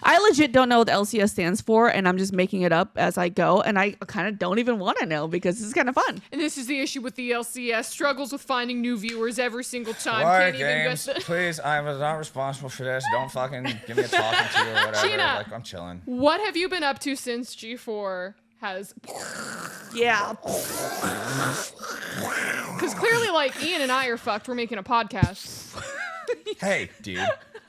Speaker 2: I legit don't know what the LCS stands for, and I'm just making it up as I go, and I kind of don't even want to know because it's kind of fun.
Speaker 4: And this is the issue with the LCS. Struggles with finding new viewers every single time.
Speaker 1: War
Speaker 4: Can't even
Speaker 1: games,
Speaker 4: get the...
Speaker 1: please. I was not responsible for this. Don't fucking give me a talking to or whatever.
Speaker 4: Gina.
Speaker 1: Like, I'm chilling.
Speaker 4: What have you been up to since G4 has...
Speaker 2: Yeah.
Speaker 4: Because clearly, like, Ian and I are fucked. We're making a podcast.
Speaker 1: Hey, dude.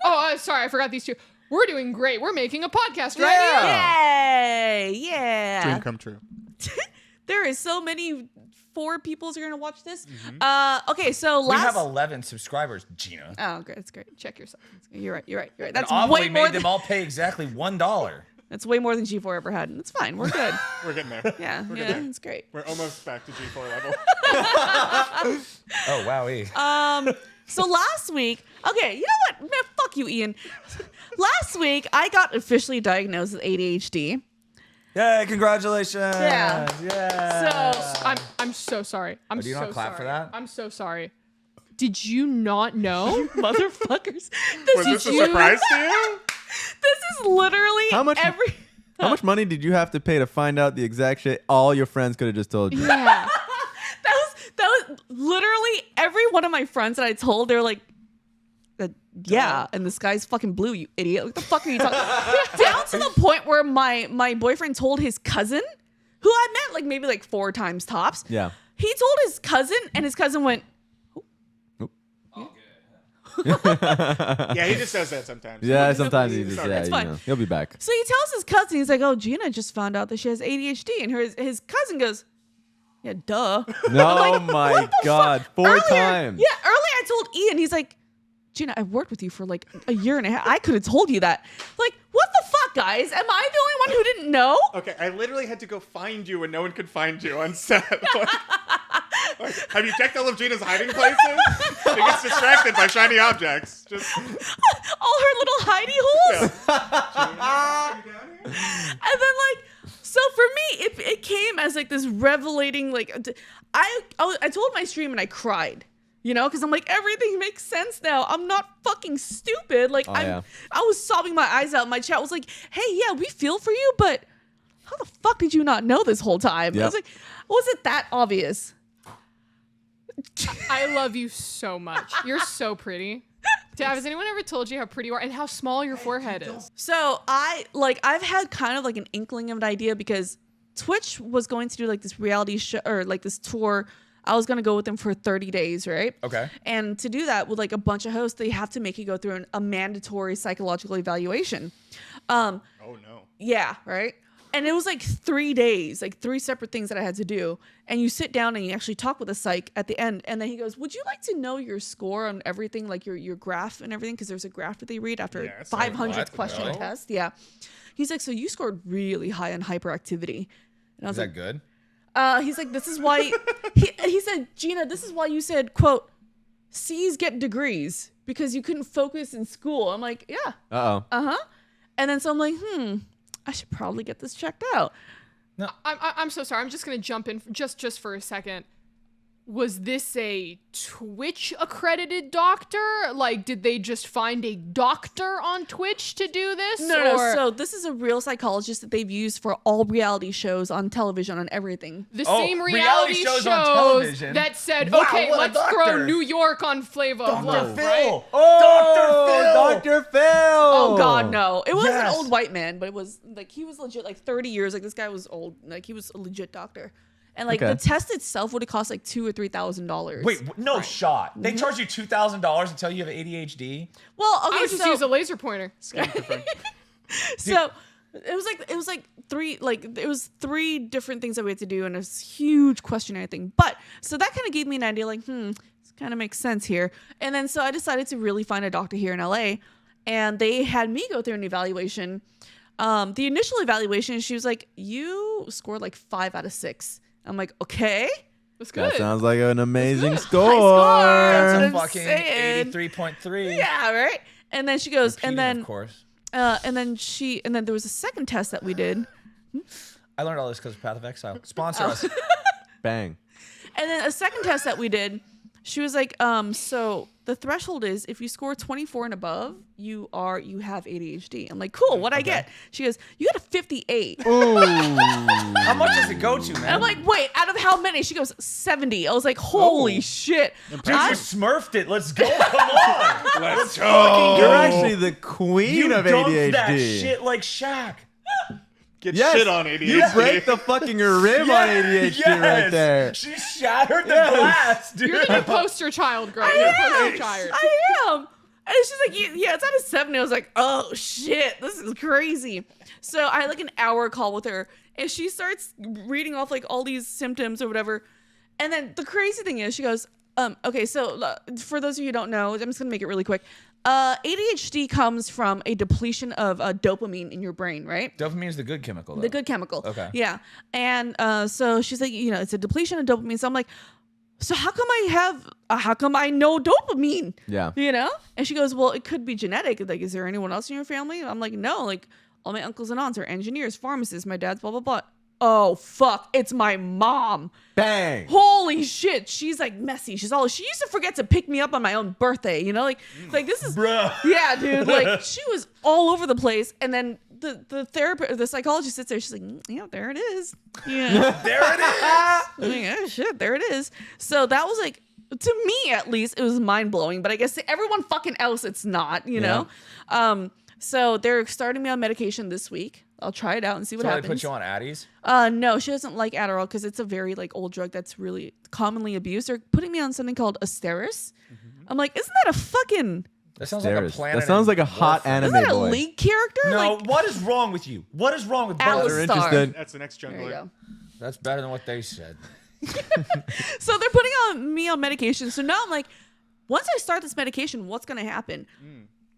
Speaker 4: Oh, sorry. I forgot these two. We're doing great. We're making a podcast right now.
Speaker 2: Yay! Yeah.
Speaker 5: Dream come true.
Speaker 2: There is so many 4 people who are gonna watch this. Okay, so
Speaker 1: We have
Speaker 2: last.
Speaker 1: 11 subscribers, Gina.
Speaker 2: Oh, great. That's great.
Speaker 4: Check yourself.
Speaker 2: You're right. You're right. You're right.
Speaker 1: And
Speaker 2: That's
Speaker 1: Ovilee
Speaker 2: way more
Speaker 1: made
Speaker 2: than.
Speaker 1: them all pay exactly $1.
Speaker 2: That's way more than G4 ever had. And it's fine. We're good.
Speaker 5: We're getting there.
Speaker 2: Yeah. Yeah. It's great.
Speaker 5: We're almost back to G4 level.
Speaker 1: Oh, wowee.
Speaker 2: So last week, okay, you know what? Man, fuck you, Ian. Last week, I got officially diagnosed with ADHD.
Speaker 1: Yay, congratulations.
Speaker 2: Yeah.
Speaker 1: Yeah.
Speaker 4: So I'm so sorry. I'm
Speaker 1: do you
Speaker 4: so
Speaker 1: not clap
Speaker 4: sorry.
Speaker 1: for that?
Speaker 4: I'm so sorry. Did you not know?
Speaker 2: Motherfuckers.
Speaker 5: Was this a surprise to you?
Speaker 2: This is literally
Speaker 3: How much-
Speaker 2: every.
Speaker 3: How much money did you have to pay to find out the exact shit all your friends could have just told you?
Speaker 4: Yeah.
Speaker 2: That was literally every one of my friends that I told. They're like, yeah, and the sky's fucking blue, you idiot. What the fuck are you talking? Down to the point where my boyfriend told his cousin, who I met like maybe like 4 times tops.
Speaker 3: Yeah.
Speaker 2: He told his cousin, and his cousin went,
Speaker 5: Yeah, he just does that sometimes.
Speaker 3: Yeah, sometimes he just,
Speaker 2: It's fine.
Speaker 3: he'll be back.
Speaker 2: so he tells his cousin, he's like, oh, Gina just found out that she has ADHD. And his cousin goes, yeah, duh.
Speaker 3: No, my God. 4
Speaker 2: Earlier-
Speaker 3: times.
Speaker 2: Yeah, earlier I told Ian, he's like, Gina, I've worked with you for like a year and a half. I could have told you that. Like, what the fuck, guys? Am I the only one who didn't know?
Speaker 5: Okay, I literally had to go find you when no one could find you on set. Like, have you checked all of Gina's hiding places? She gets distracted by shiny objects. Just
Speaker 2: All her little hidey holes. And then like, so for me, it came as like this revelating, like, I told my stream and I cried. You know, because I'm like, everything makes sense now. I'm not fucking stupid. Like, I was sobbing my eyes out. My chat was like, hey, yeah, we feel for you, but how the fuck did you not know this whole time? I
Speaker 3: Yep.
Speaker 2: was like, was it that obvious?
Speaker 4: I love you so much. You're so pretty. Dav, has anyone ever told you how pretty you are and how small your forehead is?
Speaker 2: So I've had kind of like an inkling of an idea because Twitch was going to do like this reality show or like this tour. I was going to go with them for 30 days, right?
Speaker 1: Okay.
Speaker 2: And to do that with like a bunch of hosts, they have to make you go through a mandatory psychological evaluation.
Speaker 5: oh no.
Speaker 2: Yeah, right? And it was like 3 days, like 3 separate things that I had to do. And you sit down and you actually talk with a psych at the end. And then he goes, would you like to know your score on everything, like your graph and everything? Because there's a graph that they read after
Speaker 5: Yeah, it's
Speaker 2: 500th
Speaker 1: what?
Speaker 2: question
Speaker 1: No.
Speaker 2: test. Yeah. He's like, so you scored really high on hyperactivity. And I was
Speaker 1: Is
Speaker 2: like,
Speaker 1: that good?
Speaker 2: he's like, this is why, he said, Gina, this is why you said, quote, C's get degrees because you couldn't focus in school. I'm like, yeah,
Speaker 3: Uh-oh.
Speaker 2: And then so I'm like, I should probably get this checked out.
Speaker 4: I'm so sorry. I'm just gonna jump in just for a second. was this a Twitch accredited doctor? Like, did they just find a doctor on Twitch to do this?
Speaker 2: No.
Speaker 4: Or
Speaker 2: So this is a real psychologist that they've used for all reality shows on television, on everything.
Speaker 4: the
Speaker 1: Oh,
Speaker 4: same
Speaker 1: reality
Speaker 4: reality
Speaker 1: shows
Speaker 4: shows
Speaker 1: on television?
Speaker 4: that said,
Speaker 1: Wow,
Speaker 4: okay,
Speaker 1: what a
Speaker 4: let's throw
Speaker 1: doctor.
Speaker 4: New York on Flavor of Love,
Speaker 1: Phil.
Speaker 4: right?
Speaker 3: Dr. Phil.
Speaker 2: Oh God, no! It was
Speaker 1: Yes.
Speaker 2: an old white man, but it was like he was legit, like 30 years. Like this guy was old. Like he was a legit doctor, and like
Speaker 3: Okay.
Speaker 2: the test itself would have cost like $2,000 or $3,000.
Speaker 1: Wait, no shot. They charge you $2,000 to tell you have ADHD.
Speaker 2: Well, okay,
Speaker 4: I would just
Speaker 2: so
Speaker 4: use a laser pointer.
Speaker 2: so it was like three different things that we had to do, and it was a huge questionnaire thing. But so that kind of gave me an idea, like, this kind of makes sense here. And then so I decided to really find a doctor here in LA, and they had me go through an evaluation. The initial evaluation, she was like, "You scored like 5 out of 6." I'm like, "Okay."
Speaker 4: That's good.
Speaker 3: That sounds like an amazing
Speaker 4: good.
Speaker 3: score.
Speaker 2: That's what I'm
Speaker 1: Fucking
Speaker 2: saying.
Speaker 1: 83.3.
Speaker 2: Yeah, right. And then she goes,
Speaker 1: Repeating,
Speaker 2: and then
Speaker 1: of course.
Speaker 2: and then there was a second test that we did.
Speaker 1: I learned all this because of Path of Exile. Sponsor us.
Speaker 3: Bang.
Speaker 2: And then a second test that we did, she was like, so the threshold is if you score 24 and above, you have ADHD. I'm like, cool, what'd I get? She goes, you got a 58.
Speaker 1: How much does it go to, man?
Speaker 2: And I'm like, wait, out of how many? She goes, 70. I was like, holy shit.
Speaker 1: dude, you smurfed it. Let's go. Come on.
Speaker 5: Let's go.
Speaker 3: You're actually the queen
Speaker 1: You
Speaker 3: of
Speaker 1: dunked
Speaker 3: ADHD.
Speaker 1: that shit like Shaq.
Speaker 5: Get
Speaker 3: Yes,
Speaker 5: shit on ADHD.
Speaker 3: you break the fucking rim on ADHD right there.
Speaker 1: She shattered the
Speaker 3: Yes.
Speaker 1: glass, dude.
Speaker 4: You're the new poster child, girl. You're the poster child.
Speaker 2: I am. And she's like, yeah, it's out of 70. I was like, oh shit, this is crazy. So I had like an hour call with her, and she starts reading off like all these symptoms or whatever. And then the crazy thing is, she goes, okay, so for those of you who don't know, I'm just gonna make it really quick. ADHD comes from a depletion of dopamine in your brain, right?
Speaker 1: Dopamine is the good chemical, though.
Speaker 2: The good chemical.
Speaker 1: Okay.
Speaker 2: Yeah. And so she's like, it's a depletion of dopamine. So I'm like, so how come I know dopamine?
Speaker 3: Yeah.
Speaker 2: And she goes, well, it could be genetic. Like, is there anyone else in your family? I'm like, no, like all my uncles and aunts are engineers, pharmacists, my dad's blah, blah, blah. Oh, fuck. It's my mom.
Speaker 3: Bang.
Speaker 2: Holy shit. She's like messy. She used to forget to pick me up on my own birthday, like this is,
Speaker 1: Bruh.
Speaker 2: yeah, dude. Like she was all over the place. And then the therapist, the psychologist sits there. She's like, yeah, there it is. Yeah.
Speaker 1: There it is.
Speaker 2: I'm like, oh shit, there it is. So that was like, to me at least, it was mind blowing. But I guess to everyone fucking else, it's not, know? So they're starting me on medication this week. I'll try it out and see what
Speaker 1: So
Speaker 2: happens.
Speaker 1: they put you on Addies?
Speaker 2: No, she doesn't like Adderall because it's a very like old drug that's really commonly abused. They're putting me on something called Asteris. I'm like, isn't that a fucking...
Speaker 1: That sounds like a
Speaker 3: That
Speaker 1: planet.
Speaker 3: sounds like a
Speaker 1: in
Speaker 3: hot
Speaker 1: warfare.
Speaker 3: anime
Speaker 2: Isn't that a
Speaker 3: boy.
Speaker 2: League character?
Speaker 1: No,
Speaker 2: Like,
Speaker 1: what is wrong with you? What is wrong with
Speaker 2: Alice
Speaker 1: both?
Speaker 3: They're
Speaker 2: Star.
Speaker 3: interested.
Speaker 5: That's the next
Speaker 2: there you
Speaker 5: jungler.
Speaker 2: go.
Speaker 1: That's better than what they said.
Speaker 2: So they're putting me on medication. So now I'm like, once I start this medication, what's going to happen?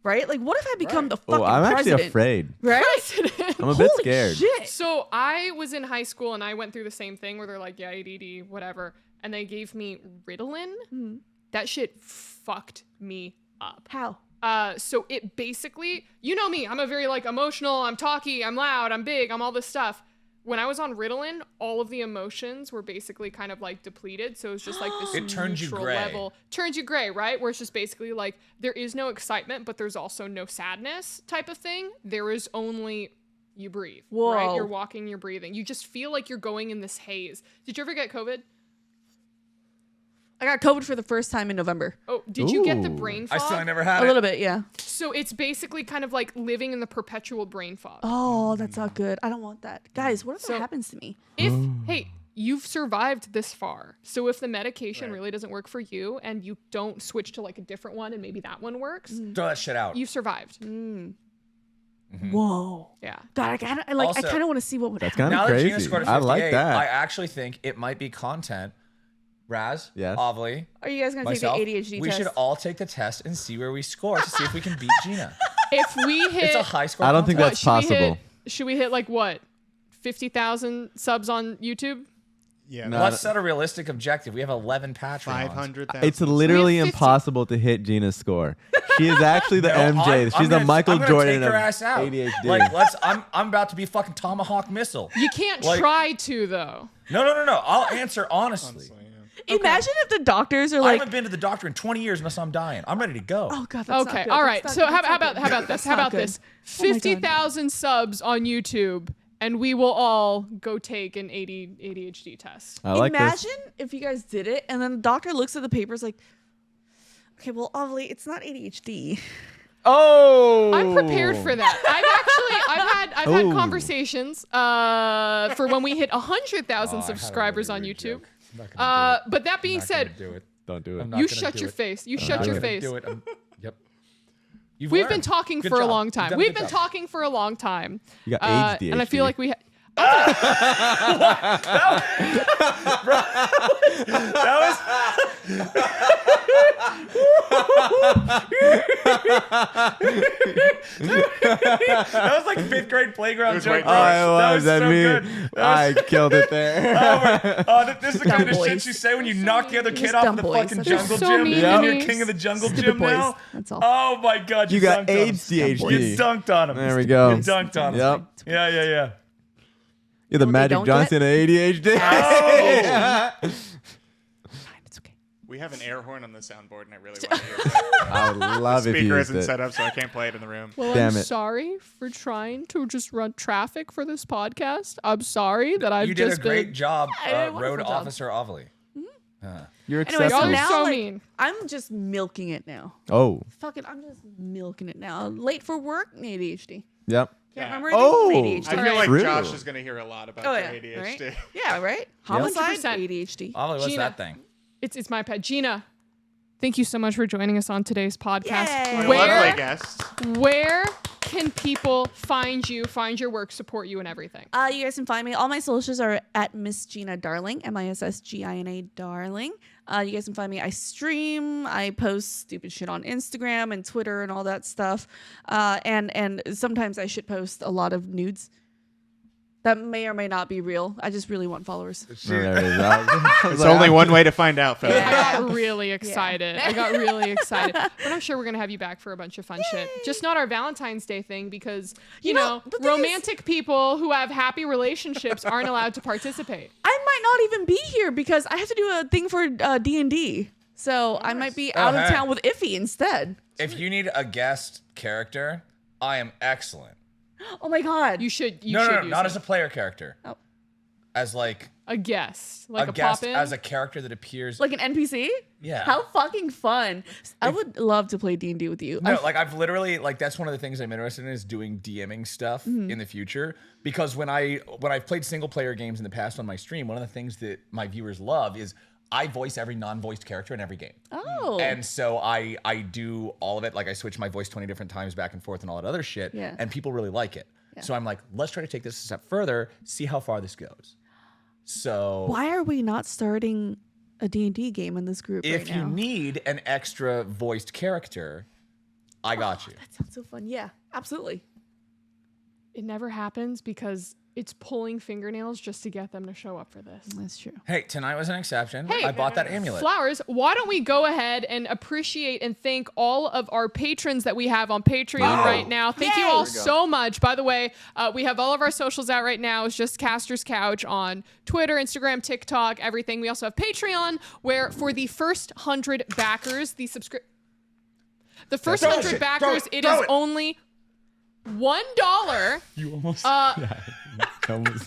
Speaker 2: Right? Like, what if I become the fucking
Speaker 3: Oh, I'm actually
Speaker 2: president?
Speaker 3: afraid.
Speaker 2: Right?
Speaker 3: I'm a bit
Speaker 2: Holy
Speaker 3: scared.
Speaker 2: shit.
Speaker 4: So I was in high school and I went through the same thing where they're like, yeah, ADD, whatever. And they gave me Ritalin. That shit fucked me up.
Speaker 2: How?
Speaker 4: So it basically, you know me, I'm a very like emotional, I'm talky, I'm loud, I'm big, I'm all this stuff. When I was on Ritalin, all of the emotions were basically kind of like depleted. So it's just like this
Speaker 1: It turns you
Speaker 4: neutral
Speaker 1: gray.
Speaker 4: level. Turns you gray, right? Where it's just basically like there is no excitement, but there's also no sadness type of thing. There is only you breathe.
Speaker 2: Whoa.
Speaker 4: Right? You're walking, you're breathing. You just feel like you're going in this haze. Did you ever get COVID?
Speaker 2: I got COVID for the first time in November.
Speaker 4: Oh, did you get the
Speaker 3: Ooh.
Speaker 4: brain
Speaker 1: I
Speaker 4: fog?
Speaker 1: still never had
Speaker 2: A
Speaker 1: it.
Speaker 2: little bit, yeah.
Speaker 4: So it's basically kind of like living in the perpetual brain fog.
Speaker 2: Oh, that's not good. I don't want that. Guys, what if
Speaker 4: So-
Speaker 2: that happens to me?
Speaker 4: If hey, you've survived this far, so if the medication really doesn't work for you and you don't switch to like a different one and maybe that one works,
Speaker 1: Throw that shit out.
Speaker 4: you've survived.
Speaker 2: Whoa.
Speaker 4: Yeah.
Speaker 2: God, I kind of
Speaker 1: Also-
Speaker 2: want to see what would
Speaker 3: That's
Speaker 2: happen.
Speaker 3: kind of
Speaker 1: Now that Gina
Speaker 3: crazy.
Speaker 1: scored a
Speaker 3: I
Speaker 1: 58,
Speaker 3: like that.
Speaker 1: I actually think it might be content. Raz,
Speaker 3: Yes.
Speaker 1: Ovilee,
Speaker 2: Are you guys going to take
Speaker 1: myself.
Speaker 2: the ADHD
Speaker 1: We
Speaker 2: test?
Speaker 1: should all take the test and see where we score to see if we can beat Gina.
Speaker 4: If we hit
Speaker 1: It's a high score.
Speaker 3: I don't think
Speaker 1: contest.
Speaker 3: that's
Speaker 4: should we
Speaker 3: possible.
Speaker 4: should we hit like what? 50,000 subs on YouTube?
Speaker 5: Yeah,
Speaker 3: No,
Speaker 1: Let's set a realistic objective. We have 11 Patreons.
Speaker 5: 500,000.
Speaker 3: It's literally
Speaker 4: We have 50.
Speaker 3: impossible to hit Gina's score. She is actually the
Speaker 1: No,
Speaker 3: MJ.
Speaker 1: I'm
Speaker 3: She's the
Speaker 1: gonna-
Speaker 3: Michael
Speaker 1: I'm gonna
Speaker 3: Jordan
Speaker 1: take her
Speaker 3: of
Speaker 1: ass out.
Speaker 3: ADHD.
Speaker 1: Like, I'm about to be fucking Tomahawk missile.
Speaker 4: You can't
Speaker 1: Like-
Speaker 4: try to though.
Speaker 1: No. I'll answer honestly.
Speaker 5: Honestly, yeah.
Speaker 2: Imagine if the doctors are
Speaker 1: I
Speaker 2: like,
Speaker 1: haven't been to the doctor in 20 years unless I'm dying. I'm ready to go.
Speaker 2: oh god, that's
Speaker 4: Okay,
Speaker 2: not good.
Speaker 4: all right.
Speaker 2: That's
Speaker 4: So
Speaker 2: not
Speaker 4: how
Speaker 2: good.
Speaker 4: about this?
Speaker 2: That's
Speaker 4: How
Speaker 2: not
Speaker 4: about
Speaker 2: good.
Speaker 4: this?
Speaker 2: Oh my God.
Speaker 4: 50,000 subs on YouTube, and we will all go take an ADHD test.
Speaker 3: I like this.
Speaker 2: Imagine if you guys did it, and then the doctor looks at the papers like, okay, well, Ovilee, it's not ADHD.
Speaker 3: Oh,
Speaker 4: I'm prepared for that. I've had conversations for when we hit 100,000 subscribers on YouTube. But that being said,
Speaker 1: do it.
Speaker 3: Don't do it.
Speaker 1: I'm not
Speaker 4: you
Speaker 1: gonna
Speaker 4: shut
Speaker 1: do
Speaker 4: your
Speaker 1: it.
Speaker 4: face. You
Speaker 1: I'm
Speaker 4: shut
Speaker 1: not
Speaker 4: your
Speaker 1: gonna
Speaker 4: face.
Speaker 1: Do it. Yep. You've
Speaker 4: We've
Speaker 1: learned.
Speaker 4: been talking
Speaker 1: Good
Speaker 4: for a
Speaker 1: job.
Speaker 4: long
Speaker 1: You've
Speaker 4: time.
Speaker 1: done a
Speaker 4: We've
Speaker 1: good
Speaker 4: been
Speaker 1: job.
Speaker 4: talking for a long time.
Speaker 3: You got
Speaker 4: And I feel
Speaker 3: ADHD.
Speaker 4: like we.
Speaker 1: That was like fifth grade playground
Speaker 5: was
Speaker 1: joke.
Speaker 5: right
Speaker 1: bro.
Speaker 5: there.
Speaker 3: I was.
Speaker 1: That
Speaker 3: I
Speaker 1: was so
Speaker 3: mean,
Speaker 1: good.
Speaker 3: I killed it there.
Speaker 1: This is the kind
Speaker 2: Dumb
Speaker 1: of shit
Speaker 2: boys.
Speaker 1: you say when you knock the other kid
Speaker 2: Just
Speaker 1: off
Speaker 2: dumb
Speaker 1: of the
Speaker 2: boys.
Speaker 1: fucking
Speaker 2: That's
Speaker 1: jungle
Speaker 4: so
Speaker 1: gym.
Speaker 4: mean
Speaker 3: to
Speaker 1: You're
Speaker 4: me.
Speaker 1: king of the jungle
Speaker 2: Stupid
Speaker 1: gym
Speaker 2: boys.
Speaker 1: now.
Speaker 2: That's all.
Speaker 1: Oh my god,
Speaker 3: You got
Speaker 1: dunked on him.
Speaker 3: ADHD.
Speaker 1: You dunked on him.
Speaker 3: There we go.
Speaker 1: You dunked on him.
Speaker 3: Yep.
Speaker 1: Yeah.
Speaker 3: You're the
Speaker 2: What they
Speaker 3: Magic
Speaker 2: don't
Speaker 3: Johnson of ADHD.
Speaker 2: Fine, it's okay.
Speaker 5: We have an air horn on the soundboard, and I really want to hear it.
Speaker 3: I would love if you
Speaker 5: Speaker
Speaker 3: used
Speaker 5: isn't
Speaker 3: it.
Speaker 5: set up, so I can't play it in the room.
Speaker 4: Well,
Speaker 3: Damn
Speaker 4: I'm
Speaker 3: it.
Speaker 4: sorry for trying to just run traffic for this podcast. I'm sorry that I've
Speaker 1: You did a
Speaker 4: just
Speaker 1: great
Speaker 4: been.
Speaker 1: job,
Speaker 2: Yeah, you did a
Speaker 1: Road
Speaker 2: wonderful job.
Speaker 1: Officer Ovilee.
Speaker 3: You're
Speaker 2: Anyway,
Speaker 3: excessive.
Speaker 2: so
Speaker 4: Y'all are
Speaker 2: now
Speaker 4: so
Speaker 2: like,
Speaker 4: mean.
Speaker 2: I'm just milking it now.
Speaker 3: Oh,
Speaker 2: Fucking, I'm just milking it now. Late for work, ADHD.
Speaker 3: yep.
Speaker 2: Can't
Speaker 5: Yeah.
Speaker 2: remember
Speaker 3: Oh.
Speaker 2: anything.
Speaker 5: I
Speaker 2: ADHD.
Speaker 5: feel like
Speaker 3: True.
Speaker 5: Josh is going to hear a lot about
Speaker 2: Oh
Speaker 5: your
Speaker 2: yeah,
Speaker 5: ADHD.
Speaker 2: right? Yeah, right. Homicide,
Speaker 4: 100%.
Speaker 2: ADHD.
Speaker 1: Ovilee, what's
Speaker 4: Gina.
Speaker 1: that thing?
Speaker 4: It's my pet. Gina, thank you so much for joining us on today's podcast.
Speaker 2: Yay.
Speaker 5: What a
Speaker 4: Where-
Speaker 5: lovely guest.
Speaker 4: Where can people find you, find your work, support you, and everything?
Speaker 2: You guys can find me. All my socials are at Miss Gina Darling, MISSGINA Darling. You guys can find me. I stream. I post stupid shit on Instagram and Twitter and all that stuff. And sometimes I should post a lot of nudes that may or may not be real. I just really want followers.
Speaker 3: There it is. I was
Speaker 5: It's
Speaker 3: like,
Speaker 5: only one way to find out, folks.
Speaker 4: I got really excited. I got really excited. But I'm sure we're going to have you back for a bunch of fun shit. Just not our Valentine's Day thing because, you know,
Speaker 2: the thing is-
Speaker 4: romantic people who have happy relationships aren't allowed to participate.
Speaker 2: I might not even be here because I have to do a thing for D&D. So I might be out of
Speaker 1: hey.
Speaker 2: town with Iffy instead.
Speaker 1: If you need a guest character, I am excellent.
Speaker 2: Oh my god.
Speaker 4: You should
Speaker 1: No,
Speaker 4: use
Speaker 1: not
Speaker 4: it.
Speaker 1: as a player character.
Speaker 2: Oh.
Speaker 1: As like
Speaker 4: a guest, like a
Speaker 1: guest,
Speaker 4: pop-in.
Speaker 1: as a character that appears.
Speaker 2: Like an NPC?
Speaker 1: Yeah.
Speaker 2: How fucking fun. I would love to play D&D with you.
Speaker 1: No, like I've literally like that's one of the things I'm interested in is doing DMing stuff
Speaker 2: Mm-hmm.
Speaker 1: in the future because when I've played single player games in the past on my stream, one of the things that my viewers love is I voice every non-voiced character in every game.
Speaker 2: Oh.
Speaker 1: And so I do all of it. Like I switch my voice 20 different times back and forth and all that other shit.
Speaker 2: Yeah.
Speaker 1: And people really like it. So I'm like, let's try to take this a step further, see how far this goes. So
Speaker 2: Why are we not starting a D&D game in this group
Speaker 1: if
Speaker 2: right
Speaker 1: you
Speaker 2: now?
Speaker 1: need an extra voiced character, I got you.
Speaker 2: That sounds so fun. Yeah, absolutely.
Speaker 4: It never happens because it's pulling fingernails just to get them to show up for this.
Speaker 2: That's true.
Speaker 1: Hey, tonight was an exception.
Speaker 4: Hey,
Speaker 1: I bought that amulet.
Speaker 4: Flowers, why don't we go ahead and appreciate and thank all of our patrons that we have on Patreon right now. Thank you all so much. By the way, we have all of our socials out right now. It's just Caster's Couch on Twitter, Instagram, TikTok, everything. We also have Patreon, where for the first 100 backers, the first
Speaker 1: Throw
Speaker 4: 100
Speaker 1: it.
Speaker 4: backers,
Speaker 1: Throw
Speaker 4: it
Speaker 1: it.
Speaker 4: is only $1.
Speaker 3: You almost.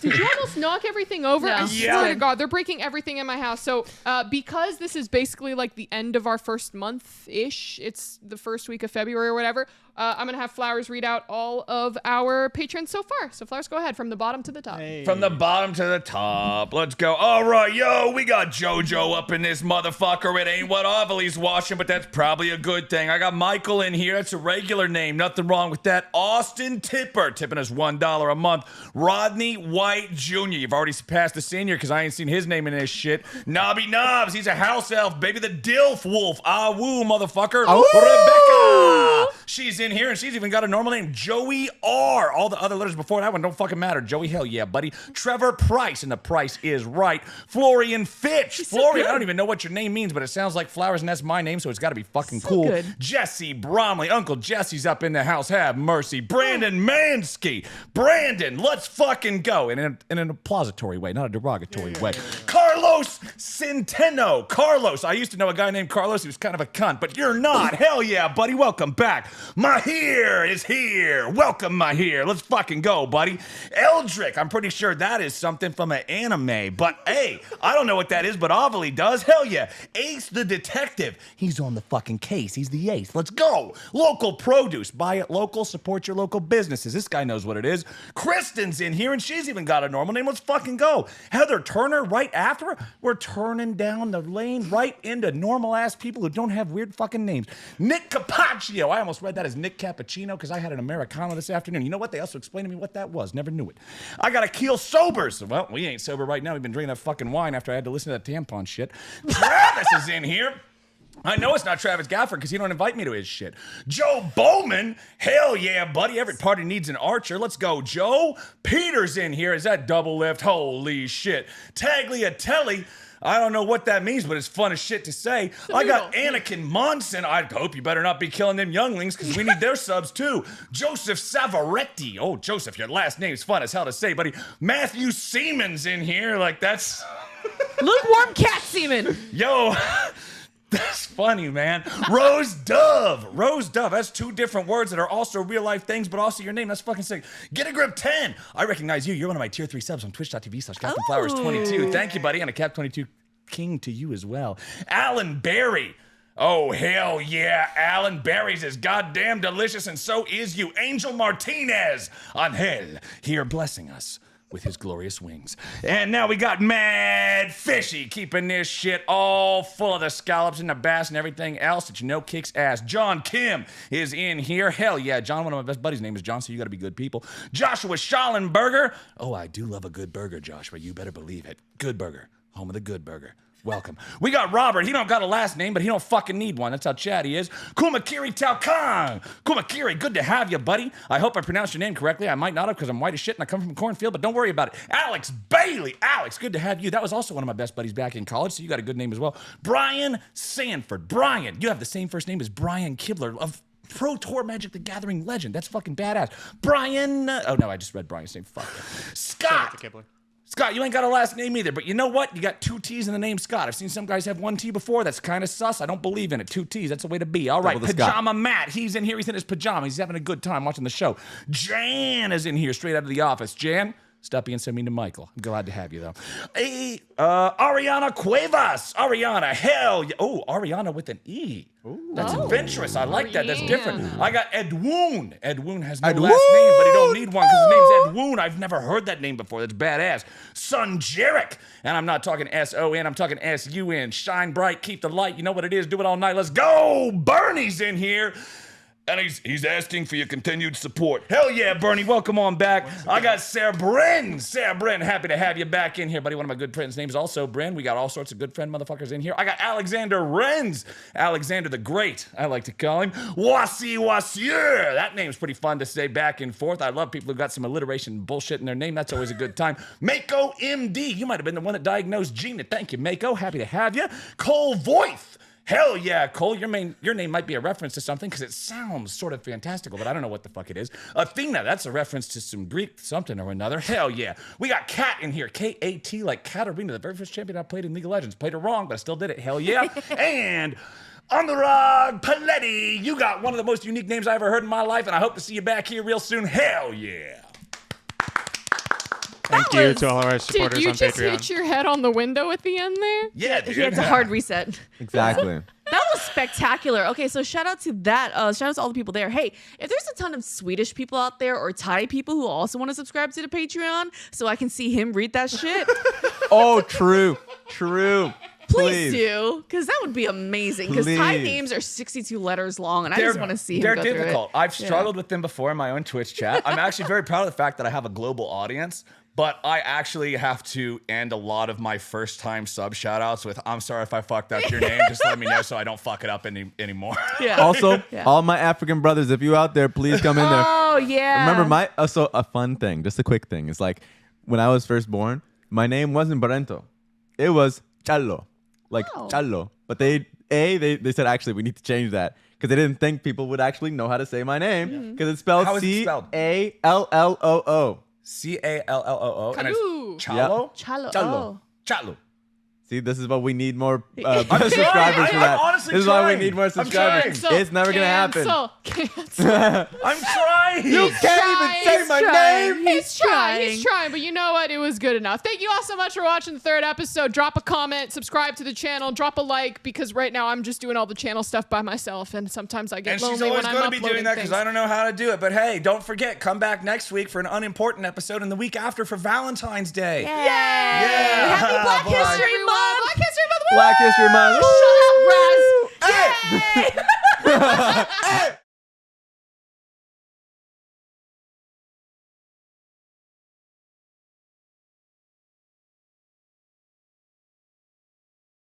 Speaker 4: Did you almost knock everything over?
Speaker 2: No.
Speaker 4: I
Speaker 1: Yeah.
Speaker 4: swear to God, they're breaking everything in my house. So because this is basically like the end of our first month-ish, it's the first week of February or whatever, I'm going to have Flowers read out all of our patrons so far. So Flowers, go ahead from the bottom to the top.
Speaker 1: From the bottom to the top. Let's go. All right, yo, we got JoJo up in this motherfucker. It ain't what Ovilee's watching, but that's probably a good thing. I got Michael in here. That's a regular name. Nothing wrong with that. Austin Tipper, tipping us $1 a month. Rodney White Jr. You've already surpassed the senior because I ain't seen his name in this shit. Nobby Knobs, he's a house elf, baby. The Dilf Wolf. Ah, woo, motherfucker. Rebecca. She's in here, and she's even got a normal name. Joey R. All the other letters before that one don't fucking matter. Joey, hell yeah, buddy. Trevor Price, and the price is right. Florian Fitch. Florian, I don't even know what your name means, but it sounds like flowers, and that's my name, so it's got to be fucking cool.
Speaker 2: good.
Speaker 1: Jesse Bromley. Uncle Jesse's up in the house. Have mercy. Brandon Mansky. Brandon, let's fucking go. In an applaudatory way, not a derogatory way. Carlos Carlos Centeno. Carlos. I used to know a guy named Carlos. He was kind of a cunt, but you're not. Hell yeah, buddy. Welcome back. Mahir is here. Welcome, Mahir. Let's fucking go, buddy. Eldrick. I'm pretty sure that is something from an anime, but hey, I don't know what that is, but Ovilee does. Hell yeah. Ace the detective. He's on the fucking case. He's the ace. Let's go. Local produce. Buy it local. Support your local businesses. This guy knows what it is. Kristen's in here, and she's even got a normal name. Let's fucking go. Heather Turner right after her. We're turning down the lane right into normal-ass people who don't have weird fucking names. Nick Capaccio. I almost read that as Nick Cappuccino because I had an Americano this afternoon. You know what? They also explained to me what that was. Never knew it. I got Akeel Sobers. Well, we ain't sober right now. We've been drinking that fucking wine after I had to listen to that tampon shit. Travis is in here. I know it's not Travis Gafford because he don't invite me to his shit. Joe Bowman. Hell yeah, buddy. Every party needs an archer. Let's go, Joe. Peter's in here. Is that double lift? Holy shit. Tagliatelle. I don't know what that means, but it's fun as shit to say. I got Anakin Monson. I hope you better not be killing them younglings because we need their subs too. Joseph Savaretti. Oh, Joseph, your last name's fun as hell to say, buddy. Matthew Seaman's in here. Like, that's...
Speaker 2: Lukewarm cat semen.
Speaker 1: Yo... That's funny, man. Rose Dove. Rose Dove. That's two different words that are also real life things, but also your name. That's fucking sick. Get a grip 10. I recognize you. You're one of my tier 3 subs on twitch.tv/CaptainFlowers22. Thank you, buddy. And a Cap22 King to you as well. Alan Berry. Oh, hell yeah. Alan Berry's is goddamn delicious, and so is you. Angel Martinez. Angel, here blessing us with his glorious wings. And now we got Mad Fishy keeping this shit all full of the scallops and the bass and everything else that you know kicks ass. John Kim is in here. Hell yeah, John, one of my best buddies' name is John, so you gotta be good people. Joshua Schallenberger. Oh, I do love a good burger, Joshua. You better believe it. Good burger. Home of the good burger. Welcome. We got Robert. He don't got a last name, but he don't fucking need one. That's how chatty he is. Kumakiri Taukang. Kumakiri, good to have you, buddy. I hope I pronounced your name correctly. I might not have because I'm white as shit and I come from a cornfield, but don't worry about it. Alex Bailey. Alex, good to have you. That was also one of my best buddies back in college, so you got a good name as well. Brian Sanford. Brian, you have the same first name as Brian Kibler of Pro Tour Magic the Gathering legend. That's fucking badass. Brian. Oh, no, I just read Brian's name. Fuck. Scott. Scott, you ain't got a last name either, but you know what? You got 2 T's in the name Scott. I've seen some guys have 1 T before. That's kind of sus. I don't believe in it. 2 T's, that's the way to be. All right, Pajama Matt. He's in here. He's in his pajamas. He's having a good time watching the show. Jan is in here straight out of the office. Jan, stop being so mean to Michael. I'm glad to have you, though. Hey, Ariana Cuevas. Ariana, hell yeah. Oh, Ariana with an E. Ooh. That's adventurous. I like that. That's different. I got Edwoon. Edwoon has no last name, but he don't need one because his name's Edwoon. I've never heard that name before. That's badass. Son Jarek. And I'm not talking S-O-N. I'm talking S-U-N. Shine bright. Keep the light. You know what it is. Do it all night. Let's go. Bernie's in here. And he's asking for your continued support. Hell yeah, Bernie, welcome on back. I got Sarah Bryn. Sarah Bryn, happy to have you back in here, buddy. One of my good friends' names also Bryn. We got all sorts of good friend motherfuckers in here. I got Alexander Renz. Alexander the Great, I like to call him. Wasi Wasier. That name's pretty fun to say back and forth. I love people who got some alliteration bullshit in their name. That's always a good time. Mako MD. You might have been the one that diagnosed Gina. Thank you, Mako. Happy to have you. Cole Voith. Hell yeah, Cole, your name might be a reference to something because it sounds sort of fantastical, but I don't know what the fuck it is. Athena, that's a reference to some Greek something or another. Hell yeah. We got Kat in here, K-A-T, like Katarina, the very first champion I played in League of Legends. Played her wrong, but I still did it. Hell yeah. And Anurag Paletti, you got one of the most unique names I ever heard in my life, and I hope to see you back here real soon. Hell yeah.
Speaker 5: Thank you to all of our supporters
Speaker 4: Did you
Speaker 5: on
Speaker 4: just
Speaker 5: Patreon.
Speaker 4: hit your head on the window at the end there?
Speaker 1: Yeah, dude.
Speaker 2: Yeah, it's a hard reset.
Speaker 3: Exactly.
Speaker 2: That was spectacular. Okay, so shout out to that. Shout out to all the people there. Hey, if there's a ton of Swedish people out there or Thai people who also want to subscribe to the Patreon so I can see him read that shit,
Speaker 3: Oh, true.
Speaker 2: please do, because that would be amazing. Because Thai
Speaker 3: Please.
Speaker 2: names are 62 letters long, and I just want to see him
Speaker 1: They're
Speaker 2: go through it.
Speaker 1: difficult. I've struggled with them before in my own Twitch chat. I'm actually very proud of the fact that I have a global audience, but I actually have to end a lot of my first-time sub shout-outs with, I'm sorry if I fucked up your name. Just let me know so I don't fuck it up anymore.
Speaker 2: Yeah.
Speaker 3: Also,
Speaker 2: Yeah.
Speaker 3: all my African brothers, if you out there, please come in there.
Speaker 2: Oh yeah.
Speaker 3: Remember so a fun thing, just a quick thing. It's like when I was first born, my name wasn't Barento. It was Challo. Like
Speaker 2: Oh.
Speaker 3: Challo. But they said actually we need to change that because they didn't think people would actually know how to say my name because it's spelled
Speaker 1: How is it spelled?
Speaker 3: C-A-L-L-O-O.
Speaker 1: C-A-L-L-O-O. And it's
Speaker 4: Kalu.
Speaker 1: Chalo?
Speaker 2: Chalo.
Speaker 3: Chalo.
Speaker 2: Oh.
Speaker 1: Chalo.
Speaker 3: See, this is what we need more
Speaker 1: I'm
Speaker 3: subscribers
Speaker 1: trying.
Speaker 3: for that.
Speaker 1: I'm honestly
Speaker 3: This is why we
Speaker 1: trying.
Speaker 3: need more
Speaker 1: I'm
Speaker 3: subscribers.
Speaker 1: trying.
Speaker 3: It's never gonna happen.
Speaker 4: Cancel.
Speaker 1: I'm trying.
Speaker 3: You can't even say my name.
Speaker 4: He's trying, but you know what? It was good enough. Thank you all so much for watching the 3rd episode. Drop a comment, subscribe to the channel, drop a like, because right now I'm just doing all the channel stuff by myself, and sometimes I get
Speaker 1: And she's
Speaker 4: lonely
Speaker 1: always
Speaker 4: when I'm
Speaker 1: going to be
Speaker 4: uploading
Speaker 1: doing that because
Speaker 4: things.
Speaker 1: I don't know how to do it. But hey, don't forget, come back next week for an unimportant episode and the week after for Valentine's Day.
Speaker 2: Yay!
Speaker 1: Yeah.
Speaker 2: Happy Black
Speaker 1: Bye.
Speaker 2: History
Speaker 4: Everyone,
Speaker 2: Month.
Speaker 4: Black History Month.
Speaker 3: Black History Month.
Speaker 4: Shut up, Raz.
Speaker 1: Hey!
Speaker 2: Yay!
Speaker 1: Hey!